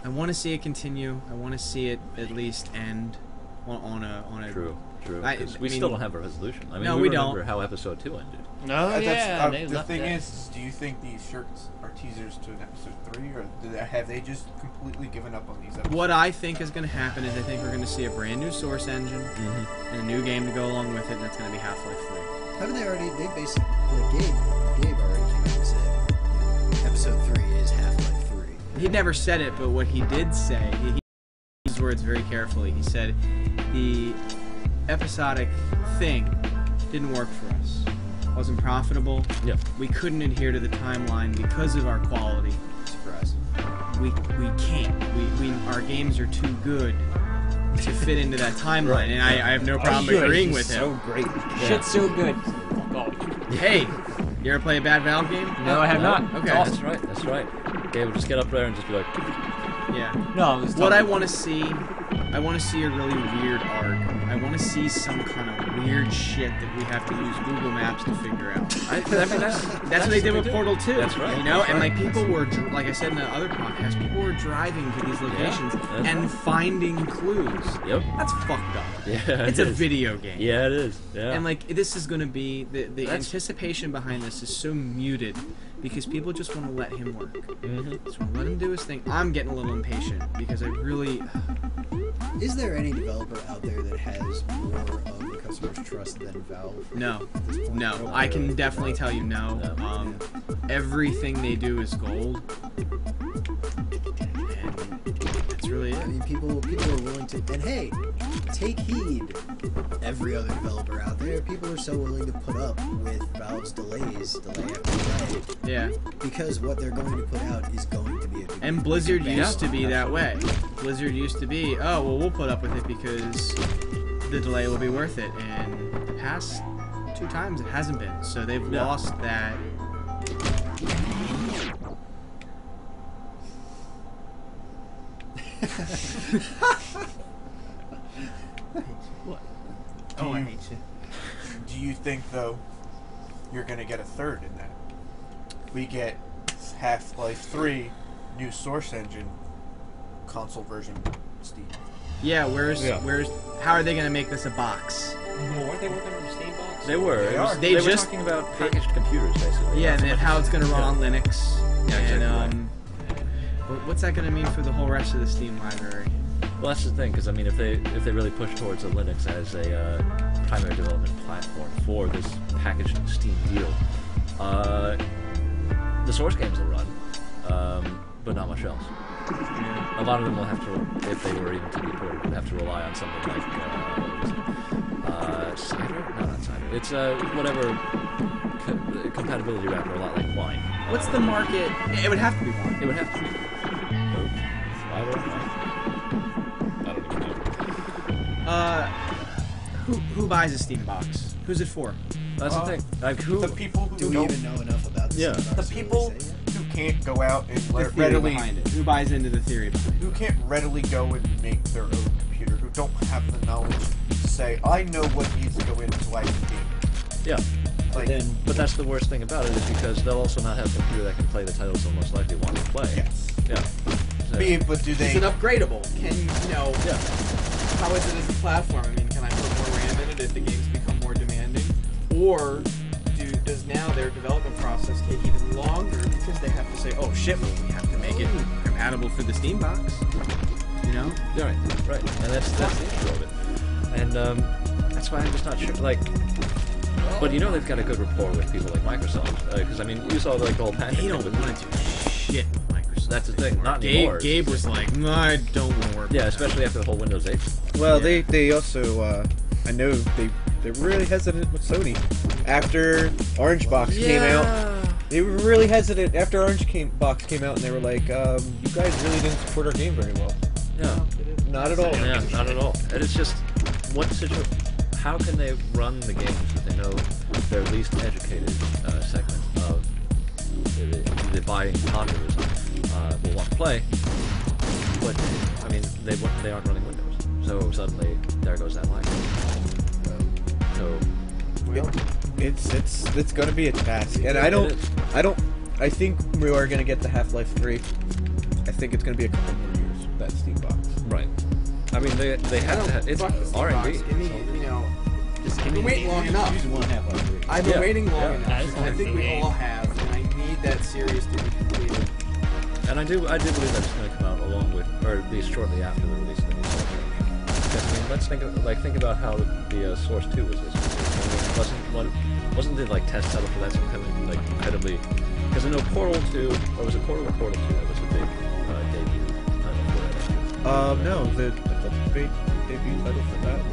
I want to see it continue. I want to see it at least end on a True. I 'Cause we mean- still don't have a resolution. I mean, No, we we remember don't. how episode 2 ended. No, yeah. they The left thing that. is, do you think these shirts are teasers to an episode 3, or have they just completely given up on these episodes? What I think is going to happen is I think we're going to see a brand new source engine and a new game to go along with it, and that's going to be Half-Life 3. Haven't they already? They basically Gabe already came out and said episode 3 is Half-Life 3. He never said it, but what he did say, he used his words very carefully. He said the episodic thing didn't work for us. Wasn't profitable. Yep. We couldn't adhere to the timeline because of our quality. Surprise. We can't. Our games are too good to fit into that timeline, Right. and I have no problem Good. agreeing with So him. great. Shit's so good. Oh, Hey, you ever play a bad Valve game? no, I have not. Okay. That's right. That's right. Gabe will just get up there and just be like, Yeah. No, I was What I talking- want to see, I want to see a really weird arc. I want to see some kind of weird shit that we have to use Google Maps to figure out. I mean, That's what they did with Portal 2. That's right. You know, That's and right. like people were, like I said in the other podcast, people were driving to these locations that's and right. finding clues. Yep. That's fucked up. Yeah, It's it a is. video game. Yeah, it is. Yeah. And like this is going to be the That's- anticipation behind this is so muted because people just want to let him work. Just want to let him do his thing. I'm getting a little impatient because I really. Is there any developer out there that has more of the customer's trust than Valve? No, at this point? no. I can definitely tell you no. Everything they do is gold. And people are willing to. And hey, take heed, every other developer out there. People are so willing to put up with Valve's delays, delay after delay. Yeah. Because what they're going to put out is going to be a big. And Blizzard used to be that way. Blizzard used to be, oh well, we'll put up with it because the delay will be worth it. And the past 2 times it hasn't been. So they've lost that. What? Oh, I hate you. Do you think, though, you're going to get a third in that? We get Half-Life 3, new Source Engine, console version, Steam. Yeah, where's how are they gonna make this a box? Well, weren't they working on the Steam box? They They were. are. They were just talking about packaged computers, basically. Yeah, Not and so then much how as- it's gonna run on Linux. Yeah, And exactly what's that gonna mean for the whole rest of the Steam library? Well, that's the thing, because I mean, if they really push towards a Linux as a primary development platform for this packaged Steam deal, the source games will run, but not much else. A lot of them will have to, if they were even to be ported, would have to rely on something like Cider? No, not Cider. It's whatever compatibility wrapper, a lot like Wine. What's the market? It would have to be one. It would have to be. Cider? I don't even know. Who buys a Steam box? Who's it for? That's the thing. Like who? The people who Do we don't, even know enough about this? Yeah. stuff? the So people we say, who can't go out and The theory readily, behind it. Who buys into the theory behind it? who can't readily go and make their own computer, who don't have the knowledge to say, I know what needs to go into so I can game. Yeah. Like, But that's the worst thing about it is because they'll also not have a computer that can play the titles they'll most likely want to play. yes. Yeah. So- But do they? Is it upgradable? Can Yeah. how is it as a platform? I mean, can I put more RAM in it if the games become more demanding? Or does now their development process take even longer because they have to say, oh shit, well, we have to make it compatible for the Steam box? You know? Yeah, right. And that's the issue of it. And that's why I'm just not sure. Like, but you know they've got a good rapport with people like Microsoft because I mean you saw like the whole package. They don't want to do shit with Microsoft. That's the thing. Not anymore. Gabe was like, no, I don't want to work. Yeah, with especially after the whole Windows 8. Well, they also I know they're really hesitant with Sony. After Orange Box came out, they were really hesitant after Box came out, and they were like, "You guys really didn't support our game very well." Yeah. Not at all. Yeah, not at all. And it's just how can they run the games if they know their least educated segment of the buying populace will want to play? But I mean, they aren't running Windows, so suddenly there goes that line. So It's going to be a task, and I think we are going to get the Half-Life 3. I think it's going to be a couple more years. That Steam box. right. I mean, they have to. It's R&D. I've been waiting long enough. I've been waiting long enough. And I think we all have, and I need that series to be completed. And I do believe that's going to come out along with, or at least shortly after the release of the new Source game. Because I mean, let's think about how the Source 2 was this. I mean, wasn't the like test title for that some kind of like incredibly? Because I know Portal 2, or was it Portal or Portal 2? That was the big debut title for that. No, the big debut title for that was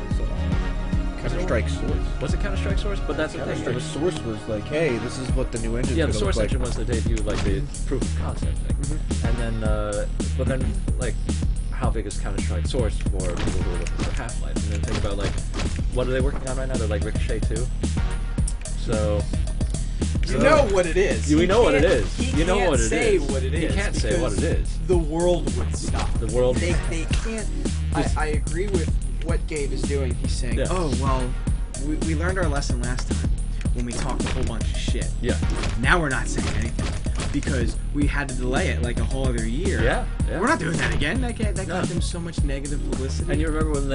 Counter-Strike Source. Was it Counter-Strike Source? But that's the thing. It Counter-Strike was, Source was like, hey, this is what the new engine's yeah, gonna the Source look like. engine was the debut, like the proof of concept thing. And then, but then, like, how big is Counter-Strike Source for people who are looking for Half-Life? And then think about, like, what are they working on right now? They're like Ricochet 2. So You know what it is. we know what it is. He You know can't what it say is. what it is. He can't say what it because is. The world would stop. The world. They can't. I agree with what Gabe is doing. He's saying, Yeah. oh, well, we learned our lesson last time when we talked a whole bunch of shit. Yeah. Now we're not saying anything because we had to delay it like a whole other year. Yeah. We're not doing that again. That got No. them so much negative publicity. And you remember when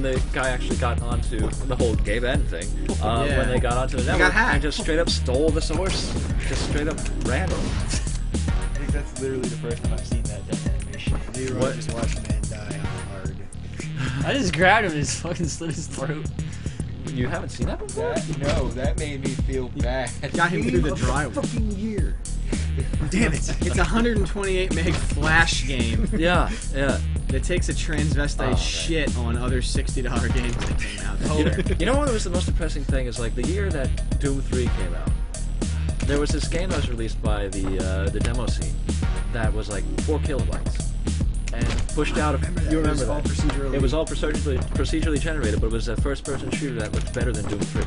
the guy actually got onto the whole Gabe N thing, Yeah. when they got onto the got network hacked. and just straight up stole the source, just straight up random. I think that's literally the first time I've seen that animation. Leroy just watched a man die on hard. I just grabbed him and just fucking slit his throat. You haven't seen that before? That made me feel bad. got him through the drywall. Fucking year. Damn it! It's a 128 meg flash game. Yeah. that takes a transvestite Oh, shit on other $60 games that came out. You know what was the most depressing thing is like the year that Doom 3 came out. There was this game that was released by the demo scene that was like 4 kilobytes and pushed out. You remember that? Procedurally. It was all procedurally generated, but it was a first-person shooter that looked better than Doom 3.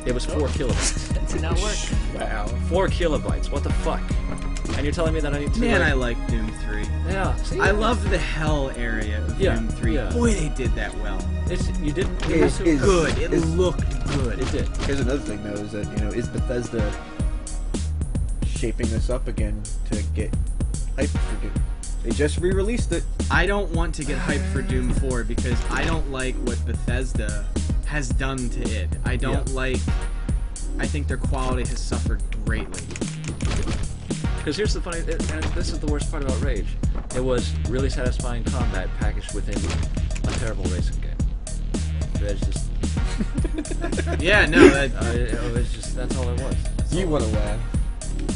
It was 4 kilobytes. That did not work. Wow. 4 kilobytes. What the fuck? And you're telling me that I need to? Man, like, I like Doom 3. Yeah. See, I love the hell area of Yeah, Doom 3. yeah. Boy, they did that well. you didn't. You Is- had to- is- Good. It is- looked good. It did. Here's another thing though, is that is Bethesda shaping this up again to get hype for Doom? They just re-released it. I don't want to get hyped for Doom 4 because I don't like what Bethesda has done to it. I don't like... I think their quality has suffered greatly. Because here's the funny, and this is the worst part about Rage. It was really satisfying combat packaged within a terrible racing game. It's just, Yeah, no, that... it's just that's all it was. You want to laugh.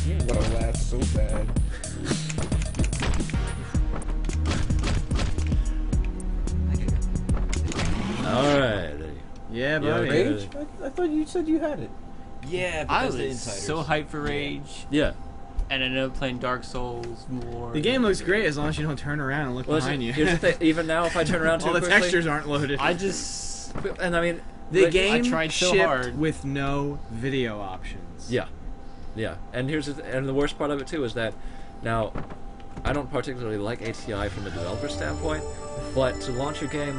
You want to laugh so bad. All right. Yeah, Yeah, buddy. okay. Rage? I thought you said you had it. Yeah, I Bethesda was Insiders. so hyped for Rage, Yeah. and I ended up playing Dark Souls more. The game looks great as long as you don't turn around and look Well, behind you. here's the thing. Even now, if I turn around too All the quickly, textures aren't loaded. I just and I mean, The like, game I tried so shipped hard. with no video options. Yeah, yeah. And here's and the worst part of it too is that now I don't particularly like ATI from a developer standpoint, but to launch a game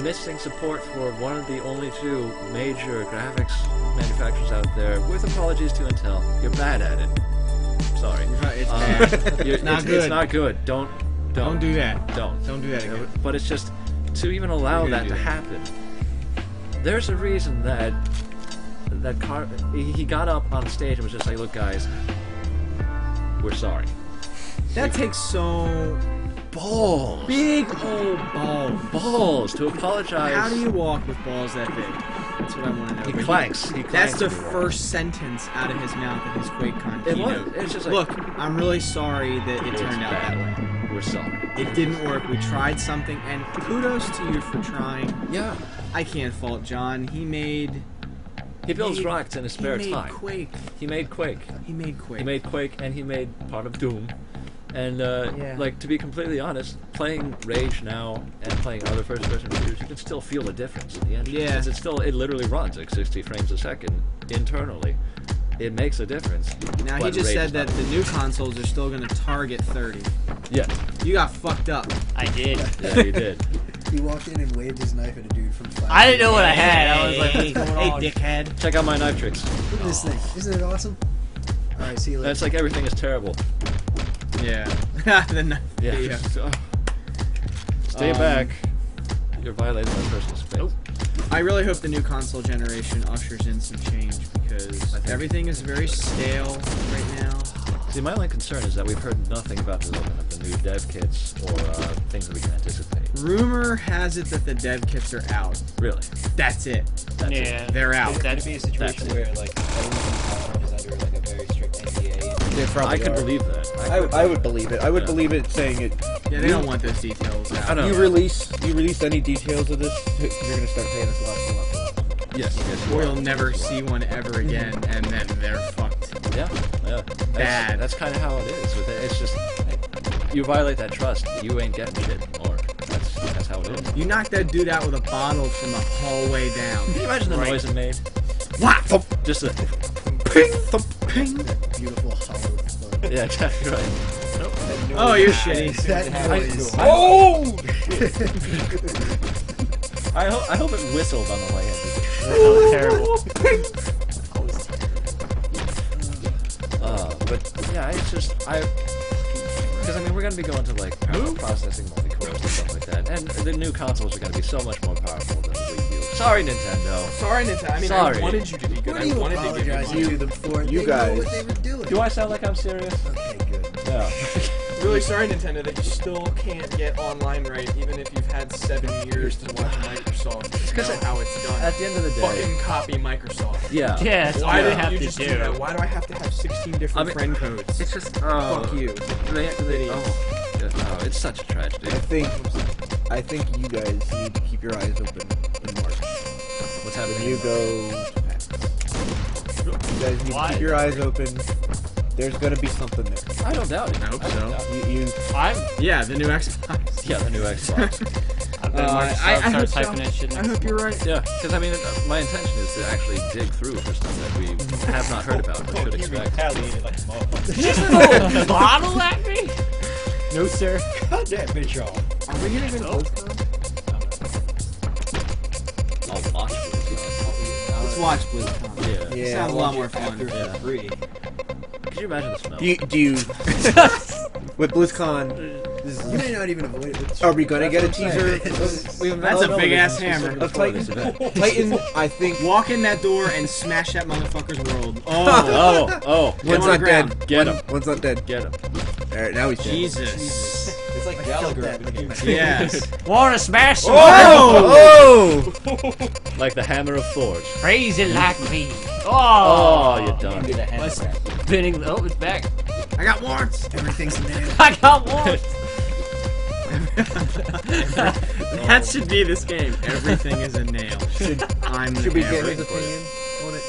missing support for one of the only 2 major graphics manufacturers out there, with apologies to Intel, you're bad at it. Sorry. It's bad. It's not good. It's not good. Don't Don't do that. Don't. Don't do that again. But it's just to even allow You're that gonna to do that. happen. There's a reason that he got up on stage and was just like, "Look, guys, we're sorry." That takes so Balls, big old balls. to apologize. How do you walk with balls that big? That's what I want to know. He But clanks. He That's clanks the everywhere. first sentence out of his mouth in his QuakeCon It keynote. was. It's just like, Look, I'm really sorry that it turned out that way. We're sorry. It didn't work. We tried something, and kudos to you for trying. Yeah. I can't fault John. He made... He builds rocks in his spare he made time. Quake. He made Quake. He made Quake. He made Quake, and he made part of Doom. And like, to be completely honest, playing Rage now and playing other first-person shooters, you can still feel the difference in the engine. Yeah. Because it literally runs at 60 frames a second internally. It makes a difference. Now, he but just Rage said is that not. the new consoles are still going to target 30. Yeah, You got fucked up. I did. yeah, you did. He walked in and waved his knife at a dude from 5. I didn't know what I had. I was like, Hey, what's going hey, on? dickhead. Check out my knife tricks. Look at this thing. Isn't it awesome? Alright, see you later. That's like everything is terrible. Yeah. the knife. Yeah. Yeah. Stay back. You're violating my personal space. I really hope the new console generation ushers in some change because everything is very stale right now. See, my only concern is that we've heard nothing about development of the new dev kits or things that we can anticipate. Rumor has it that the dev kits are out. Really? That's it. That's it. Yeah. They're out. Could That's it be a situation it. where like everyone is under like a very strict NDA? They probably I could are. believe that. I would believe it. I would Yeah. believe it saying it. Yeah, they don't want those details out. I know. You release any details of this, you're gonna start paying us a lot. Yes, yes. Or you'll never see one ever again, and then they're fucked. Yeah, yeah. Bad. That's kind of how it is. With it. It's just you violate that trust, you ain't getting shit more. That's how it is. You knocked that dude out with a bottle from the hallway down. Can you imagine the noise it made? What? Just a Ping, thump, ping. Beautiful hollow thud. yeah, exactly right. Oh, you're shitty. That noise. Oh! I hope it whistled on the way in. That was terrible. But yeah, it's just because I mean we're gonna be going to like parallel processing, multi-cores, and stuff like that, and the new consoles are gonna be so much more powerful than the Wii U. Sorry, Nintendo. Sorry, Nintendo. I mean, Sorry. I wanted you to be good. What are I you wanted to give you apologizing money. to them for? You They guys. know what they were doing. Do I sound like I'm serious? Okay, good. Yeah. Really sorry, Nintendo, that you still can't get online right, even if you've had 7 years to watch Microsoft. Just 'cause know how it's done. At the end of the day, Fucking copy Microsoft. yeah. Yeah, that's all Why they did have you to just do. do that? Why do I have to have 16 different I mean, friend codes? It's just Fuck you. It's such a tragedy. I think I think you guys need to keep your eyes open in March. What's happening? When you go to PAX. You guys need to keep your eyes open. There's gonna be something there. I don't doubt it. I hope so. You Yeah, the new Xbox. Yeah, the new Xbox. I bet Mark hope starts typing that shit I next. hope you're right. Yeah, because I mean, my intention is to actually dig through for stuff that we have not heard about but should expect. Retaliated like a motherfucker. Just a little bottle at me? No, sir. Cut that bitch off. Are we gonna go to BlizzCon? I'll watch it. Let's watch BlizzCon. Yeah. Yeah. Sounds a lot more fun. After Yeah. free. Could you imagine the smell? do you with BlizzCon? You may not even avoid it. Are we gonna get a teaser? That's a big ass hammer. Of Titan. Titan, I think. Walk in that door and smash that motherfucker's world. Oh, Get One's on the not ground. dead. Get him. One's not dead. Get him. All right, now he's dead. Jesus. It's like Gallagher. in the game. Yes. Wanna smash some Oh! Like the hammer of Thor. crazy like me? Oh, Oh, you're done. Did a hand What's crack. spinning? Oh, it's back. I got warrants. Everything's nailed. I got one. That should be this game. Everything is a nail. I'm the Should we hammer. get his opinion on it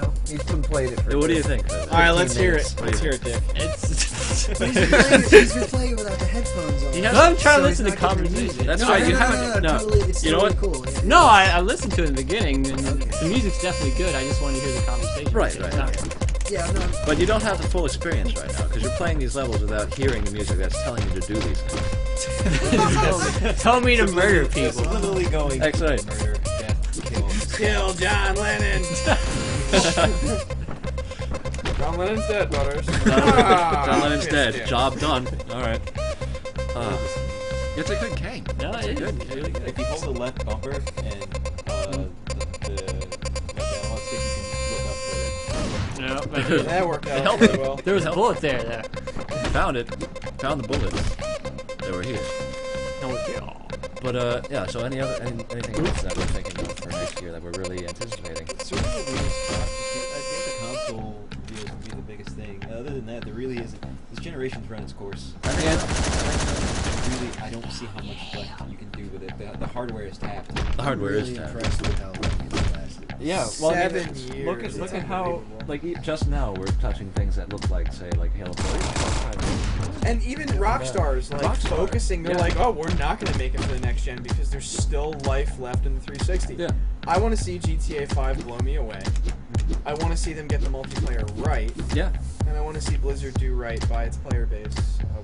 now? He's been playing it for. Hey, what do you think? All right, let's hear it. Let's hear it, Dick. It's. He's been playing without the headphones on. He has- I'm trying to So he's listen to not getting the conversation. music. That's No, right, no, you no, haven't- no, no. totally, it's You know totally what? cool. Yeah. No, I listened to it in the beginning, and Okay. the music's definitely good. I just wanted to hear the conversation. Right, So right. it's not- Yeah, no. But you don't have the full experience right now because you're playing these levels without hearing the music that's telling you to do these things. Tell me to murder people. Literally going. That's right. Murder, death, kill. Kill John Lennon. John Lennon's dead, brothers. John Lennon's dead. Job done. All right. It's a good game. No, It's it a is. good. Really good. If you hold the left bumper and the analog stick, you can look up with No, but That worked out helped really me. well. there was a bullet there. Found it. Found the bullets. They were here. But yeah. So anything else that we're thinking of for next year that we're really anticipating? it. Certainly the biggest spot. I think the console deals would be the biggest thing. Other than that, there really isn't. This generation's run its course. Really, I don't see how much left you can do with it. The hardware is tapped. The hardware really is tapped. impressed with how long it's lasted. Yeah, well, I mean, 7 years. look It's at how, unbelievable. like, just now we're touching things that look like, say, like Halo 4. And even Rockstar's like Rockstar. focusing, they're Yeah. like, oh, we're not going to make it for the next gen because there's still life left in the 360. Yeah. I want to see GTA 5 blow me away. I want to see them get the multiplayer right, Yeah, and I want to see Blizzard do right by its player base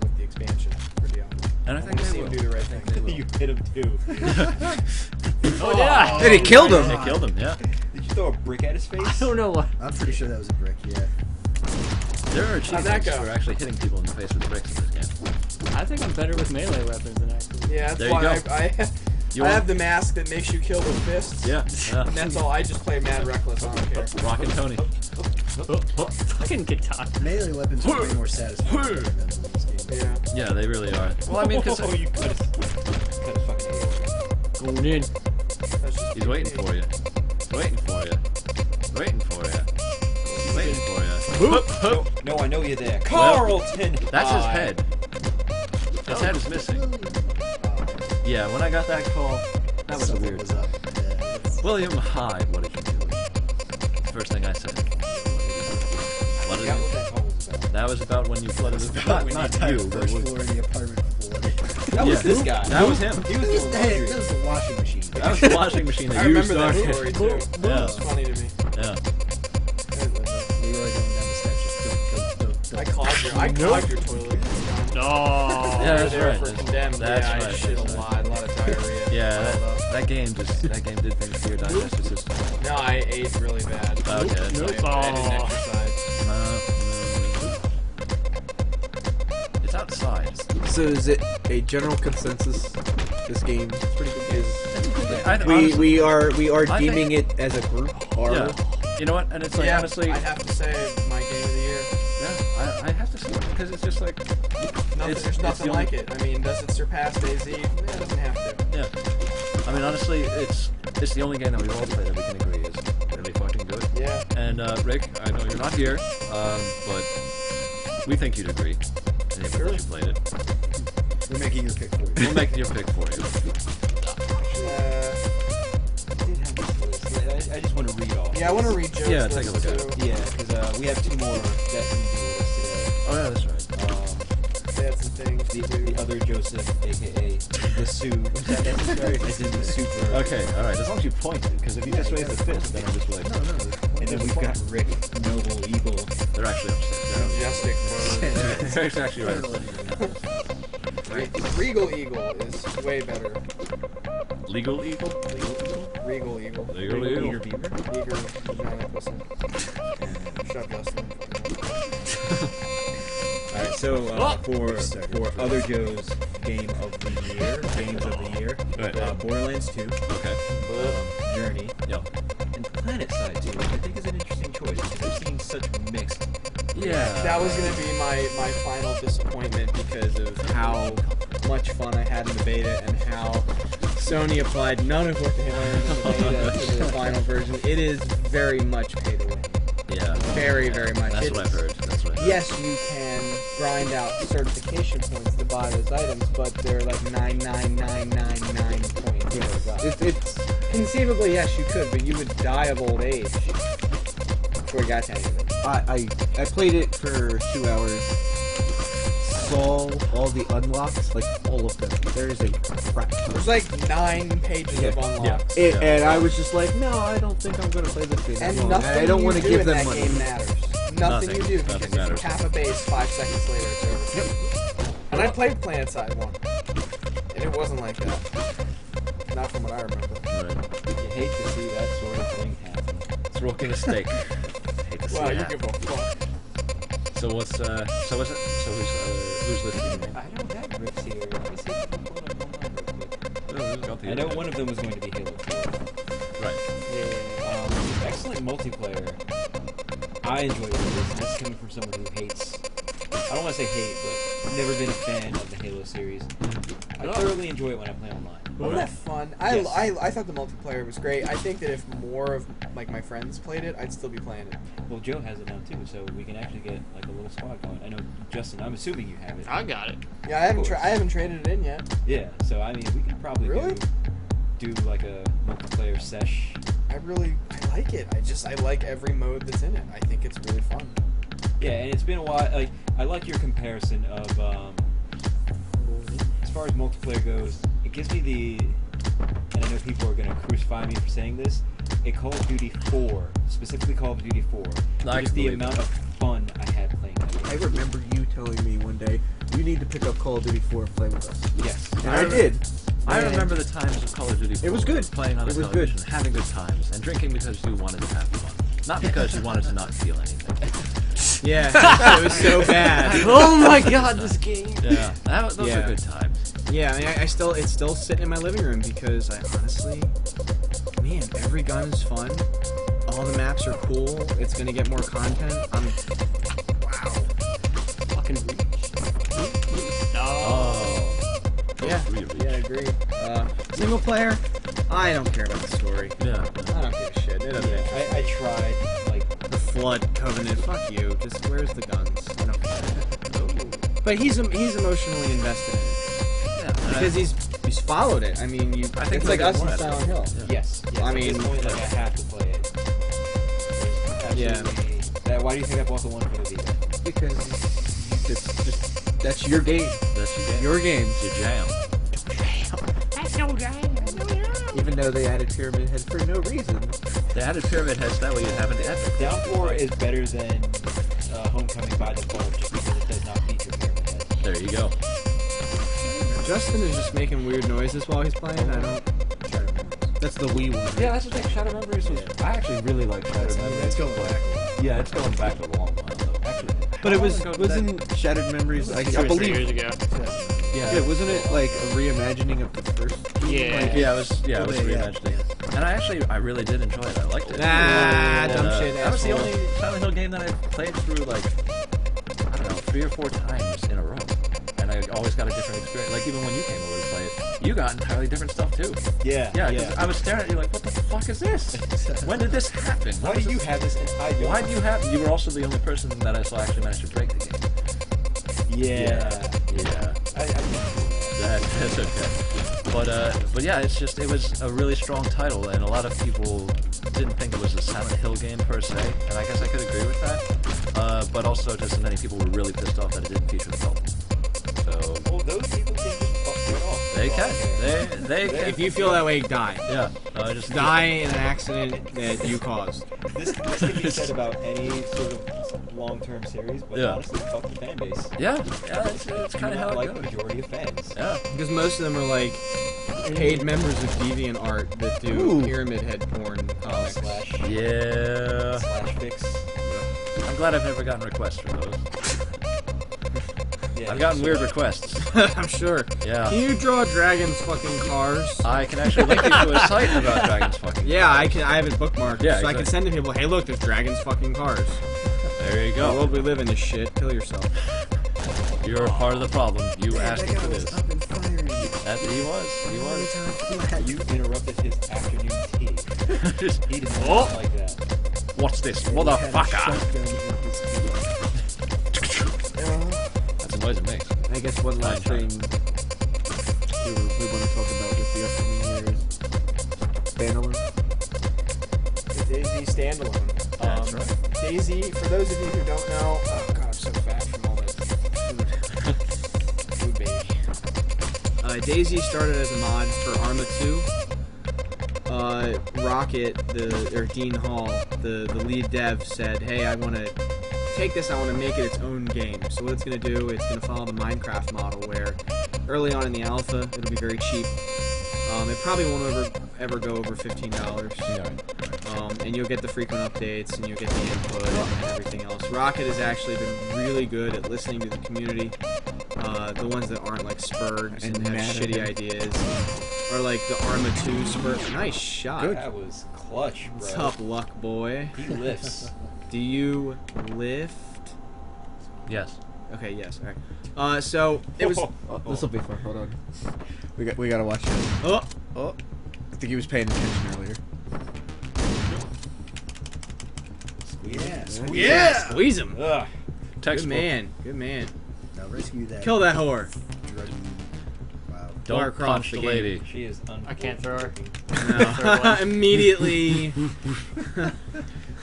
with the expansion for Diablo. and I I think want to they see will. them do the right thing. You hit him too. Oh, yeah. And he killed him. They killed him, yeah. Did you throw a brick at his face? I don't know what. I'm pretty sure that was a brick. Yeah. There are that achievements go? for actually hitting people in the face with bricks in this game. I think I'm better with melee weapons than actually. Yeah, that's There you why go. I want- have the mask that makes you kill with fists. Yeah, And that's all. I just play mad reckless. I don't care. Rockin' Tony. Fucking guitar. Melee weapons are way more satisfying than guns in this game. Yeah. Yeah, they really are. Well, I mean, because Oh, you could have fucking ate. Going in. That's just he's waiting for you. Waiting for you. Waiting for you. Waiting for you. No, I know you're there. Carlton! That's his Hi. head. His head is missing. Yeah, when I got that call, that was a Something weird. was up. Yeah, it's- William, hi. What did you do? First thing I said. What I did forgot you? what that call was about. That was about when you flooded the not you, but First when- floor in the apartment floor. That was Yeah. this guy. That was him. He was That was, doing hey, laundry. that was the washing machine. That was the washing machine I that you remember that started. story too. Yeah. It's funny to me. Yeah. You were going down the steps, just don't. I clogged your toilet. No. Yeah, that's There right. for condemned. That's yeah, I right. shit a lot of diarrhea. Yeah, Piled up. that game did things to your digestive system. No, I ate really bad. Okay, that's Nope. right. I didn't exercise. It's outside. So is it a general consensus? This game is. Honestly, We are I deeming it as a group. Or yeah. You know what? And it's like Yeah, honestly, I have to say my game of the year. yeah, I have to see it because it's just like There's it's nothing the like only- it. I mean, does it surpass DayZ? It doesn't have to. yeah. I mean, honestly, it's the only game that we've all played that we can agree is really fucking good. Yeah. And Rick, I know you're not here, but we think you'd agree. Anybody Sure. that you played it. We're making your pick for you. We'll make your pick for you. I did have this list. I just want to read all. Yeah, I want to read Joe's Yeah, list take a look at too. Yeah, because we have 2 more that can be with us today. Oh yeah, that's right. They had some things to do. The other Joseph, aka the Sue. Was that necessary? I did the super. Okay, all right. As long as you pointed, because if you just raise the fist, then I'm just like, And then we've got Rick, Noble, Eagle. they're actually upstairs. Majestic bird. They're actually right. Regal Eagle is way better. Legal eagle. Regal Eagle. Legal eagle. Eager Beaver. Eager vagina pussy. Shut Justin. Alright, so for other Joe's games of the year, Right. Borderlands 2, Okay. Journey, Yep. and Planet Side 2, which I think is an interesting choice because I've seen such mixed. Yeah. That was gonna be my final disappointment because of how much fun I had in the beta and how Sony applied none of what they learned in the beta to the final version. It is very much pay to win. Yeah. Very, very much. That's what I've heard. That's what I've heard. Yes, you can grind out certification points to buy those items, but they're like 99999 points. It's Conceivably, yes, you could, but you would die of old age before you got to any of it. I played it for 2 hours. Saw all the unlocks, like all of them. There is a crap ton. There's like 9 pages of unlocks. And I was just like, no, I don't think I'm gonna play this game. And anymore. nothing I don't you want to do give in them that money. game matters. Nothing you do, because Nothing if you matters. cap a base 5 seconds later, it's over. And I played Planet Side 1, and it wasn't like that. Not from what I remember. Right. You hate to see that sort of thing happen. It's a rookie mistake. Hate to see Wow, it you happen. give a fuck. So what's so is it? So who's listening? I don't have Rick's here. Let me see if I can pull it up online real quick. I know one of them was going to be Halo 4. Right. Excellent multiplayer. I enjoy this. This is coming from someone who hates. I don't want to say hate, but never been a fan of the Halo series. I thoroughly enjoy it when I play online. Wasn't that fun? Yes. I thought the multiplayer was great. I think that if more of like my friends played it, I'd still be playing it. Well, Joe has it now too, so we can actually get like a little squad going. I know Justin. I'm assuming you have it. I got it. Yeah, I haven't traded it in yet. Yeah, so I mean, we could probably Really? do like a multiplayer sesh. I like it. I like every mode that's in it. I think it's really fun. Yeah, and it's been a while. Like, I like your comparison of as far as multiplayer goes. It gives me the, and I know people are gonna crucify me for saying this. A Call of Duty 4, specifically Call of Duty 4, I just can the believe amount of fun I had playing that game. I remember you telling me one day, you need to pick up Call of Duty 4 and play with us. Yes. And I did. I And remember the times of Call of Duty 4. It was good. Playing on It the was good. television, having good times, and drinking because you wanted to have fun. Not because you wanted to not feel anything. Yeah, it was so bad. Oh my god, this game. Yeah, those Yeah. are good times. Yeah, I mean, it's still sitting in my living room because I honestly, man, every gun is fun. All the maps are cool. It's gonna get more content. Wow. Fucking Oh. Yeah, Really? I agree. Single player, I don't care about the story. Yeah. I don't give a shit. It doesn't. Yeah, I tried like The Flood Covenant. Fuck you. Just where's the guns? I don't care. But he's emotionally invested in it Yeah. because he's followed it. I mean, I think it's like us in more Silent Hill. yes. I At mean- this point, like I have to play it. Yeah. Absolutely. Why do you think I bought the one for the Vita? Because it's just, that's your game. That's your game. Your game. It's your jam. Even though they added Pyramid Head for no reason. They added Pyramid Heads, that way you'd have an epic. Downpour is better than Homecoming by default, just because it does not feature Pyramid Head. There you go. Justin is just making weird noises while he's playing. I don't. That's the Wii one. Yeah, that's the thing. Shadow Memories was. I actually really like Shadow Memories. It's going back. Yeah, it's going back a long while though. Actually, But it how was long ago did that- wasn't Shattered Memories. I 2 or 3 believe. years ago. Yeah, wasn't it like a reimagining of the first? Yeah. Like, Yeah, it was Yeah. reimagining. And I really did enjoy it. I liked it. Ah, And, dumb shit, That was the asshole. only Silent Hill game that I played through like I don't know 3 or 4 times in a row, and I always got a different experience. Like even when you came over to play it, you got entirely different stuff too. Yeah. Yeah, 'cause I was staring at you like, what the fuck is this? When did this happen? Why do you have this and I don't? Why do you have? You were also the only person that I saw actually manage to break the game. Yeah. Yeah. I That's okay. But yeah, it was a really strong title, and a lot of people didn't think it was a Silent Hill game per se, and I guess I could agree with that. But also, just as many people were really pissed off that it didn't feature the cult. So Well, those people can just fuck it off. they can. They can. If you feel that way, die. Yeah. Just Die in an accident that you caused. This can be said about any sort of long-term series, but Yeah. honestly, fuck the fan base. Yeah. It's kind of how like it the goes. majority of fans. Yeah. Because most of them are like paid members of DeviantArt that do Ooh. Pyramid Head porn comics. Slash Yeah. fix. I'm glad I've never gotten requests for those. Yeah, I've gotten weird requests. I'm sure. Yeah. Can you draw dragons fucking cars? I can actually link you to a site about dragons fucking. Yeah, I can. I have it bookmarked, Yeah, so I can exactly. send to people. Hey, look, there's dragons fucking cars. There you The go. world we live in is shit. Kill yourself. You're a part of the problem. You asking for this. Up and firing. That he was. You interrupted his afternoon tea. He did not Oh. like that. What's this, motherfucker? That's the noise it makes. I guess one last Fine, thing we want to talk about with the upcoming year is standalone. The Daisy standalone. That's right. Daisy, for those of you who don't know, oh god, I'm so fat from all this food baby. Daisy started as a mod for Arma 2. Rocket, Dean Hall, the lead dev, said, "Hey, I want to take this. I want to make it its own game." So what it's going to do, it's going to follow the Minecraft model, where early on in the alpha, it'll be very cheap. It probably won't ever go over $15. And you'll get the frequent updates, and you'll get the input and everything else. Rocket has actually been really good at listening to the community. The ones that aren't like spurgs and have mad at shitty him. ideas, or like the Arma 2 spurt. Nice shot. That was clutch, bro. Tough luck, boy. He lifts. Do you lift? Yes. Okay, yes. All right. So it was. This will be fun. Hold on. We gotta watch this. Oh, Oh, I think he was paying attention earlier. Yeah. squeeze him. Ugh. Good Textbook. man. Good man. Now rescue that. Kill that whore. Wow. Don't Lara Croft, punch the the game. lady. She is I can't throw her. No. Immediately.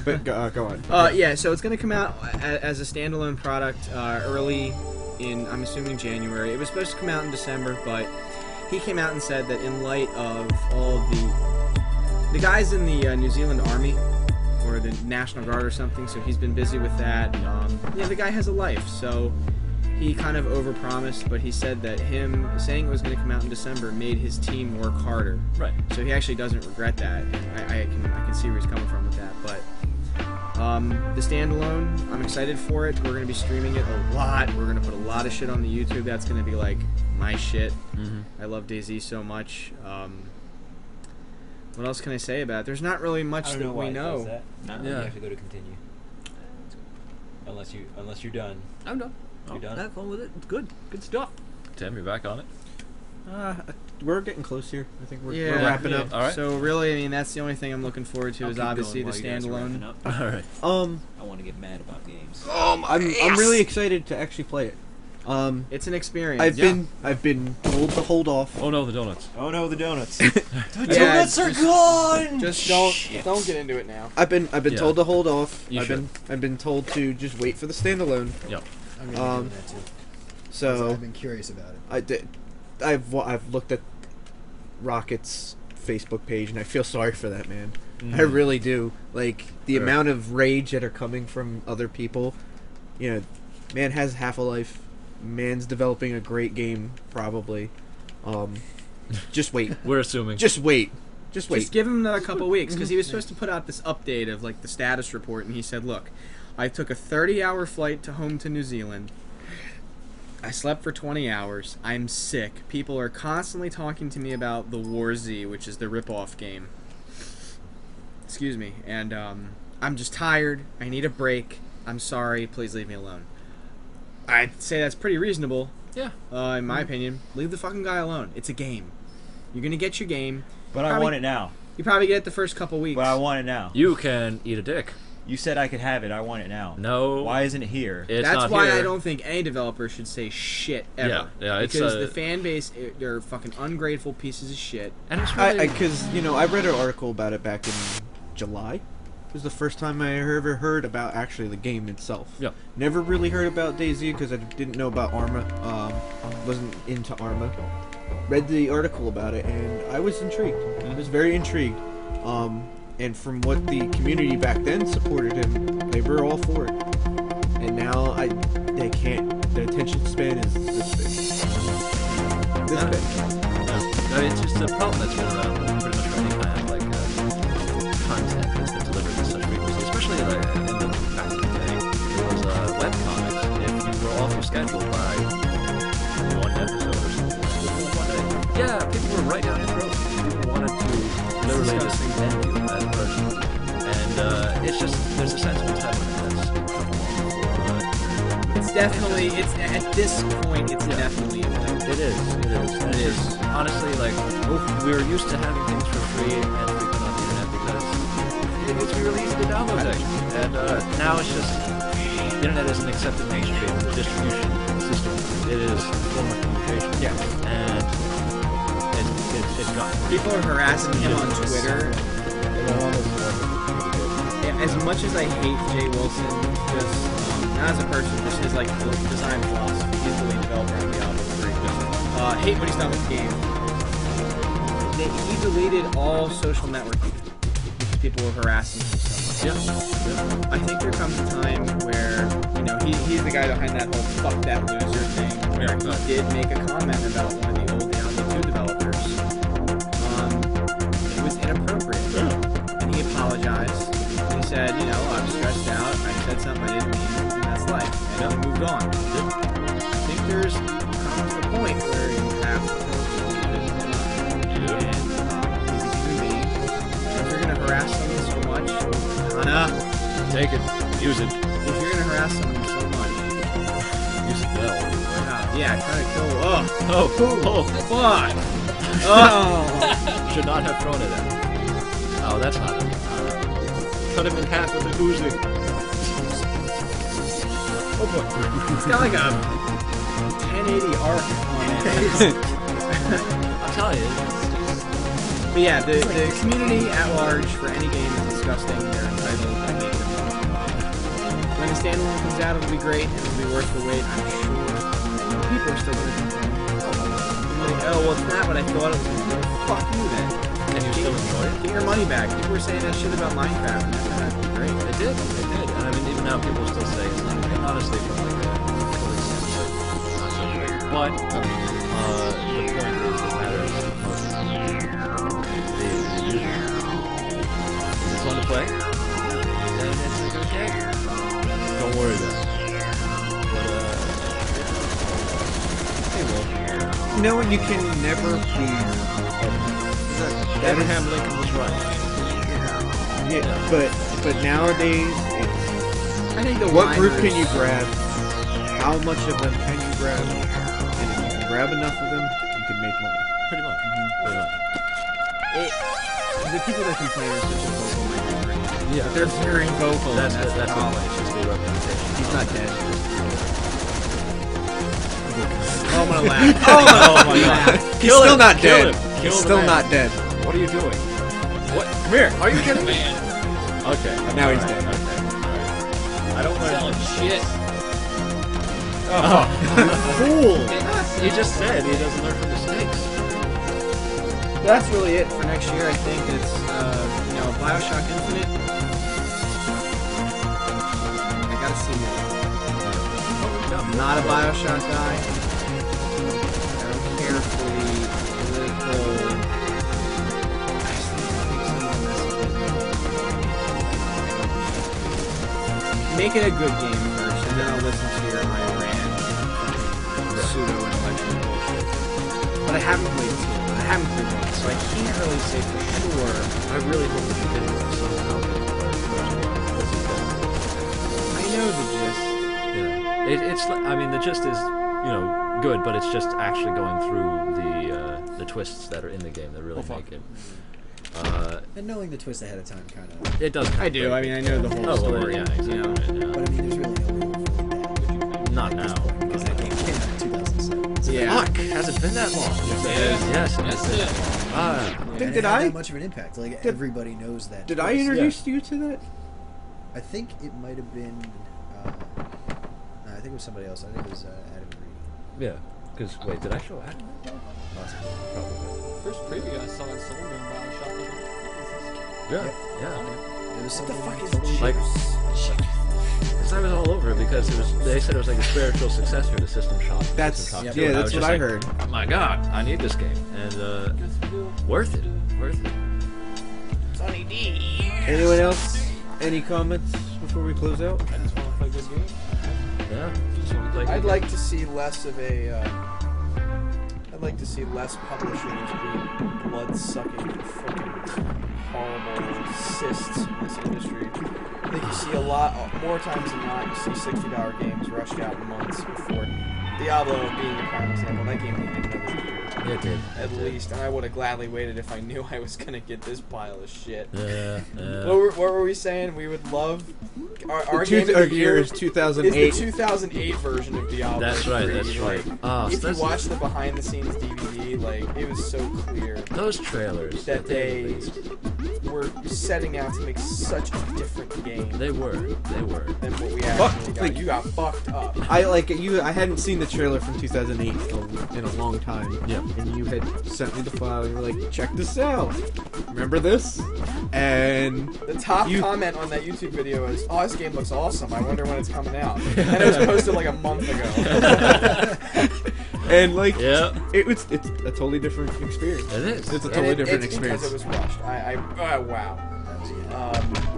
But go on. Yeah, so it's going to come out as a standalone product early in, I'm assuming, January. It was supposed to come out in December, but he came out and said that in light of all the guys in the New Zealand Army, or the National Guard or something, so he's been busy with that. Yeah, the guy has a life, so he kind of overpromised, but he said that him saying it was going to come out in December made his team work harder. Right. So he actually doesn't regret that. And I can see where he's coming from with that. But the standalone, I'm excited for it. We're going to be streaming it a lot. We're going to put a lot of shit on the YouTube. That's going to be like my shit. Mm-hmm. I love DayZ so much. What else can I say about it? There's not really much that we know. No, Yeah. you have to go to continue. Unless you're done. I'm done. You're done. Have fun with it. It's good. Good stuff. Tim, you're back on it. We're getting close here. I think we're Yeah, wrapping up. All right. So really, I mean, that's the only thing I'm looking forward to is obviously the standalone. All right. I want to get mad about games. I'm really excited to actually play it. It's an experience. I've been told to hold off. Oh no, the donuts. Oh no, the donuts. Yeah, are gone. Just don't get into it now. I've been Yeah. told to hold off. You should. I've been told to just wait for the standalone. Yep. I'm gonna be doing that too. 'Cause So I've been curious about it. I've looked at Rocket's Facebook page and I feel sorry for that man. I really do. Like the Sure. amount of rage that are coming from other people. You know, man has half a life. Man's developing a great game, probably. Just wait. We're assuming. Just wait. Just wait. Just give him another couple weeks, because he was supposed to put out this update of like the status report, and he said, "Look, I took a 30-hour flight home to New Zealand. I slept for 20 hours. I'm sick. People are constantly talking to me about the War Z, which is the rip-off game. Excuse me. And I'm just tired. I need a break. I'm sorry. Please leave me alone." I'd say that's pretty reasonable. Yeah. In my opinion. Leave the fucking guy alone. It's a game. You're gonna get your game. But I Probably- want it now. You probably get it the first couple weeks. But I want it now. You can eat a dick. You said I could have it. I want it now. No. Why isn't it here? It's That's not why here. I don't think any developer should say shit ever. Yeah, it's, because the fan base, they're fucking ungrateful pieces of shit. And it's really... Because, you know, I read an article about it back in July. It was the first time I ever heard about actually the game itself. Yeah. Never really heard about DayZ because I didn't know about Arma. Wasn't into Arma. Read the article about it and I was intrigued. I was very intrigued. And from what the community back then supported him, they were all for it. And now they can't. Their attention span is this big. This big. No, it's just a problem that's been around pretty much for any kind of like content that's been delivered with such frequency, especially like in the back in the day. There was webcomics. If you were off your schedule by one episode or something, yeah, people were right down your throat. People wanted to literally just end you as a person, and it's just there's a sense of entitlement that's come along. It's definitely, at this point, it's definitely a thing. It is. And it is honestly like we were used to having things for free and frequent on the internet because it's really easy to download things, and now it's just the internet is an accepted mainstream distribution system. It is a form of communication. Yeah. And it's got People are harassing him on Twitter. As much as I hate Jay Wilson, just not as a person, just his like design philosophy. He's the lead developer on Diablo 3. Hate what he's done with the game. He deleted all social networking because people were harassing him so much. Yeah. I think there comes a time where, you know, he's the guy behind that whole "fuck that loser" thing. Where he did make a comment about one of the old Diablo 2 developers. It was inappropriate, and he apologized. He said, you know, I'm stressed out. I said something I didn't mean, and that's life. And he moved on. I think there's comes a point where you have to leave it alone. And he's a human being. If you're gonna harass someone so much, Take it. Use it. if you're gonna harass someone so much, Use it well. yeah, try to kill. Oh, Fuck! should not have thrown it at him. Oh, that's not it. Cut him in half with a Uzi. Oh boy, it's got like a 1080 arc on it. I'm telling you. But yeah, the community at large for any game is disgusting. They're entitled. I hate them. When the standalone comes out, it'll be great and it'll be worth the wait, I'm sure. People are still going to complain. Like, oh, well, it's not what I thought it was going to be. Fuck you then. And you still enjoy it? Get your money back. People were saying that shit about Minecraft, and that's great. It did. And I mean, even now people still say it's not great. Honestly, from like a technical standpoint, not so great. But the point is, it matters most the user. It's fun to play, and it's a good game. Don't worry then. But hey, well, You know, you can never please. Abraham Lincoln was right. Yeah, but nowadays, I think the what group whiners- can you grab? How much of them can you grab? And if you can grab enough of them, you can make money. Pretty much. Pretty much. The people that complain are such a vocal minority. Yeah. They're very vocal. That's and the problem. point. It's just the representation. He's not dead. Oh, I'm gonna laugh. Oh my god. He's still not Kill dead. him. Kill He's the still man. not dead. What are you doing? What? Come here. Are you kidding me? Okay. Now he's Alright, dead. Okay. Alright. I don't want Selling shit. Oh. Fool! He just said he doesn't learn from mistakes. That's really it for next year. I think it's BioShock Infinite. I gotta see more. I'm not a BioShock guy. I don't care for the political. I just think some of the messages. Make it a good game first, and then I'll listen to your rant, pseudo-intellectual bullshit. But I haven't played two. I haven't played one, so I can't really say for sure. I really hope that you did somehow. I know the gist. Yeah. It's. I mean, the gist is, good, but it's just actually going through the twists that are in the game that really make it. And knowing the twist ahead of time kind of. It does. I do. I mean, I know the whole Oh, well, story. yeah, exactly. You know. Right, yeah. But I mean, there's really no reason for that. Not now. Because that game came out in 2007. So Yeah. Fuck, has it been that long? Yes, That's it. and think it did had I- that much of an impact. Like everybody knows that. Did I twist. introduce you to that? I think it might have been. No, I think it was somebody else. I think it was Adam Reed. Yeah. Because wait, did I show Adam? Possibly. Probably. First preview I saw in Soul in Bioshock. Yeah. Yeah. It was something fuck is totally Like, because I was all over it because it was. They said it was like a spiritual successor to System Shock. That's System Shock yeah, 2, yeah, and that's was what just I like, heard. Oh my god, I need this game, and worth it, worth it. Sonny D. Anyone else? Any comments before we close out? I just want to play this game. Yeah. Just wanna play I'd good like to see less of a. I'd like to see less publishers being blood-sucking, fucking horrible cysts in this industry. I think you see a lot more times than not. You see $60 games rushed out months before. Diablo being a prime example. That game needed another year. It did. At least, and I would have gladly waited if I knew I was gonna get this pile of shit. Yeah. What were we saying? We would love our The game of the year is is 2008. the 2008 version of Diablo. That's right. 3. That's right. Like, Oh, if so you that's, watch the behind-the-scenes DVD, like it was so clear those trailers that they released, were setting out to make such a different game they were. than what we actually got. like- You got fucked up. I like you. I hadn't seen the trailer from 2008 in a long time. Yep. And you had sent me the file. And you were like, "Check this out. Remember this?" And The top You- comment on that YouTube video is, "Oh, this game looks awesome. I wonder when it's coming out." And it was posted like a month ago. and like Yeah. it's a totally different experience. It is. It's a And totally different it's experience. because it was rushed. Wow.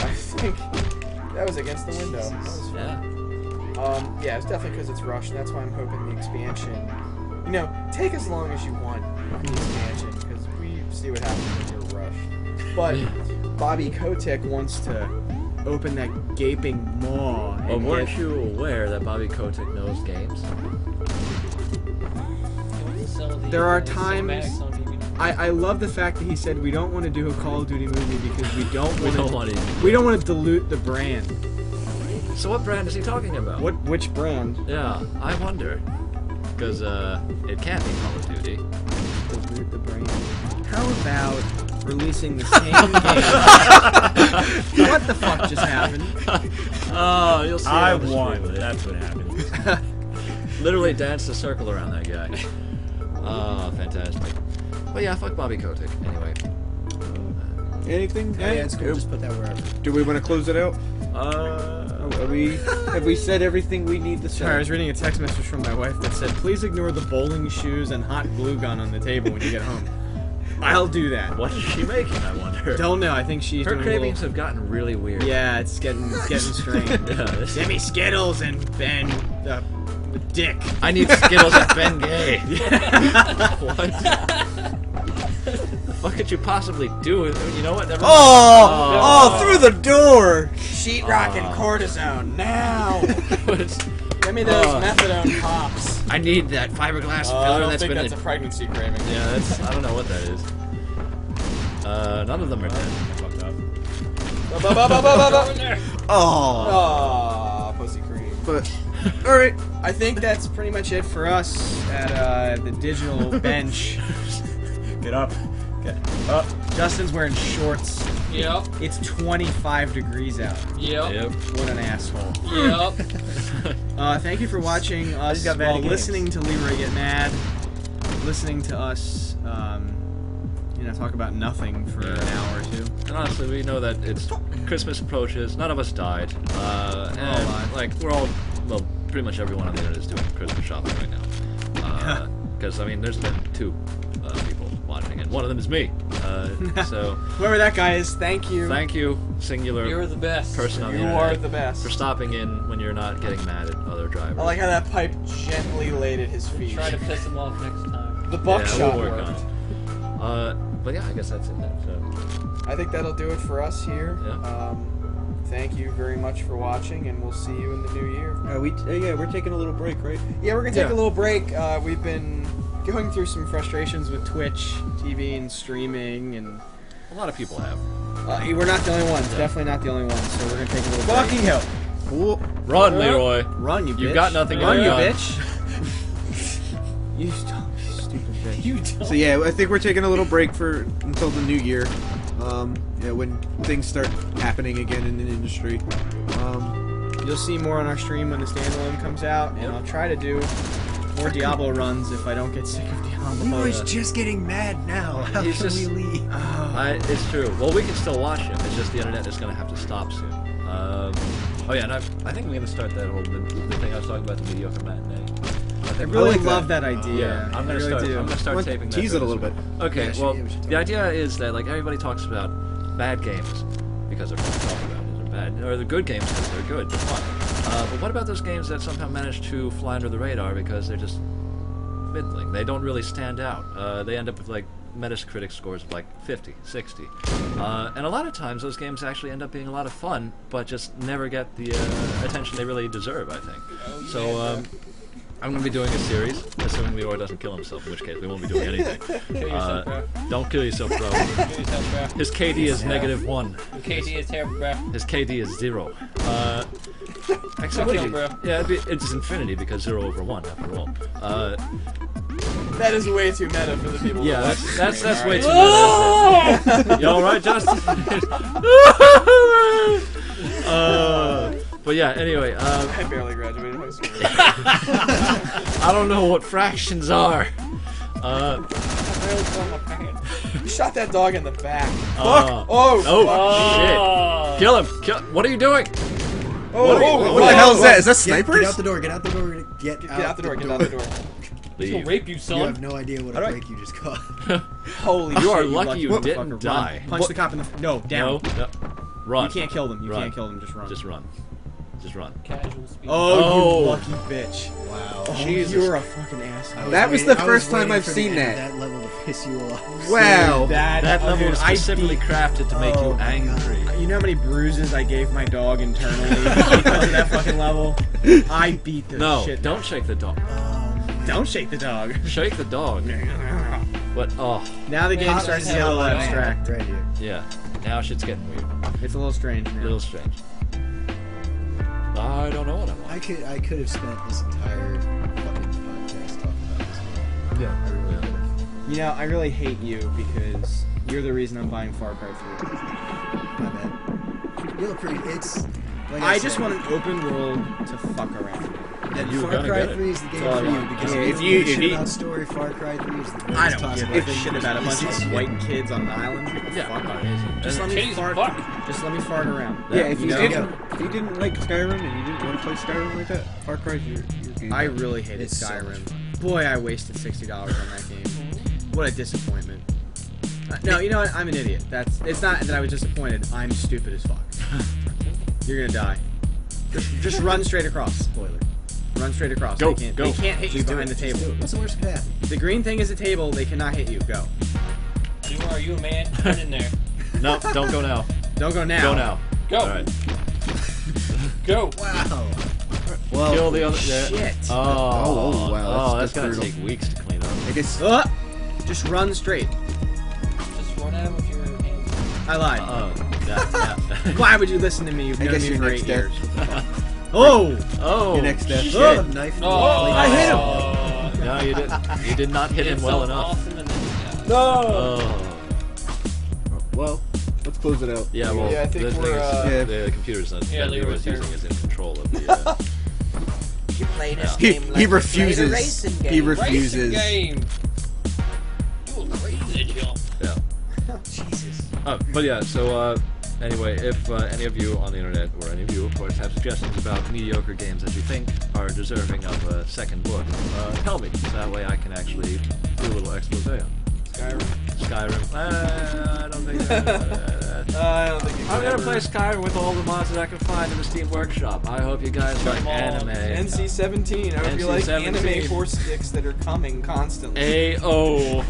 I think that was against the window. That was fun. Yeah. Yeah, it's definitely because it's rushed. And that's why I'm hoping the expansion. You know, take as long as you want on the expansion because we see what happens when you're rushed. But Bobby Kotick wants to open that gaping maw. Well, and weren't get- you aware that Bobby Kotick knows games? There are times- I love the fact that he said we don't want to do a Call of Duty movie because we don't We don't want want it. we don't want to dilute the brand. So what brand is he talking about? Which brand? Yeah, I wonder. Because it can't be Call of Duty. Dilute the brand. How about releasing the same game? What the fuck just happened? Oh, you'll see. I it on the won. stream. That's what happened. Literally danced a circle around that guy. Oh, fantastic. But yeah, fuck Bobby Kotick. Anyway. Anything? Yeah, it's cool. Just put that wherever. Do we want to close it out? Have we said everything we need to say? Sorry, I was reading a text message from my wife that said, "Please ignore the bowling shoes and hot glue gun on the table when you get home." I'll do that. What is she making, I wonder? Don't know. I think she's Her doing cravings a little... have gotten really weird. Yeah, it's getting strange. Yeah, this- Send me Skittles and Ben Dick. I need Skittles and Ben Gay. What? The fuck could you possibly do? You know what? Never mind. Oh, through the door! Sheetrock and cortisone now. It's- Give me those Oh. methadone pops. I need that fiberglass I filler don't that's think been that's a pregnancy craving. Yeah, that's. I don't know what that is. None of them are dead. I fucked up. Oh. Aw, pussy cream. But, alright. I think that's pretty much it for us at the Digital Bench. Get up. Justin's wearing shorts. Yep. It's 25 degrees out. Yep. Yep. What an asshole. Yep. Thank you for watching us got bad while games. listening to Leroy get mad, listening to us, talk about nothing for an hour or two. And honestly, we know that it's Christmas approaches. None of us died. And alive. like we're all, well, pretty much everyone on the internet is doing Christmas shopping right now. Because I mean, there's been two people watching, and one of them is me. So Whoever that guy is, thank you. thank you, singular You're the best. person on the You internet, are the best. for stopping in when you're not getting mad at other drivers. I like how that pipe gently laid at his feet. Try to piss him off next time. The Yeah, buckshot we'll work worked. on it. But yeah, I guess that's it then. So I think that'll do it for us here. Yeah. Thank you very much for watching, and we'll see you in the new year. We're taking a little break, right? Yeah, we're gonna take Yeah. a little break. We've been Going through some frustrations with Twitch TV and streaming, and A lot of people have. We're not the only ones. Definitely not the only ones. So we're gonna take a little break. Fucking hell. Cool. Run, Leroy. Run, you bitch. You've got nothing Run, going you on. bitch. You stupid bitch. You don't. So yeah, I think we're taking a little break until the new year. Yeah, when things start happening again in the industry. You'll see more on our stream when the standalone comes out, and I'll try to do more Diablo runs if I don't get sick of Diablo. Leroy's just getting mad now. How He's can just- we leave? It's true. Well, we can still watch him. It's just the internet is going to have to stop soon. Oh yeah, and I think we're going to start that whole the thing I was talking about, the mediocre matinee. I really like love that. that idea. I'm I going to really start. do. I'm going to start taping that. Tease it a very little bit. soon. Okay. Yeah, Well, we should talk the idea is that like everybody talks about bad games because they're fun to talk about. They're bad, or the good games because they're good. They're fun. But what about those games that somehow manage to fly under the radar because they're just middling? They don't really stand out. They end up with like Metacritic scores of like 50, 60. And a lot of times those games actually end up being a lot of fun, but just never get the attention they really deserve, I think. So I'm going to be doing a series, assuming Leroy doesn't kill himself, in which case we won't be doing anything. Kill yourself, bro. Don't kill yourself, bro. Kill yourself, bro. His KD is -1. Your KD is terrible, bro. His KD is 0. Actually, Kill him, bro. yeah, it's infinity because 0 over 1 after all. That is way too meta for the people. Yeah, that watch that's this game, way too alright? meta. You all right, Justin? But yeah, anyway, I barely graduated high school. I don't know what fractions are. I barely saw my pants. You shot that dog in the back. Oh, Oh. shit! Kill him! What are you doing? What the hell is that? Is that snipers? Get out the door. Get out the door. Get Get out the door. Get out the door. He's gonna Leave. rape you, You son. have no idea what a break you just caught. Holy You are shit, lucky you motherfucker. didn't Run. die. Punch the cop in the... No, down. No. Run. You can't kill them. You Run. can't kill them. Just run. Just run. Just run. Casual speed. Oh, you lucky bitch. Wow. Oh, Jesus. you're a fucking asshole. That was the first time I've seen that. That level to piss you off. Wow. That level dude, was I specifically beat- crafted to make you Oh, my angry. You know how many bruises I gave my dog internally because of that fucking level? I beat the No, shit. don't shake the dog. Don't shake the dog. Shake the dog. But Now the game starts to get a little abstract. Right here. yeah. Now shit's getting weird. It's a little strange A now. little strange. I don't know what I want. I could have spent this entire fucking podcast talking about this game. Yeah. I really could have. You know, I really hate you because you're the reason I'm buying Far Cry 3. My bad. You'll appreciate it's. Like I said, just want an open world to fuck around. Then you were Far gonna Cry get it. 3 is the game That's all for I you want. because Yeah, if if you you- give a if shit you- about story, Far Cry 3 is the greatest I don't possible give a thing shit you about a can bunch exist. of white kids on an island. What the Yeah. fuck? Amazing. Just let me Titties fart. fuck. Just let me fart around. Yeah, if you know? didn't like Skyrim and you didn't want to play Skyrim like that, Far Cry's your game. I really hated It's so Skyrim. Boy, I wasted $60 on that game. What a disappointment. No, you know what? I'm an idiot. It's not that I was disappointed. I'm stupid as fuck. You're gonna die. Just run straight across. Spoiler. Run straight across. Go, They go. can't hit you behind the table. What's the worst that could happen? The green thing is a table. They cannot hit you. Go. Are you a man? Run in there. No, don't go now. Don't go now. Go now. Go. All right. Go. Wow. Well, Kill the other. Yeah. Shit. Oh, wow, that's gonna brutal. take weeks to clean up. I guess Just run straight. Just run at him with your hands. I lied. Yeah. Why would you listen to me? You've I known guess me your for next 8 death. years. Oh! Oh. your next death. Shit. Oh. A knife. Oh, I hit him. him. No, you didn't. You did not hit him well enough. Awesome and then he died. Oh. Well, let's close it out. Yeah, well, Yeah, I think the thing we're, is, the computer's that Yeah, Leroy Leroy's is using terrible. is in control of the. You play this Yeah. game like He you played a refuses. racing He game. refuses. Racing game. You a crazy jump. Yeah. Jesus. But yeah, so anyway, if any of you on the internet, or any of you, of course, have suggestions about mediocre games that you think are deserving of a second look, tell me. So that way I can actually do a little expose on Skyrim. I don't think. I don't think you I'm can gonna ever- play Skyrim with all the mods that I can find in the Steam Workshop. I hope you guys like Come on. anime. NC-17. I hope you like NC-17. anime horse sticks that are coming constantly. AO.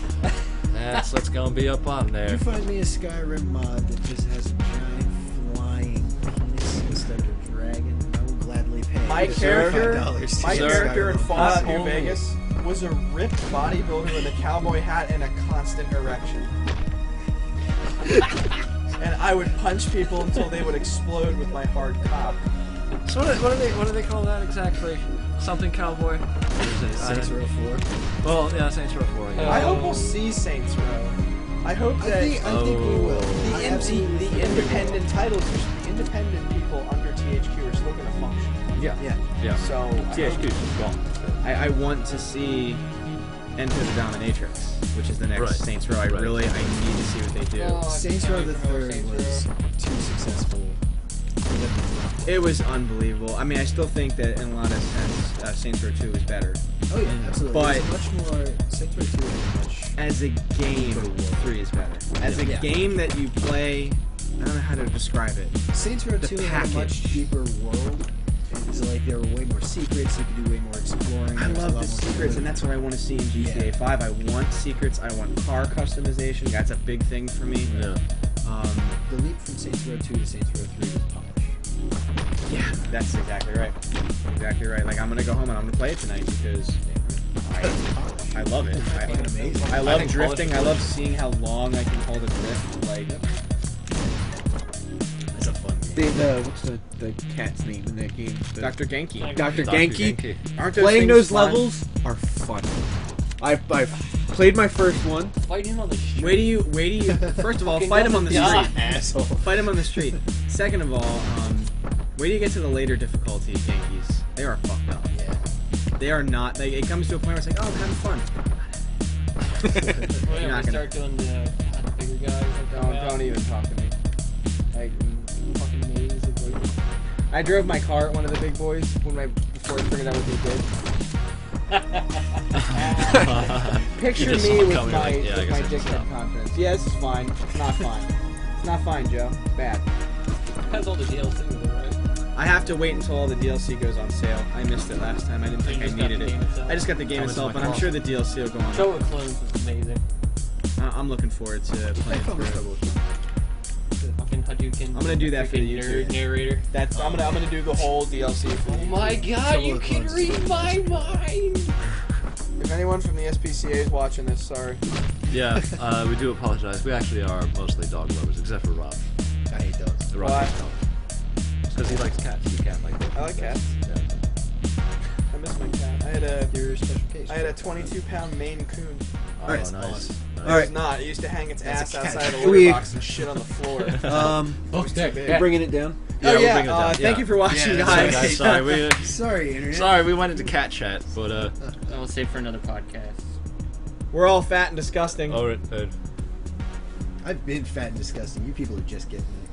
That's what's gonna be up on Could there. you find me a Skyrim mod that just has a giant flying penis instead of a dragon? I will gladly pay. My character, $5 my to character in Skyrim. Fallout New only. Vegas was a ripped bodybuilder with a cowboy hat and a constant erection. and I would punch people until they would explode with my hard cock. So what do they call that exactly? Something cowboy? Saints Row 4. Well, yeah, Saints Row 4. Yeah. I hope we'll see Saints Row. I hope that I think we will. the independent titles, the independent people under THQ are still going to function. Yeah. So THQ is gone. I want to see Enter the Dominatrix, which is the next Right. Saints Row. I need to see what they do. Saints Row the Third was too successful. It was unbelievable. I mean, I still think that in a lot of sense, Saints Row 2 is better. Oh yeah, absolutely. But- It's much more. Saints Row 2 is much. As a game, 3 is better. As a game that you play, I don't know how to describe it. Saints Row 2 had a much deeper world. It's like there were way more secrets. You could do way more exploring. I there was a love lot the more secrets, to and it. that's what I want to see in GTA 5. I want secrets. I want car customization. That's a big thing for me. Yeah. The leap from Saints Row 2 to Saints Row 3 was polish. Yeah, that's exactly right. Exactly right. Like, I'm going to go home and I'm going to play it tonight because I love it. I love think drifting. polish I love seeing how long I can hold a drift. Like, It's a fun game. What's the cat's name in that game? Dr. Genki. Dr. Genki. Aren't those Playing things those fun? levels are fun. I've played my first one. Fight him on the street. Wait do you? First of all, fight him on the Yeah. street. Asshole. Fight him on the street. Second of all, wait till you get to the later difficulty Genkies. They are fucked up. Yeah. They are not. Like, it comes to a point where it's like, oh, I'm having fun. Well, You're yeah, not we gonna- start doing the bigger guys. Don't even talk to me. Like, Fucking maze of like. I drove my car at one of the big boys before I figured out what they did. Picture just saw me it with coming, my, like, yeah, I with guess my I just dickhead stopped. confidence. Yeah, this is fine. It's not fine. It's not fine, Joe. It's bad. Has all the DLC with it, right? I have to wait until all the DLC goes on sale. I missed it last time. I didn't think You I just got needed the it. game itself? I just got the game How much itself, is but my I'm sure the DLC will go on. Show with clones is amazing. I'm looking forward to playing through it. Fucking Hadouken. I'm gonna do that for the freaking YouTube. nerd narrator. That's I'm gonna do the whole DLC for Oh you. my god, Shovel you of can Clones. read my mind! If anyone from the SPCA is watching this, sorry. Yeah, we do apologize. We actually are mostly dog lovers, except for Rob. I hate dogs. Rob Why? hates dogs. Because he likes cats. You can't like them. I like cats. Yeah. I miss my cat. You're a special case. I had a 22-pound Maine Coon. Oh, Alright. nice. Awesome. Nice. All right. It's not. It used to hang its That's ass a cat. outside a litter We- box and shit on the floor. We're bringing it down. Yeah, we'll bring it down. Thank you for watching, Yeah, Sorry, guys. guys. Sorry, we Sorry, internet. sorry we went into cat chat, but I will save for another podcast. We're all fat and disgusting. oh, I've been fat and disgusting. You people are just getting it.